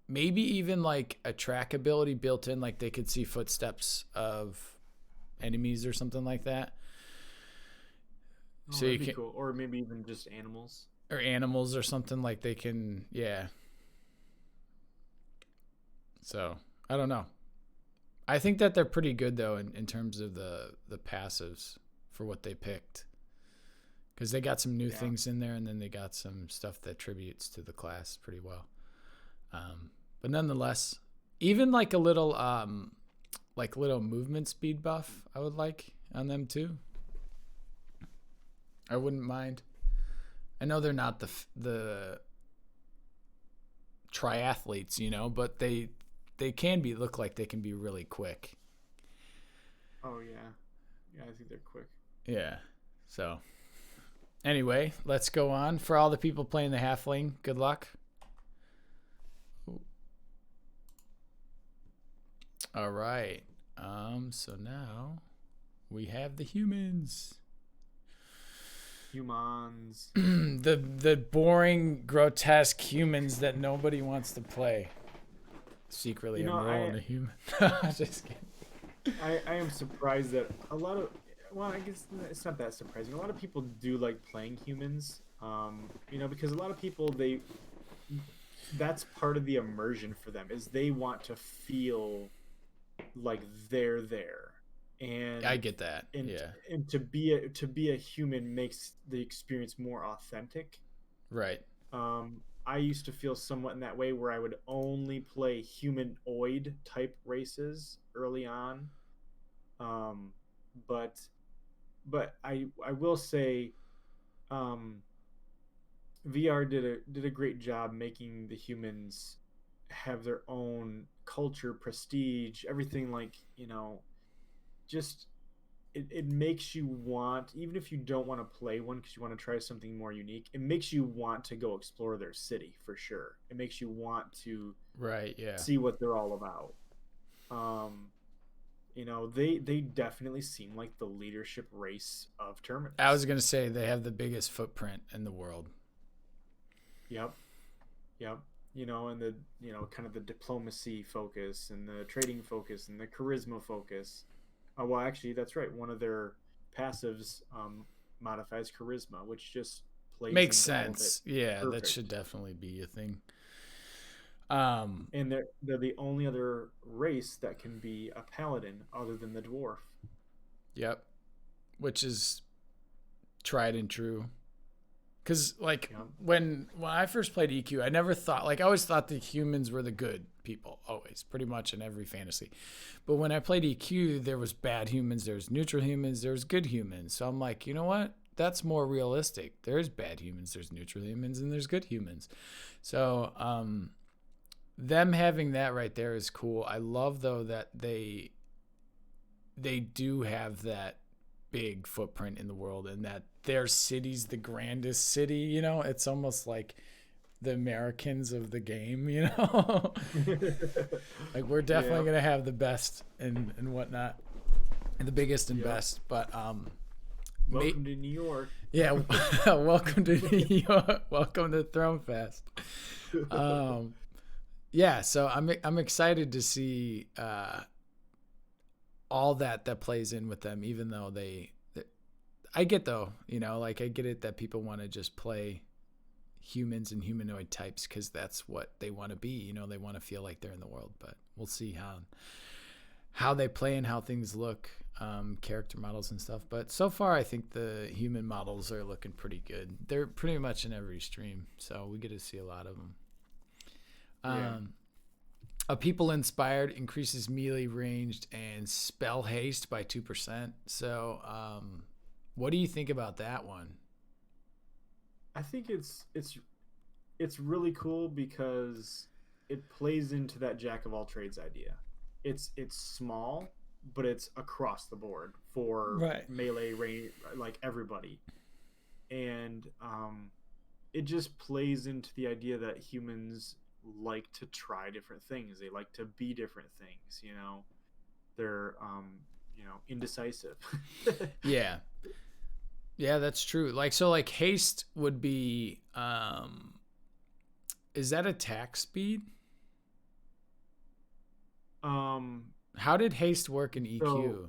maybe even like a track ability built in, like they could see footsteps of enemies or something like that. So that'd be cool. Or maybe even just animals. Or animals or something, like they can, yeah. So I don't know. I think that they're pretty good though in terms of the passives for what they picked, because they got some new things in there, and then they got some stuff that tributes to the class pretty well. But nonetheless, even like a little movement speed buff, I would like on them too. I wouldn't mind. I know they're not the triathletes, you know, but they can look like they can be really quick. Oh yeah, I think they're quick. Yeah. So anyway, let's go on. For all the people playing the halfling, good luck. All right. So now we have the humans. The boring, grotesque humans that nobody wants to play. Secretly, I'm rolling a human. Just kidding. I am surprised that a lot of, well, I guess it's not that surprising. A lot of people do like playing humans, because a lot of people, that's part of the immersion for them, is they want to feel like they're there. And I get that. And to be a human makes the experience more authentic. Right. I used to feel somewhat in that way, where I would only play humanoid type races early on. But I will say, VR did a great job making the humans have their own culture, prestige, everything, like, just it makes you want, even if you don't want to play one because you want to try something more unique, it makes you want to go explore their city for sure. It makes you want to see what they're all about. They definitely seem like the leadership race of Terminus. I was gonna say they have the biggest footprint in the world. Yep. And the kind of the diplomacy focus and the trading focus and the charisma focus. Well, actually, that's right. One of their passives modifies charisma, which just makes sense. Yeah, perfect. That should definitely be a thing. And they're the only other race that can be a paladin other than the dwarf. Yep, which is tried and true. Because when I first played EQ, I never thought, I always thought the humans were the good people, always, pretty much in every fantasy. But when I played EQ, there was bad humans, there was neutral humans, there was good humans. So I'm like, you know what? That's more realistic. There's bad humans, there's neutral humans, and there's good humans. So them having that right there is cool. I love, though, that they do have that big footprint in the world, and that their city's the grandest city. It's almost like the Americans of the game. Like, we're definitely gonna have the best and whatnot, and the biggest and best. But welcome to New York. Yeah. Welcome to New York. Welcome to Throne Fest. Yeah, so I'm excited to see all that plays in with them, even though I get, though, I get it that people want to just play humans and humanoid types because that's what they want to be. They want to feel like they're in the world, but we'll see how they play and how things look, character models and stuff. But so far, I think the human models are looking pretty good. They're pretty much in every stream, so we get to see a lot of them. A people inspired increases melee ranged and spell haste by 2%. So, what do you think about that one? I think it's really cool because it plays into that jack of all trades idea. It's small, but it's across the board for Right. melee range, like everybody. And it just plays into the idea that humans like to try different things. They like to be different things, you know. They're indecisive. Yeah. Yeah, that's true. Like, so like haste would be is that attack speed? How did haste work in EQ?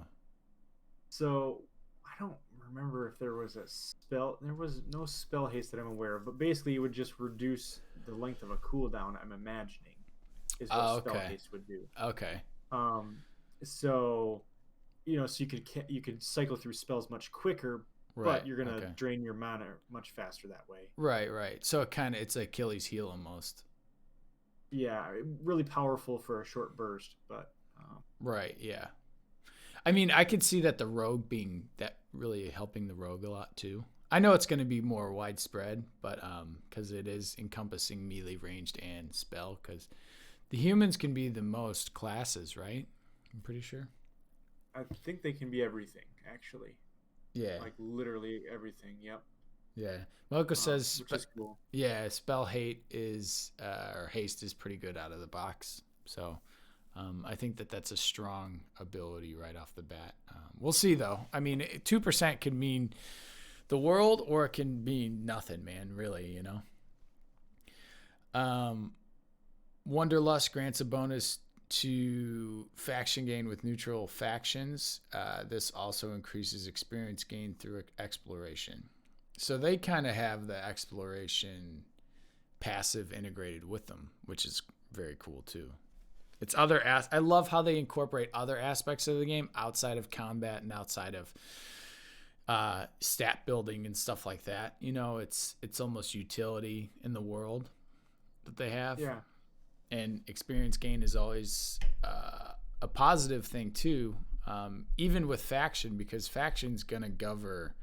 So I don't remember if there was a spell. There was no spell haste that I'm aware of, but basically it would just reduce the length of a cooldown. I'm imagining is what spell haste would do. Okay. So so you could cycle through spells much quicker, right. But you're gonna drain your mana much faster that way. Right. So it's Achilles heel almost. Yeah, really powerful for a short burst, but right. Yeah. I mean, I could see that the rogue being that really helping the rogue a lot too. I know it's going to be more widespread, but because it is encompassing melee, ranged, and spell. Because the humans can be the most classes, right? I'm pretty sure. I think they can be everything, actually. Yeah. Like literally everything. Yep. Yeah. Mocha says, which is cool. Yeah, spell hate is or haste is pretty good out of the box. So. I think that's a strong ability right off the bat. We'll see, though. I mean, 2% can mean the world, or it can mean nothing, man, really, you know? Wanderlust grants a bonus to faction gain with neutral factions. This also increases experience gain through exploration. So they kind of have the exploration passive integrated with them, which is very cool, too. It's I love how they incorporate other aspects of the game outside of combat and outside of stat building and stuff like that. You know, it's almost utility in the world that they have. Yeah. And experience gain is always a positive thing too, even with faction, because faction's gonna govern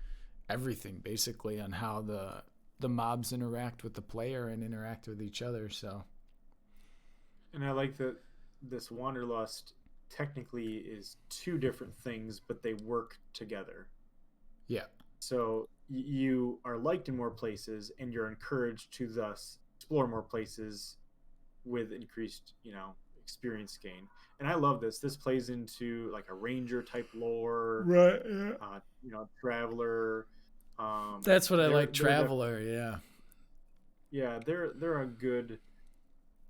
everything basically on how the mobs interact with the player and interact with each other. So. And I like that. This wanderlust technically is two different things, but they work together. Yeah. So you are liked in more places, and you're encouraged to thus explore more places with increased, experience gain. And I love this. This plays into like a ranger type lore, right? Yeah. Traveler. That's what I like. Traveler. Yeah. Yeah, they're a good.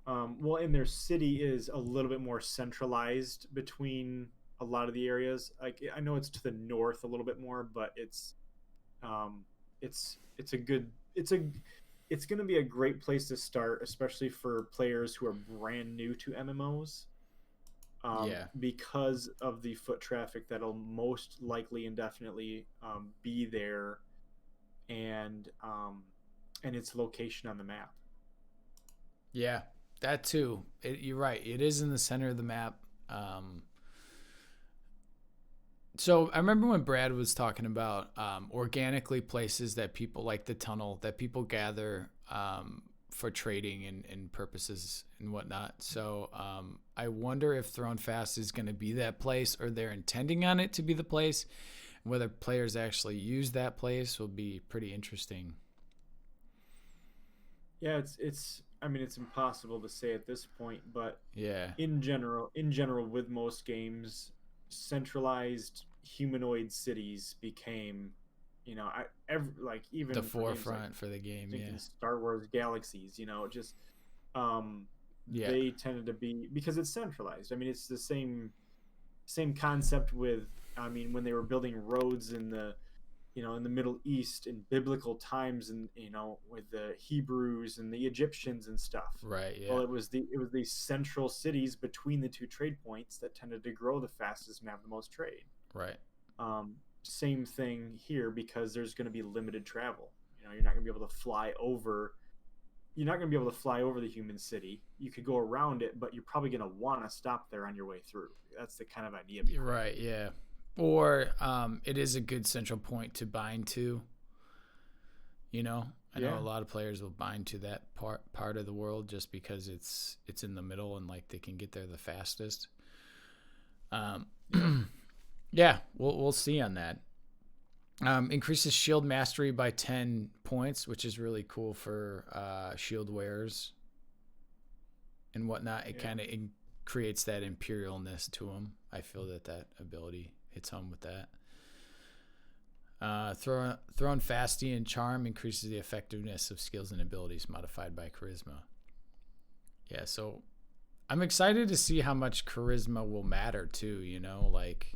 Well, and their city is a little bit more centralized between a lot of the areas. Like I know it's to the north a little bit more, but it's going to be a great place to start, especially for players who are brand new to MMOs. Because of the foot traffic that'll most likely and definitely be there, and its location on the map. Yeah. That too. You're right. It is in the center of the map. So I remember when Brad was talking about organically places that people like the tunnel that people gather for trading and purposes and whatnot. So I wonder if Thrown Fast is going to be that place, or they're intending on it to be the place. Whether players actually use that place will be pretty interesting. Yeah, it's impossible to say at this point, but yeah, in general, with most games, centralized humanoid cities became, even the forefront for the game. Yeah, Star Wars Galaxies, just they tended to be, because it's centralized. I mean, it's the same concept with, when they were building roads in the in the Middle East in biblical times, and with the Hebrews and the Egyptians and stuff. Right. Yeah. Well, it was these central cities between the two trade points that tended to grow the fastest and have the most trade. Right. Same thing here, because there's going to be limited travel. You're not going to be able to fly over. You're not going to be able to fly over the human city. You could go around it, but you're probably going to want to stop there on your way through. That's the kind of idea. Right. Yeah. Or it is a good central point to bind to. I know a lot of players will bind to that part of the world just because it's in the middle and like they can get there the fastest. Yeah, we'll see on that. Increases shield mastery by 10 points, which is really cool for shield wearers and whatnot. It kind of creates that imperialness to them. I feel that ability hits home with that. Thrown Fasty and Charm increases the effectiveness of skills and abilities modified by Charisma. Yeah, so I'm excited to see how much Charisma will matter too, like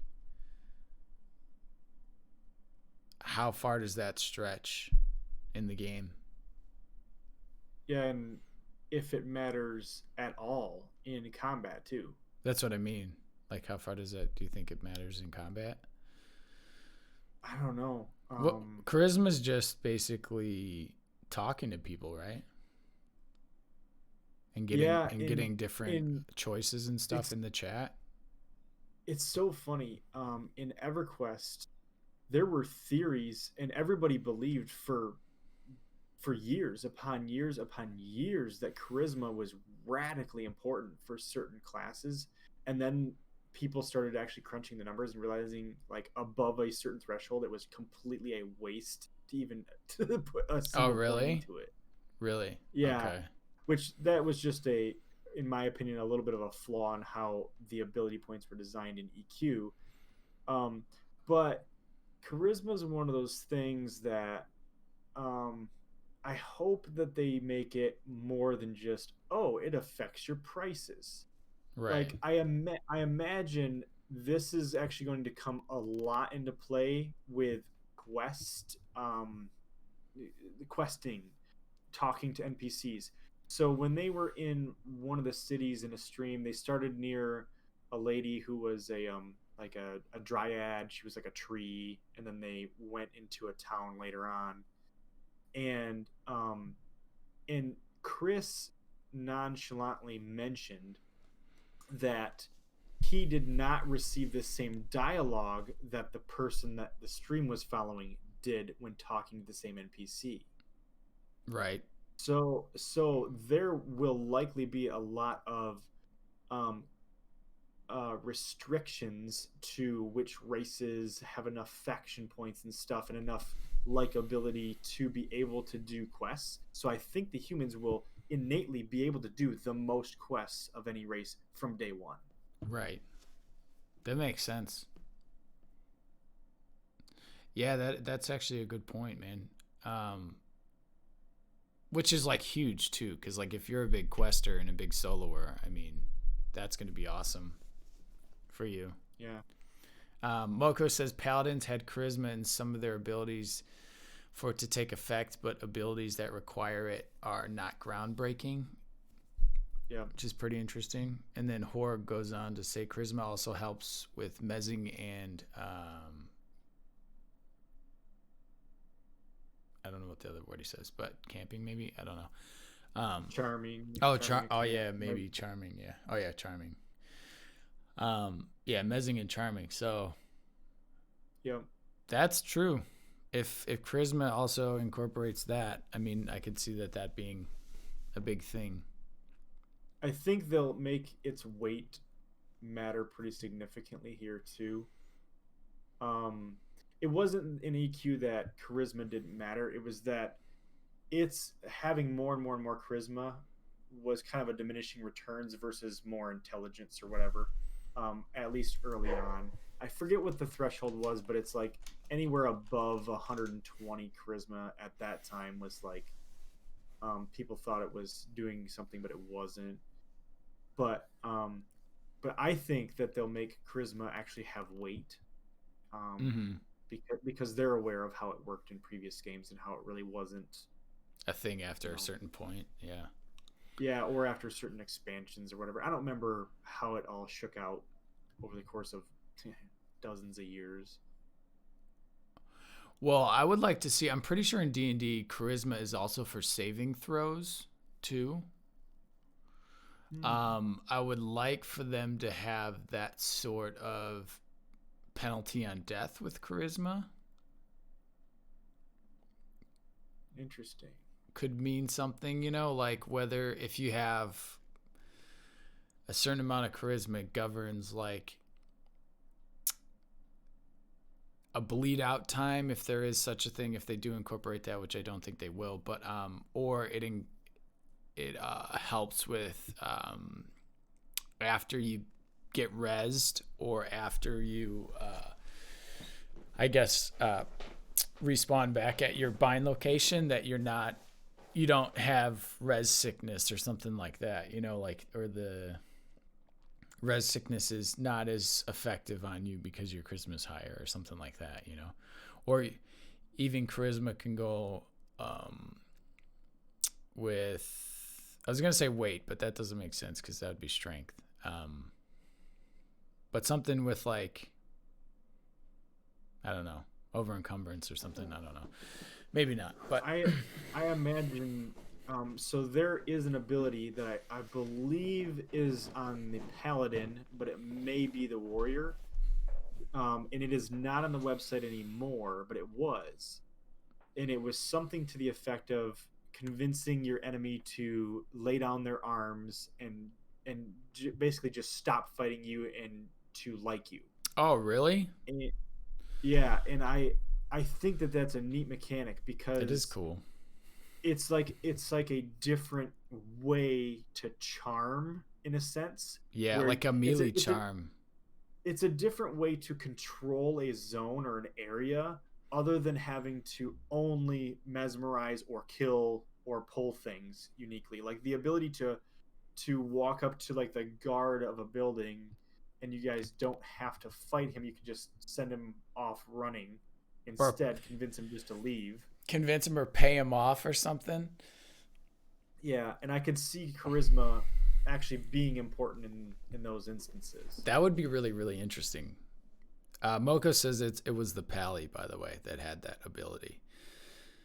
how far does that stretch in the game? Yeah, and if it matters at all in combat too. That's what I mean. Like, how far do you think it matters in combat? I don't know. Well, charisma is just basically talking to people, right? And getting different choices and stuff in the chat. It's so funny. In EverQuest, there were theories, and everybody believed for years upon years upon years that charisma was radically important for certain classes, and then people started actually crunching the numbers and realizing, like, above a certain threshold, it was completely a waste to even to put a single point into it. Really? Yeah. Okay. Which that was just in my opinion, a little bit of a flaw in how the ability points were designed in EQ. But charisma is one of those things that I hope that they make it more than just, it affects your prices. Right. Like, I imagine this is actually going to come a lot into play with questing, talking to NPCs. So when they were in one of the cities in a stream, they started near a lady who was a dryad. She was like a tree, and then they went into a town later on. And Chris nonchalantly mentioned that he did not receive the same dialogue that the person that the stream was following did when talking to the same NPC. Right. So there will likely be a lot of restrictions to which races have enough faction points and stuff, and enough likability to be able to do quests. So I think the humans will innately be able to do the most quests of any race from day one. Right. That makes sense. Yeah, that's actually a good point, man. Which is like huge too, because like if you're a big quester and a big soloer, I mean, that's going to be awesome for you. Yeah. Moko says paladins had charisma in some of their abilities for it to take effect, but abilities that require it are not groundbreaking. Yeah. Which is pretty interesting. And then Horg goes on to say charisma also helps with mezzing and I don't know what the other word he says, but camping maybe? I don't know. Charming. Yeah, maybe charming, yeah. Oh yeah, charming. Yeah, mezzing and charming. So yeah. That's true. If charisma also incorporates that, I mean, I could see that being a big thing. I think they'll make its weight matter pretty significantly here too. It wasn't an EQ that charisma didn't matter. It was that it's having more and more and more charisma was kind of a diminishing returns versus more intelligence or whatever. At least early on, I forget what the threshold was, but it's like anywhere above 120 charisma at that time was like, people thought it was doing something, but it wasn't. But I think that they'll make charisma actually have weight, because they're aware of how it worked in previous games and how it really wasn't a thing after a certain point. Yeah. Yeah, or after certain expansions or whatever. I don't remember how it all shook out over the course of dozens of years. Well, I would like to see, I'm pretty sure in D&D, charisma is also for saving throws, too. I would like for them to have that sort of penalty on death with charisma. Interesting. Could mean something, like whether if you have a certain amount of charisma, it governs like a bleed out time, if there is such a thing, if they do incorporate that, which I don't think they will, but or it helps with after you get rezzed, or after you respawn back at your bind location, that you don't have res sickness or something like that, or the res sickness is not as effective on you because your charisma is higher or something like that, or even charisma can go with, I was going to say weight, but that doesn't make sense because that would be strength. But something with like, I don't know, over encumbrance or something. I don't know. Maybe not, but I imagine, so there is an ability that I believe is on the paladin, but it may be the warrior. And it is not on the website anymore, but it was. And it was something to the effect of convincing your enemy to lay down their arms and basically just stop fighting you and to like you. Oh, really? And yeah, and I think that that's a neat mechanic because it is cool. It's like a different way to charm in a sense. Yeah, like a melee charm. It's a different way to control a zone or an area other than having to only mesmerize or kill or pull things uniquely. Like the ability to walk up to like the guard of a building and you guys don't have to fight him. You can just send him off running. Instead, convince him just to leave. Convince him or pay him off or something. Yeah, and I could see charisma actually being important in those instances. That would be really, really interesting. Moko says it was the Pally, by the way, that had that ability.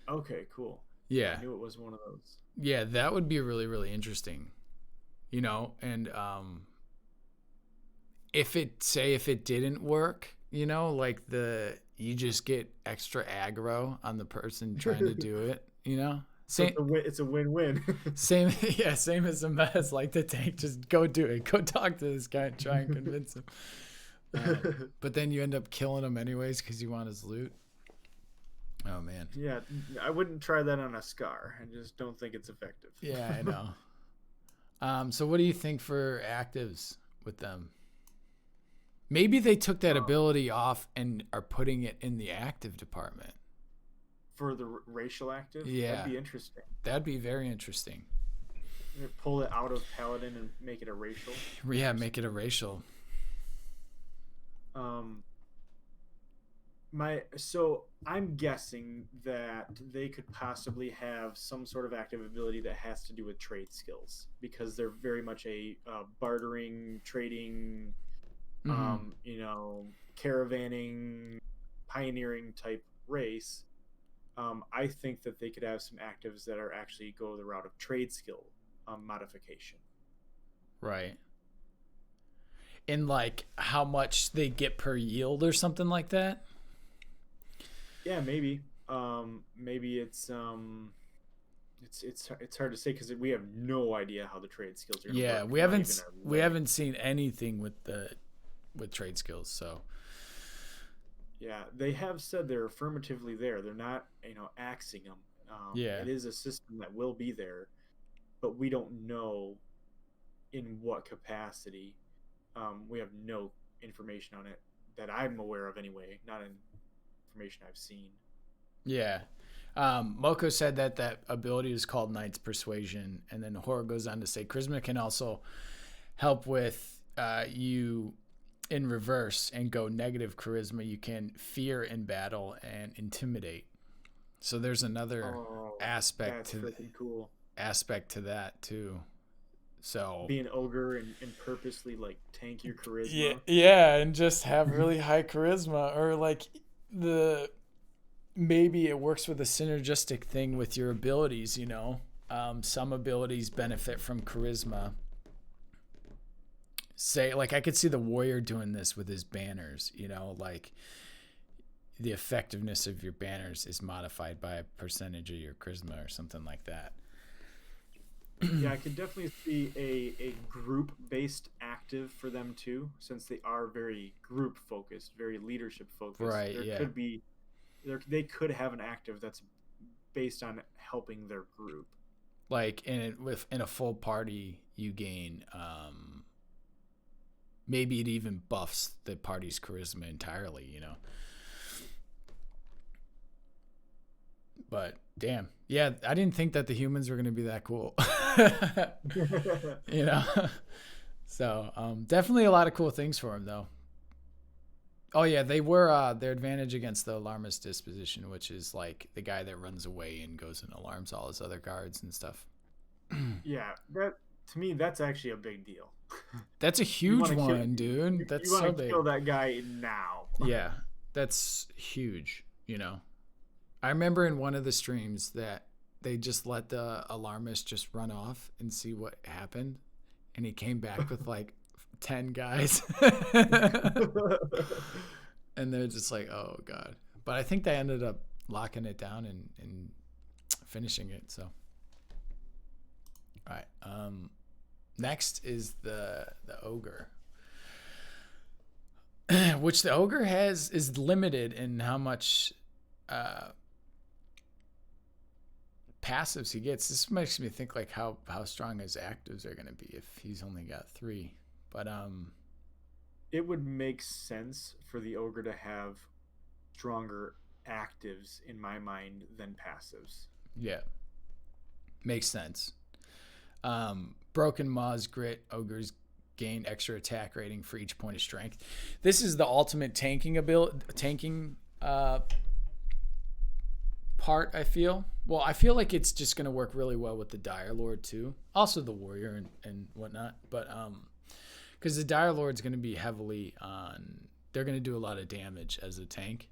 Okay, cool. Yeah. I knew it was one of those. Yeah, that would be really, really interesting. And if it didn't work, like you just get extra aggro on the person trying to do it, Same, it's a win-win. same as a mess, like the tank, just go do it. Go talk to this guy and try and convince him. But then you end up killing him anyways because you want his loot. Oh, man. Yeah, I wouldn't try that on a Scar. I just don't think it's effective. Yeah, I know. So what do you think for actives with them? Maybe they took that ability off and are putting it in the active department. For the racial active? Yeah. That'd be interesting. That'd be very interesting. Pull it out of paladin and make it a racial? Yeah, make it a racial. So I'm guessing that they could possibly have some sort of active ability that has to do with trade skills because they're very much a bartering, trading, caravanning, pioneering type race. I think that they could have some actives that are actually go the route of trade skill modification. Right. And like how much they get per yield or something like that? Yeah, maybe. Maybe it's hard to say because we have no idea how the trade skills are going to work. We haven't seen anything with trade skills, so yeah, they have said they're affirmatively there. They're not, axing them. It is a system that will be there, but we don't know in what capacity. We have no information on it that I'm aware of anyway, not in information I've seen. Yeah. Moko said that ability is called Knight's Persuasion, and then Horror goes on to say charisma can also help with you in reverse and go negative charisma. You can fear in battle and intimidate. So there's another aspect to that too. So be an ogre and purposely like tank your charisma. Yeah, and just have really high charisma, or like maybe it works with a synergistic thing with your abilities. Some abilities benefit from charisma. Say, like I could see the warrior doing this with his banners. Like the effectiveness of your banners is modified by a percentage of your charisma or something like that. Yeah, I could definitely see a group based active for them too, since they are very group focused, very leadership focused. Right, There yeah. could be they could have an active that's based on helping their group. Like in a full party, you gain maybe it even buffs the party's charisma entirely, you know. But damn, yeah, I didn't think that the humans were gonna be that cool. You know. So definitely a lot of cool things for him though. Oh yeah, they were their advantage against the alarmist disposition, which is like the guy that runs away and goes and alarms all his other guards and stuff. Yeah, that to me that's actually a big deal. That's a You huge want to kill one, dude. you That's want so to kill big. that guy now. Yeah, that's huge, you know. I remember in one of the streams that they just let the alarmist just run off and see what happened. And he came back with like 10 guys. And they're just like, oh, God. But I think they ended up locking it down and finishing it. So, all right. Next is the Ogre. Which the Ogre is limited in how much passives he gets. This makes me think like how strong his actives are going to be if he's only got 3. But it would make sense for the Ogre to have stronger actives in my mind than passives. Yeah, makes sense. Broken Maw's Grit Ogres gain extra attack rating for each point of strength. This is the ultimate tanking part, I feel. Well, I feel like it's just going to work really well with the Dire Lord too. Also the Warrior and whatnot. But because the Dire Lord's going to be heavily on... They're going to do a lot of damage as a tank.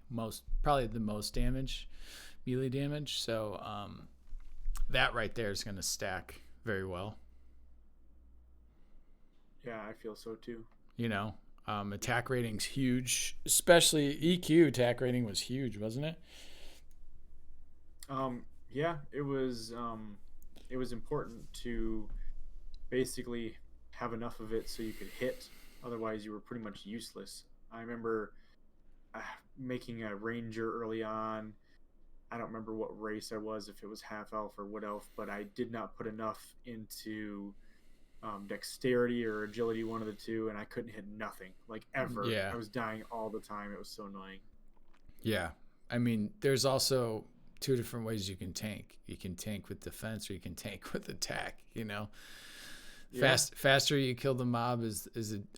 Probably the most damage, melee damage. So that right there is going to stack very well. Yeah, I feel so too. You know, attack rating's huge. Especially EQ attack rating was huge, wasn't it? Yeah, it was important to basically have enough of it so you could hit. Otherwise, you were pretty much useless. I remember making a ranger early on. I don't remember what race I was, if it was half elf or wood elf, but I did not put enough into dexterity or agility, one of the two, and I couldn't hit nothing, like ever. Yeah. I was dying all the time. It was so annoying. Yeah. I mean, there's also 2 different ways you can tank. You can tank with defense or you can tank with attack, you know. Yeah. Faster you kill the mob is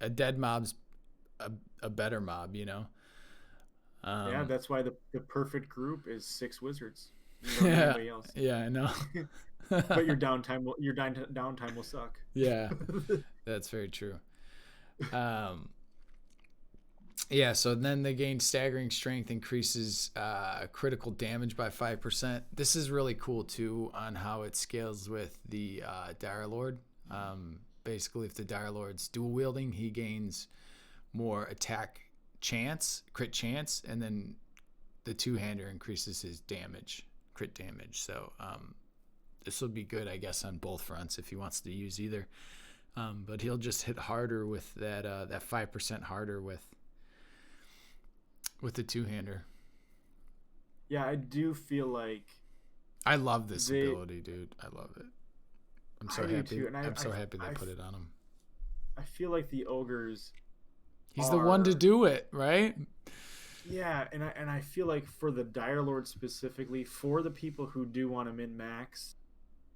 a dead mob's a better mob, you know. Yeah, that's why the perfect group is 6 wizards. Yeah, yeah, I know. But your downtime will suck. Yeah, that's very true. Yeah, so then they gain staggering strength, increases critical damage by 5%. This is really cool too on how it scales with the Dire Lord. Basically, if the Dire Lord's dual wielding, he gains more attack chance, crit chance, and then the 2-hander increases his damage, crit damage. So this will be good, I guess, on both fronts if he wants to use either. But he'll just hit harder with that 5% harder with the 2-hander. Yeah, I do feel like I love this ability, dude. I love it. I'm so happy. Too, I'm so happy they put it on him. I feel like the ogres. He's the one to do it, right? Yeah, and I feel like for the Dire Lord specifically, for the people who do want to min max,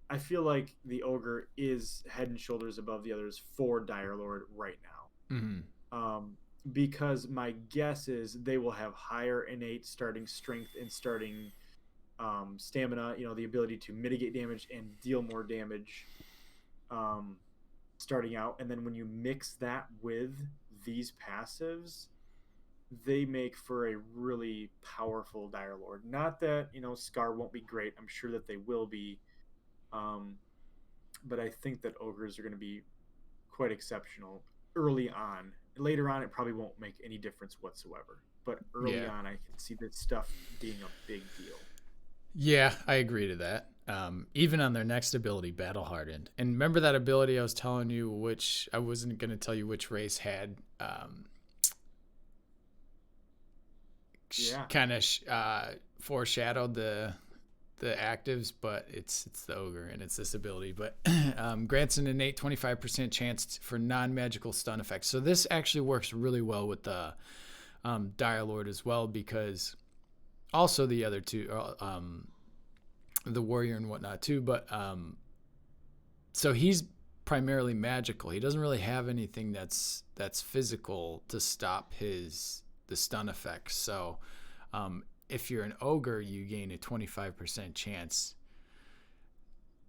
I feel like the Ogre is head and shoulders above the others for Dire Lord right now. Mm-hmm. Because my guess is they will have higher innate starting strength and starting stamina, you know, the ability to mitigate damage and deal more damage starting out. And then when you mix that with these passives, they make for a really powerful Dire Lord. Not that, you know, Scar won't be great. I'm sure that they will be. But I think that Ogres are going to be quite exceptional early on. Later on, it probably won't make any difference whatsoever. But early on, I can see that stuff being a big deal. Yeah, I agree to that. Even on their next ability, Battle Hardened. And remember that ability I was telling you, which I wasn't going to tell you which race had kind of foreshadowed the actives, but it's the Ogre, and it's this ability. But grants an innate 25% chance for non-magical stun effects. So this actually works really well with the Dire Lord as well, because also the other two, the warrior and whatnot too. But so he's primarily magical. He doesn't really have anything that's physical to stop the stun effects. So if you're an ogre, you gain a 25% chance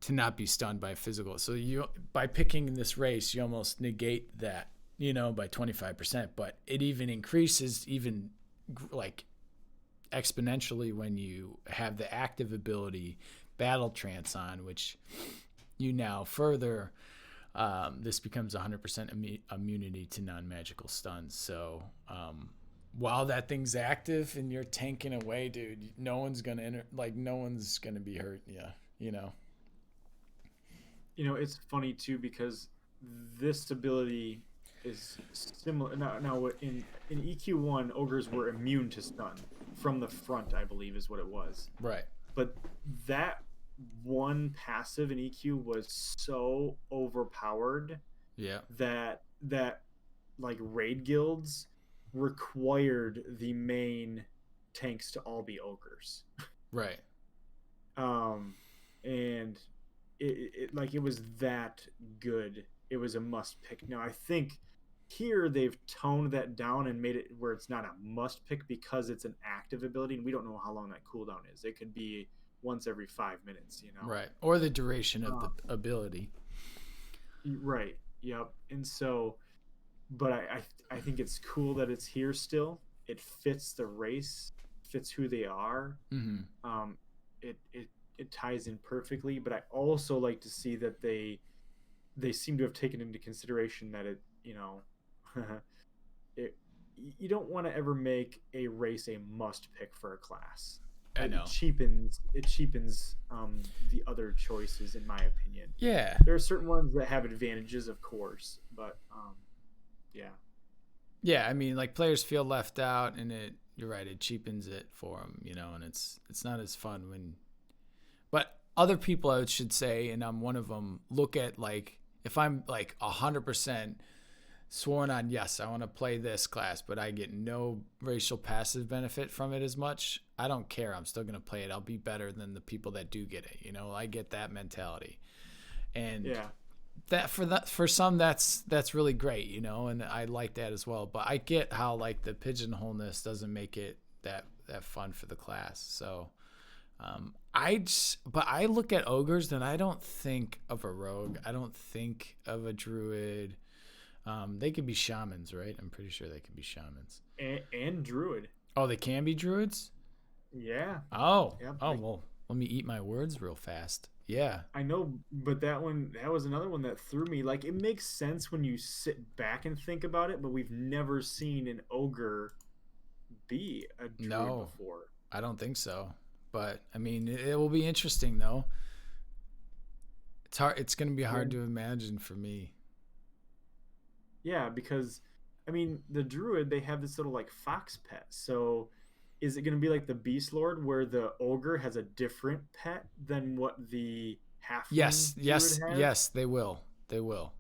to not be stunned by physical. So you, by picking this race, you almost negate that, by 25%. But it even increases like exponentially when you have the active ability Battle Trance on, which you now further. This becomes 100% immunity to non-magical stuns. So while that thing's active and you're tanking away, dude, no one's gonna be hurt. Yeah, It's funny too, because this ability is similar. Now in EQ1, ogres were immune to stun from the front, I believe is what it was. Right. But that one passive in EQ was so overpowered. Yeah. That like raid guilds required the main tanks to all be ogres. Right. And it was that good. It was a must pick. Now I think here they've toned that down and made it where it's not a must pick because it's an active ability, and we don't know how long that cooldown is. It could be once every 5 minutes, Right. Or the duration of the ability. Right. Yep. And so, but I think it's cool that it's here still. It fits the race, fits who they are. Mm-hmm. It ties in perfectly. But I also like to see that they seem to have taken into consideration that you don't want to ever make a race a must pick for a class. I know. It cheapens the other choices, in my opinion. Yeah. There are certain ones that have advantages, of course, but yeah. Yeah, I mean, like, players feel left out, and you're right, it cheapens it for them, and it's not as fun when. But other people, I should say, and I'm one of them, look at, like, if I'm like 100% sworn on, yes, I want to play this class, but I get no racial passive benefit from it as much, I don't care. I'm still going to play it. I'll be better than the people that do get it. I get that mentality. And yeah, for some, that's really great, and I like that as well. But I get how, like, the pigeonholeness doesn't make it that fun for the class. So I look at ogres and I don't think of a rogue. I don't think of a druid. They could be shamans, right? I'm pretty sure they could be shamans. And druid. Oh, they can be druids? Yeah. Oh. Yep. Oh, well, let me eat my words real fast. Yeah. I know, but that was another one that threw me. Like, it makes sense when you sit back and think about it, but we've never seen an ogre be a druid before. I don't think so. But, I mean, it will be interesting, though. It's going to be hard to imagine for me. Yeah, because, I mean, the druid, they have this little, like, fox pet. So is it going to be like the Beast Lord, where the ogre has a different pet than what the halfling Yes, they will. Oh,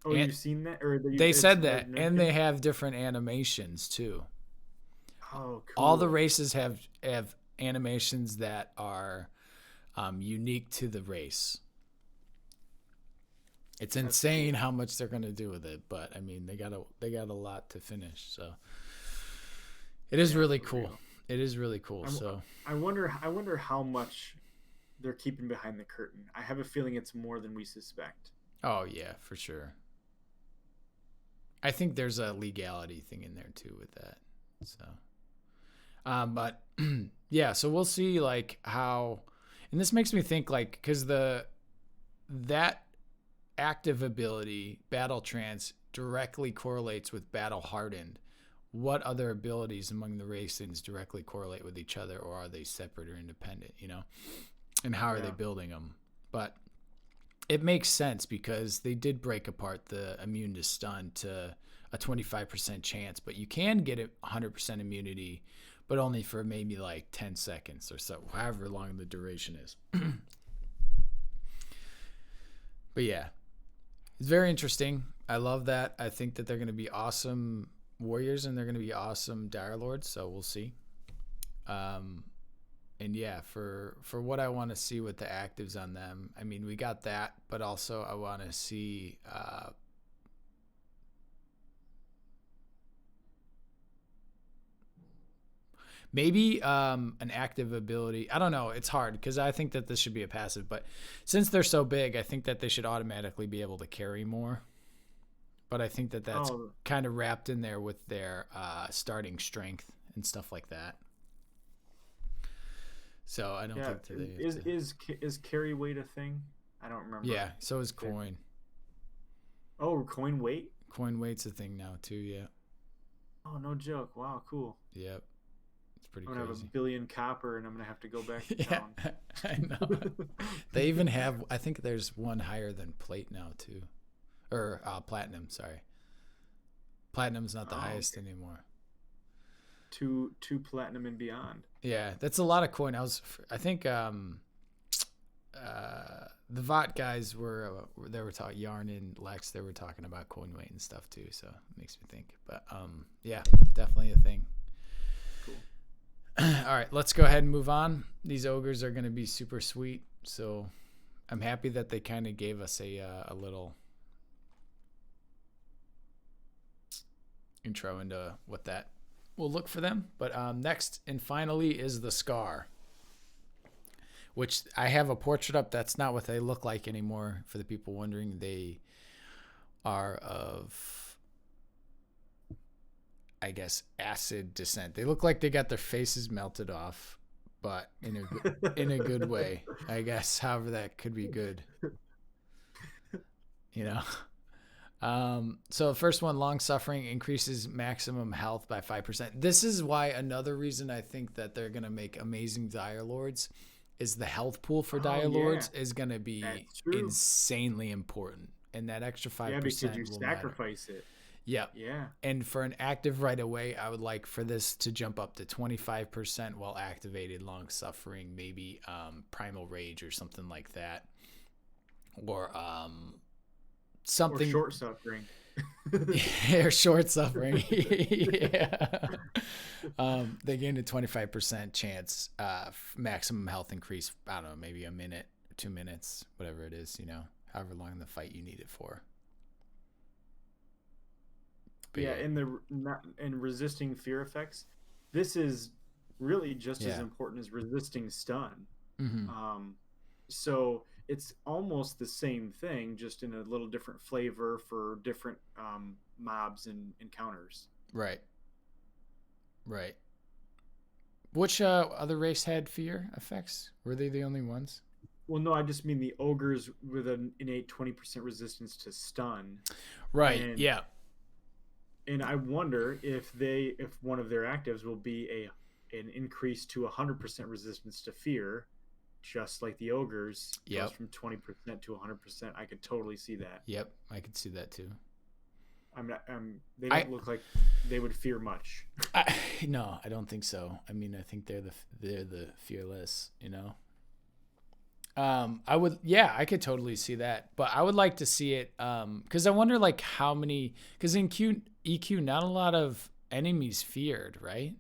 and you've seen that? Or they said that, and they have different animations, too. Oh, cool. All the races have animations that are unique to the race. It's insane how much they're going to do with it, but I mean, they got a lot to finish, so it is really cool. It is really cool. So I wonder how much they're keeping behind the curtain. I have a feeling it's more than we suspect. Oh yeah, for sure. I think there's a legality thing in there too with that. So, but yeah, so we'll see like how, and this makes me think like, cause that active ability, Battle Trance, directly correlates with Battle Hardened, what other abilities among the racings directly correlate with each other, or are they separate or independent, you know? And how are they building them? But it makes sense because they did break apart the immune to stun to a 25% chance, but you can get it 100% immunity, but only for maybe like 10 seconds or so, however long the duration is. But yeah, it's very interesting. I love that. I think that they're going to be awesome warriors and they're going to be awesome dire lords, so we'll see. And yeah, for what I want to see with the actives on them, I mean, we got that, but also I want to see maybe an active ability. I don't know. It's hard because I think that this should be a passive, but since they're so big, I think that they should automatically be able to carry more. But I think that that's kind of wrapped in there with their starting strength and stuff like that. So I don't think that is carry weight a thing? I don't remember. Yeah, so is coin. Oh, coin weight? Coin weight's a thing now too, yeah. Oh, no joke. Wow, cool. Yep. It's pretty crazy. I'm going to have 1 billion copper and I'm going to have to go back to town. I know. They even have, I think there's one higher than plate now too. Or platinum, sorry. Platinum's not the highest anymore. To platinum and beyond. Yeah, that's a lot of coin. I think the VoT guys were talking, Yarn and Lex, they were talking about coin weight and stuff too, so it makes me think. But yeah, definitely a thing. Cool. All right, let's go ahead and move on. These ogres are going to be super sweet, so I'm happy that they kind of gave us a little intro into what that will look for them. But next and finally is the Scar, which I have a portrait up. That's not what they look like anymore. For the people wondering, they are of, I guess, acid descent. They look like they got their faces melted off, but in a good way, I guess. However, that could be good, you know. So the first one, long suffering, increases maximum health by 5%. This is why another reason I think that they're going to make amazing dire lords is the health pool for dire lords is going to be insanely important. And that extra 5% because you sacrifice it. Yeah. Yeah. And for an active right away, I would like for this to jump up to 25% while activated long suffering, maybe primal rage or something like that. Or something, or short suffering. Or short suffering. Yeah. They gain a 25% chance maximum health increase. I don't know, maybe a minute, 2 minutes, whatever it is, you know, however long the fight you need it for. But yeah, in resisting fear effects, this is really just as important as resisting stun. Mm-hmm. So it's almost the same thing, just in a little different flavor for different mobs and encounters. Right. Which other race had fear effects? Were they the only ones? Well, no, I just mean the ogres with an innate 20% resistance to stun. Right. Yeah. And I wonder if one of their actives will be an increase to 100% resistance to fear. Just like the ogres, goes from 20% to 100%. I could totally see that. Yep, I could see that too. They don't look like they would fear much. No, I don't think so. I mean, I think they're the fearless, you know. I could totally see that, but I would like to see it because I wonder like how many, because in EQ not a lot of enemies feared, right?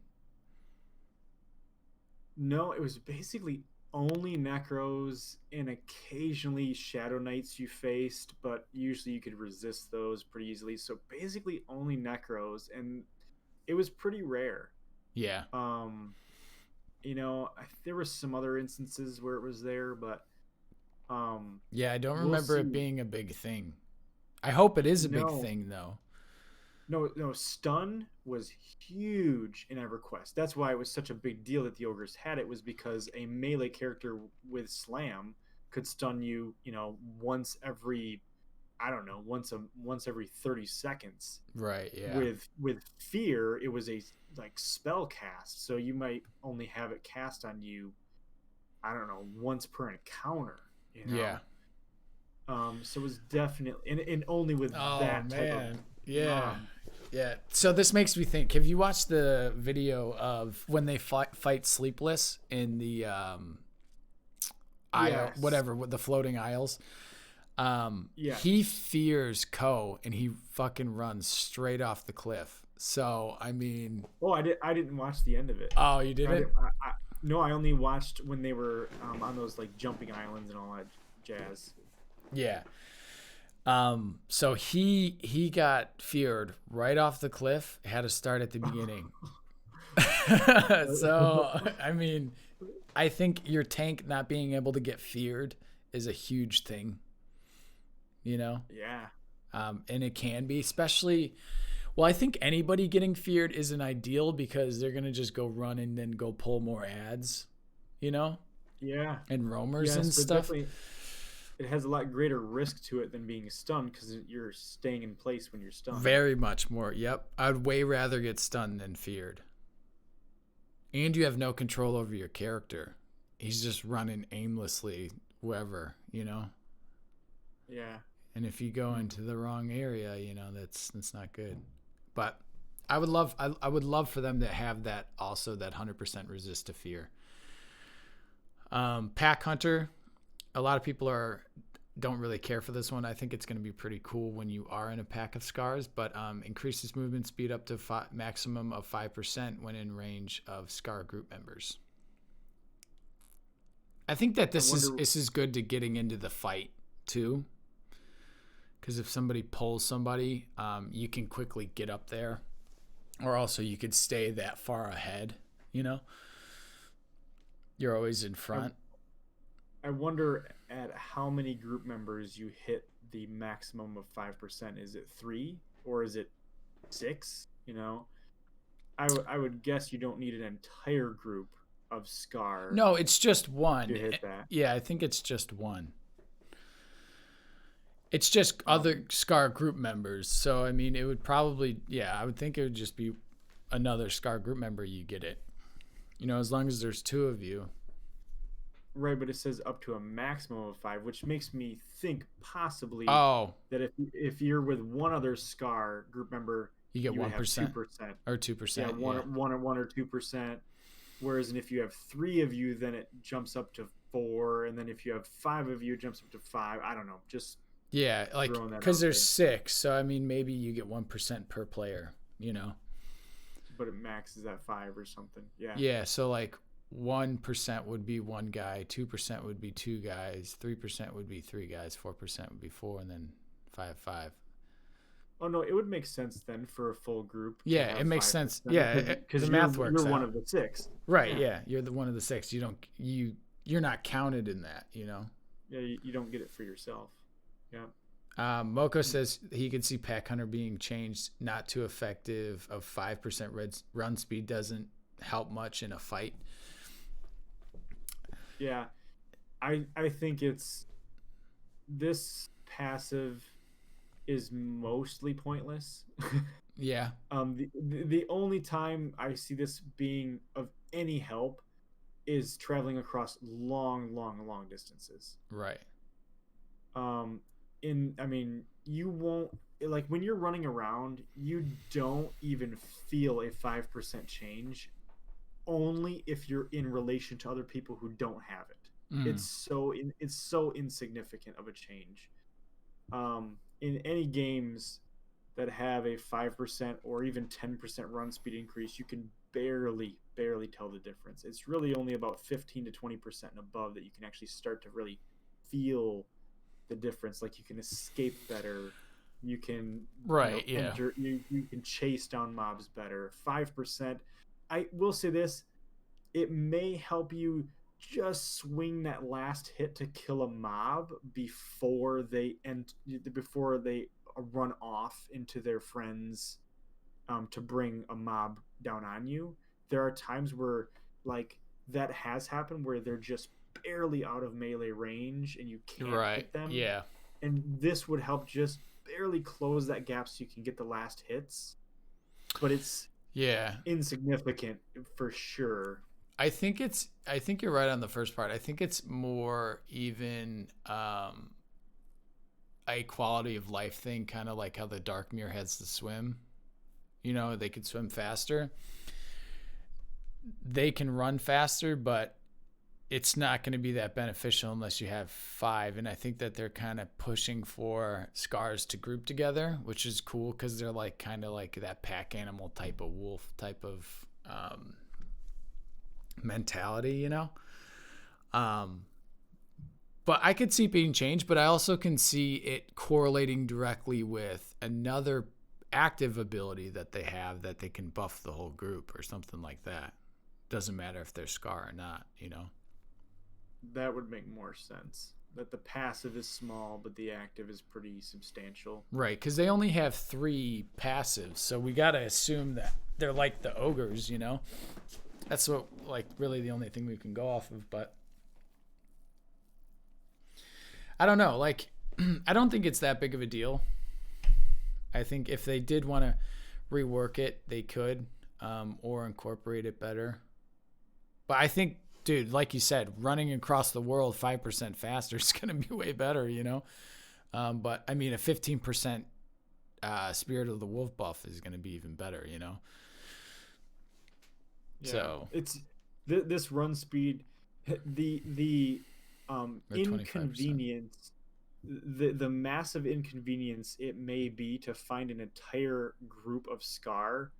No, it was basically only necros and occasionally shadow knights you faced, but usually you could resist those pretty easily. So basically only necros, and it was pretty rare. Yeah. You know, there were some other instances where it was there, but yeah, I don't remember it being a big thing. I hope it is a big thing though. No, stun was huge in EverQuest. That's why it was such a big deal that the ogres had it, was because a melee character with slam could stun you, you know, once every I don't know, once every 30 seconds. Right. Yeah. With fear, it was a like spell cast, so you might only have it cast on you, I don't know, once per encounter. Yeah. So it was definitely and only with that type of yeah. mob. Yeah. So this makes me think. Have you watched the video of when they fight Sleepless in the isle, whatever, with the floating isles? He fears Ko, and he fucking runs straight off the cliff. So I mean, I didn't watch the end of it. Oh, you didn't? No, I only watched when they were on those like jumping islands and all that jazz. Yeah. So he got feared right off the cliff. Had to start at the beginning. So I mean, I think your tank not being able to get feared is a huge thing. Yeah. And it can be, especially. Well, I think anybody getting feared isn't ideal because they're gonna just go run and then go pull more ads. Yeah. And roamers and stuff. It has a lot greater risk to it than being stunned because you're staying in place when you're stunned. Very much more. Yep. I'd way rather get stunned than feared. And you have no control over your character. He's just running aimlessly wherever, Yeah. And if you go into the wrong area, that's not good. But I would love for them to have that also, that 100% resist to fear. Pack Hunter. A lot of people don't really care for this one. I think it's going to be pretty cool when you are in a pack of scars, but increases movement speed up to maximum of 5% when in range of scar group members. I think that this is good to getting into the fight too, because if somebody pulls somebody, you can quickly get up there, or also you could stay that far ahead. You're always in front. I wonder at how many group members you hit the maximum of 5%. Is it 3 or is it 6? I would guess you don't need an entire group of scar. No, it's just one. To hit that. Yeah, I think it's just one. It's just other scar group members. So I mean, it would probably, I would think it would just be another scar group member. You get it. As long as there's 2 of you. Right, but it says up to a maximum of 5, which makes me think possibly that if you're with one other scar group member, you get 1% or 2%. Yeah, one or 2%. Whereas if you have 3 of you, then it jumps up to 4, and then if you have 5 of you, it jumps up to 5. I don't know, just like because there's 6, so I mean maybe you get 1% per player. But it maxes at 5 or something. Yeah. Yeah, so like 1% would be 1 guy, 2% would be 2 guys, 3% would be 3 guys, 4% would be 4, and then 5. Oh no, it would make sense then for a full group. Yeah, it makes sense. Yeah, because the math works. You're one of the 6. Right. Yeah, you're the one of the 6. You're not counted in that. Yeah, you don't get it for yourself. Yeah. Moko says he could see Pack Hunter being changed not too effective of 5% run speed doesn't help much in a fight. Yeah, I think this passive is mostly pointless. Yeah. The only time I see this being of any help is traveling across long distances. Right. You won't, like, when you're running around, you don't even feel a 5% change. Only if you're in relation to other people who don't have it. It's so insignificant of a change. In any games that have a 5% or even 10% run speed increase, you can barely tell the difference. It's really only about 15 to 20% and above that you can actually start to really feel the difference. Like, you can escape better, you can you can chase down mobs better. 5%, I will say this, it may help you just swing that last hit to kill a mob before they run off into their friends to bring a mob down on you. There are times where, like, that has happened where they're just barely out of melee range and you can't hit them. Yeah. and this would help just barely close that gap so you can get the last hits, but it's insignificant for sure. I think you're right on the first part. I think it's more even a quality of life thing, kind of like how the Darkmere has to swim. You know, they could swim faster. They can run faster, but it's not going to be that beneficial unless you have 5. And I think that they're kind of pushing for scars to group together, which is cool because they're like kind of like that pack animal type of wolf type of mentality, you know. But I could see it being changed, but I also can see it correlating directly with another active ability that they have that they can buff the whole group or something like that. Doesn't matter if they're Scar or not, you know? That would make more sense. That the passive is small, but the active is pretty substantial. Right, because they only have 3 passives, so we got to assume that they're like the ogres, you know? That's what, like, really the only thing we can go off of, but I don't know. Like, I don't think it's that big of a deal. I think if they did want to rework it, they could, or incorporate it better. But I think, dude, like you said, running across the world 5% faster is going to be way better, you know? But, I mean, a 15% Spirit of the Wolf buff is going to be even better, you know? Yeah. So it's this run speed, the inconvenience, the massive inconvenience it may be to find an entire group of Scar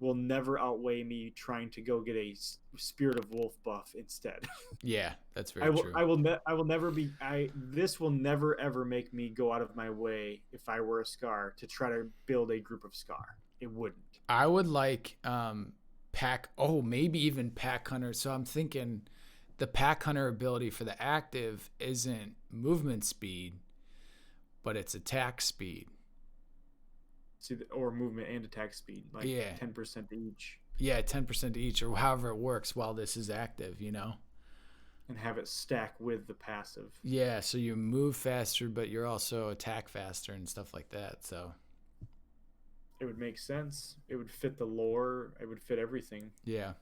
will never outweigh me trying to go get a Spirit of Wolf buff instead. Yeah, that's very true. This will never ever make me go out of my way if I were a Scar to try to build a group of Scar. It wouldn't. I would like maybe even Pack Hunter. So I'm thinking the Pack Hunter ability for the active isn't movement speed, but it's attack speed. Or movement and attack speed, like 10% each. Yeah, 10% each, or however it works while this is active, you know? And have it stack with the passive. Yeah, so you move faster, but you're also attack faster and stuff like that, so. It would make sense. It would fit the lore. It would fit everything. Yeah.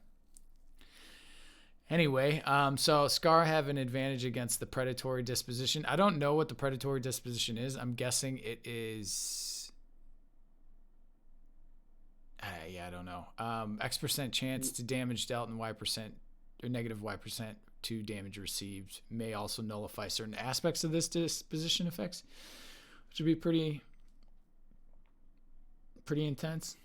Anyway, so Scar have an advantage against the predatory disposition. I don't know what the predatory disposition is. I'm guessing it is... I don't know. X% chance to damage dealt and Y% or negative Y% to damage received may also nullify certain aspects of this disposition effects, which would be pretty intense.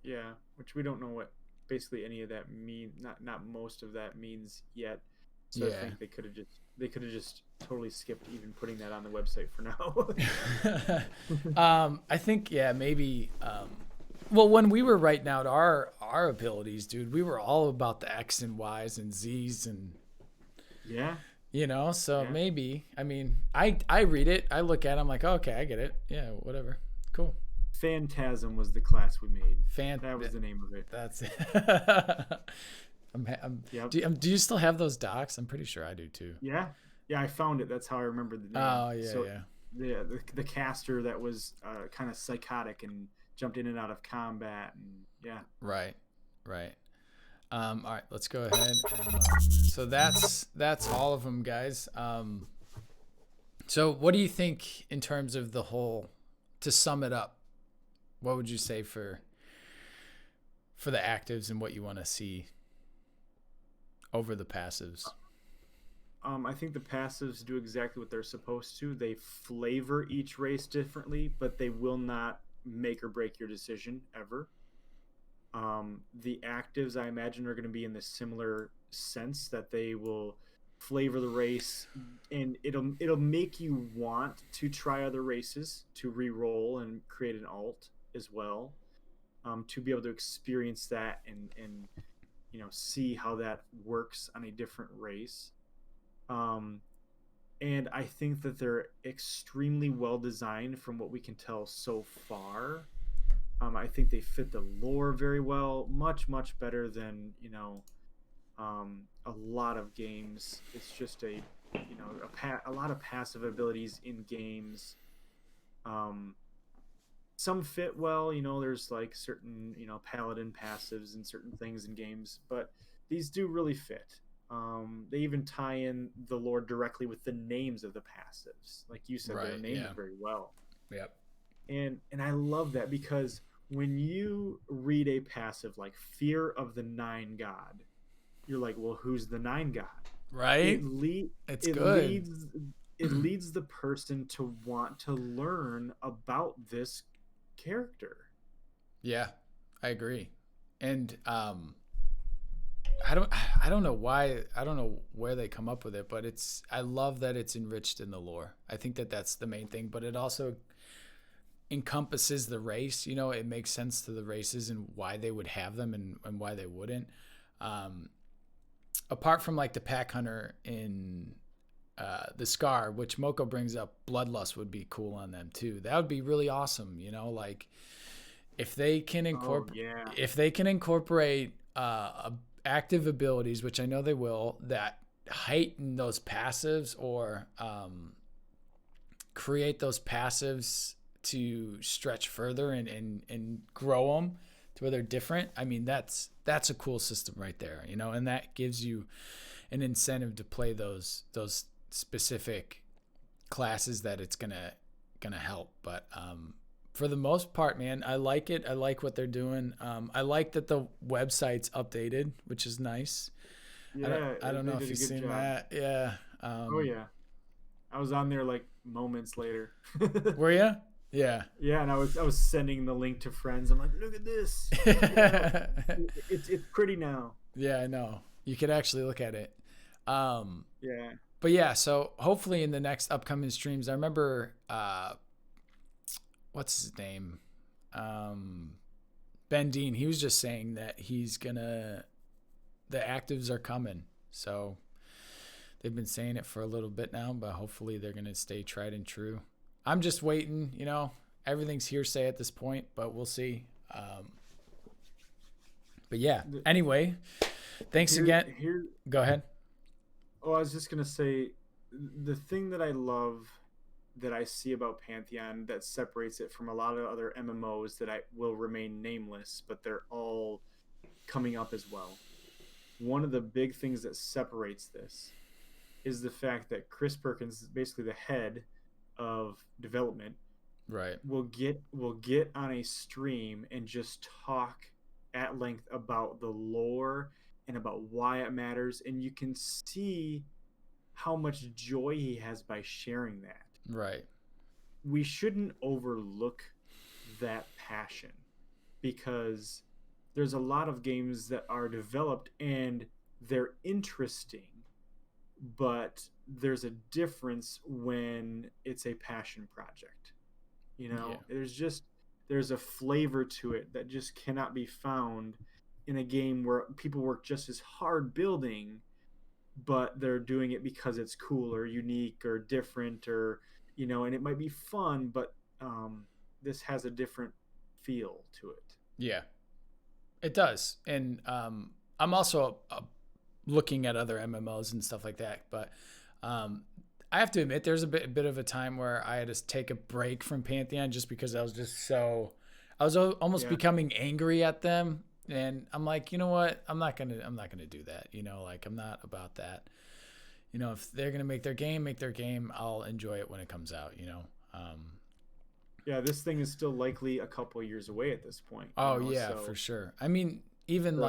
Yeah, which we don't know what basically any of that mean. Not most of that means yet. So yeah. I think they could have just totally skipped even putting that on the website for now. I think maybe. Well, when we were writing out our abilities, dude, we were all about the X and Y's and Z's and you know. So maybe I mean I read it, I look at it, I'm like, okay, I get it. Yeah, whatever, cool. Phantasm was the class we made. That was the name of it. That's it. Do you still have those docs? I'm pretty sure I do too. Yeah, I found it. That's how I remember the name. Oh yeah, the caster that was kind of psychotic and jumped in and out of combat and Right. All right, let's go ahead. So that's all of them, guys. So what do you think in terms of the whole? To sum it up, what would you say for the actives and what you want to see over the passives? I think the passives do exactly what they're supposed to. They flavor each race differently, but they will not make or break your decision ever. The actives, I imagine, are going to be in the similar sense that they will flavor the race, and it'll make you want to try other races, to re-roll and create an alt as well, to be able to experience that and you know, see how that works on a different race. And I think that they're extremely well designed from what we can tell so far. I think they fit the lore very well, much better than, you know, a lot of games. It's just a a lot of passive abilities in games. Some fit well, there's like certain, paladin passives and certain things in games, but these do really fit. They even tie in the lore directly with the names of the passives. Like you said, they're named very well. Yep. And I love that, because when you read a passive like Fear of the Nine God, you're like, well, who's the Nine God? Right? It's good. It leads the person to want to learn about this character. Yeah, I agree. And I don't know why, I don't know where they come up with it, but I love that it's enriched in the lore. I think that that's the main thing, but it also encompasses the race. It makes sense to the races and why they would have them and why they wouldn't. Apart from like the pack hunter in the Scar, which Moko brings up, bloodlust would be cool on them too. That would be really awesome. Like if they can incorporate active abilities, which I know they will, that heighten those passives or create those passives to stretch further and grow them to where they're different. I mean, that's a cool system right there, and that gives you an incentive to play those specific classes that it's gonna help. But for the most part, man, I like it. I like what they're doing. I like that the website's updated, which is nice. Yeah, I don't know if you've seen that. Yeah. Oh yeah, I was on there like moments later. Were you? Yeah. Yeah, and I was sending the link to friends. I'm like, look at this. It's pretty now. Yeah, I know. You could actually look at it. Yeah. But yeah, so hopefully in the next upcoming streams, I remember what's his name? Ben Dean, he was just saying that the actives are coming. So they've been saying it for a little bit now, but hopefully they're gonna stay tried and true. I'm just waiting, everything's hearsay at this point, but we'll see. But yeah, anyway, thanks again. Go ahead. Oh, I was just going to say, the thing that I love that I see about Pantheon that separates it from a lot of other MMOs that I will remain nameless, but they're all coming up as well. One of the big things that separates this is the fact that Chris Perkins, basically the head of development, right, will get on a stream and just talk at length about the lore and about why it matters, and you can see how much joy he has by sharing that. Right. We shouldn't overlook that passion, because there's a lot of games that are developed and they're interesting, but there's a difference when it's a passion project. There's a flavor to it that just cannot be found in a game where people work just as hard building, but they're doing it because it's cool or unique or different, or and it might be fun, but this has a different feel to it. Yeah, it does. And I'm also looking at other MMOs and stuff like that, but I have to admit there's a bit of a time where I had to take a break from Pantheon just because I was almost becoming angry at them, and I'm like, you know what, I'm not gonna do that. Like, I'm not about that. If they're gonna make their game, I'll enjoy it when it comes out. Yeah, this thing is still likely a couple of years away at this point. For sure. I mean, even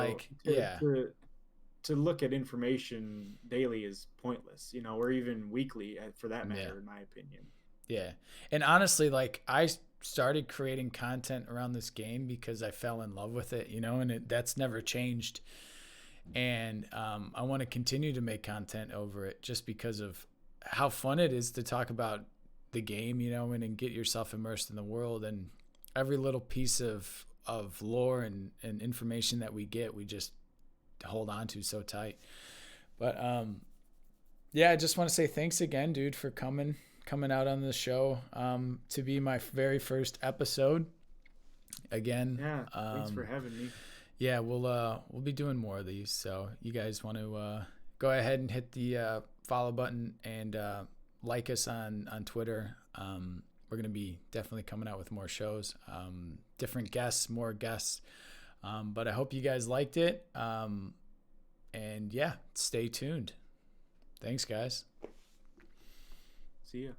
to look at information daily is pointless, or even weekly for that matter, in my opinion. Yeah. And honestly, like, I started creating content around this game because I fell in love with it, and that's never changed. And I want to continue to make content over it just because of how fun it is to talk about the game, and get yourself immersed in the world. And every little piece of lore and information that we get, we just hold on to so tight. But I just want to say thanks again, dude, for coming out on the show to be my very first episode again. Thanks for having me. We'll be doing more of these, so you guys want to go ahead and hit the follow button and like us on Twitter. We're going to be definitely coming out with more shows, different guests, more guests. But I hope you guys liked it. And yeah, stay tuned. Thanks, guys. See ya.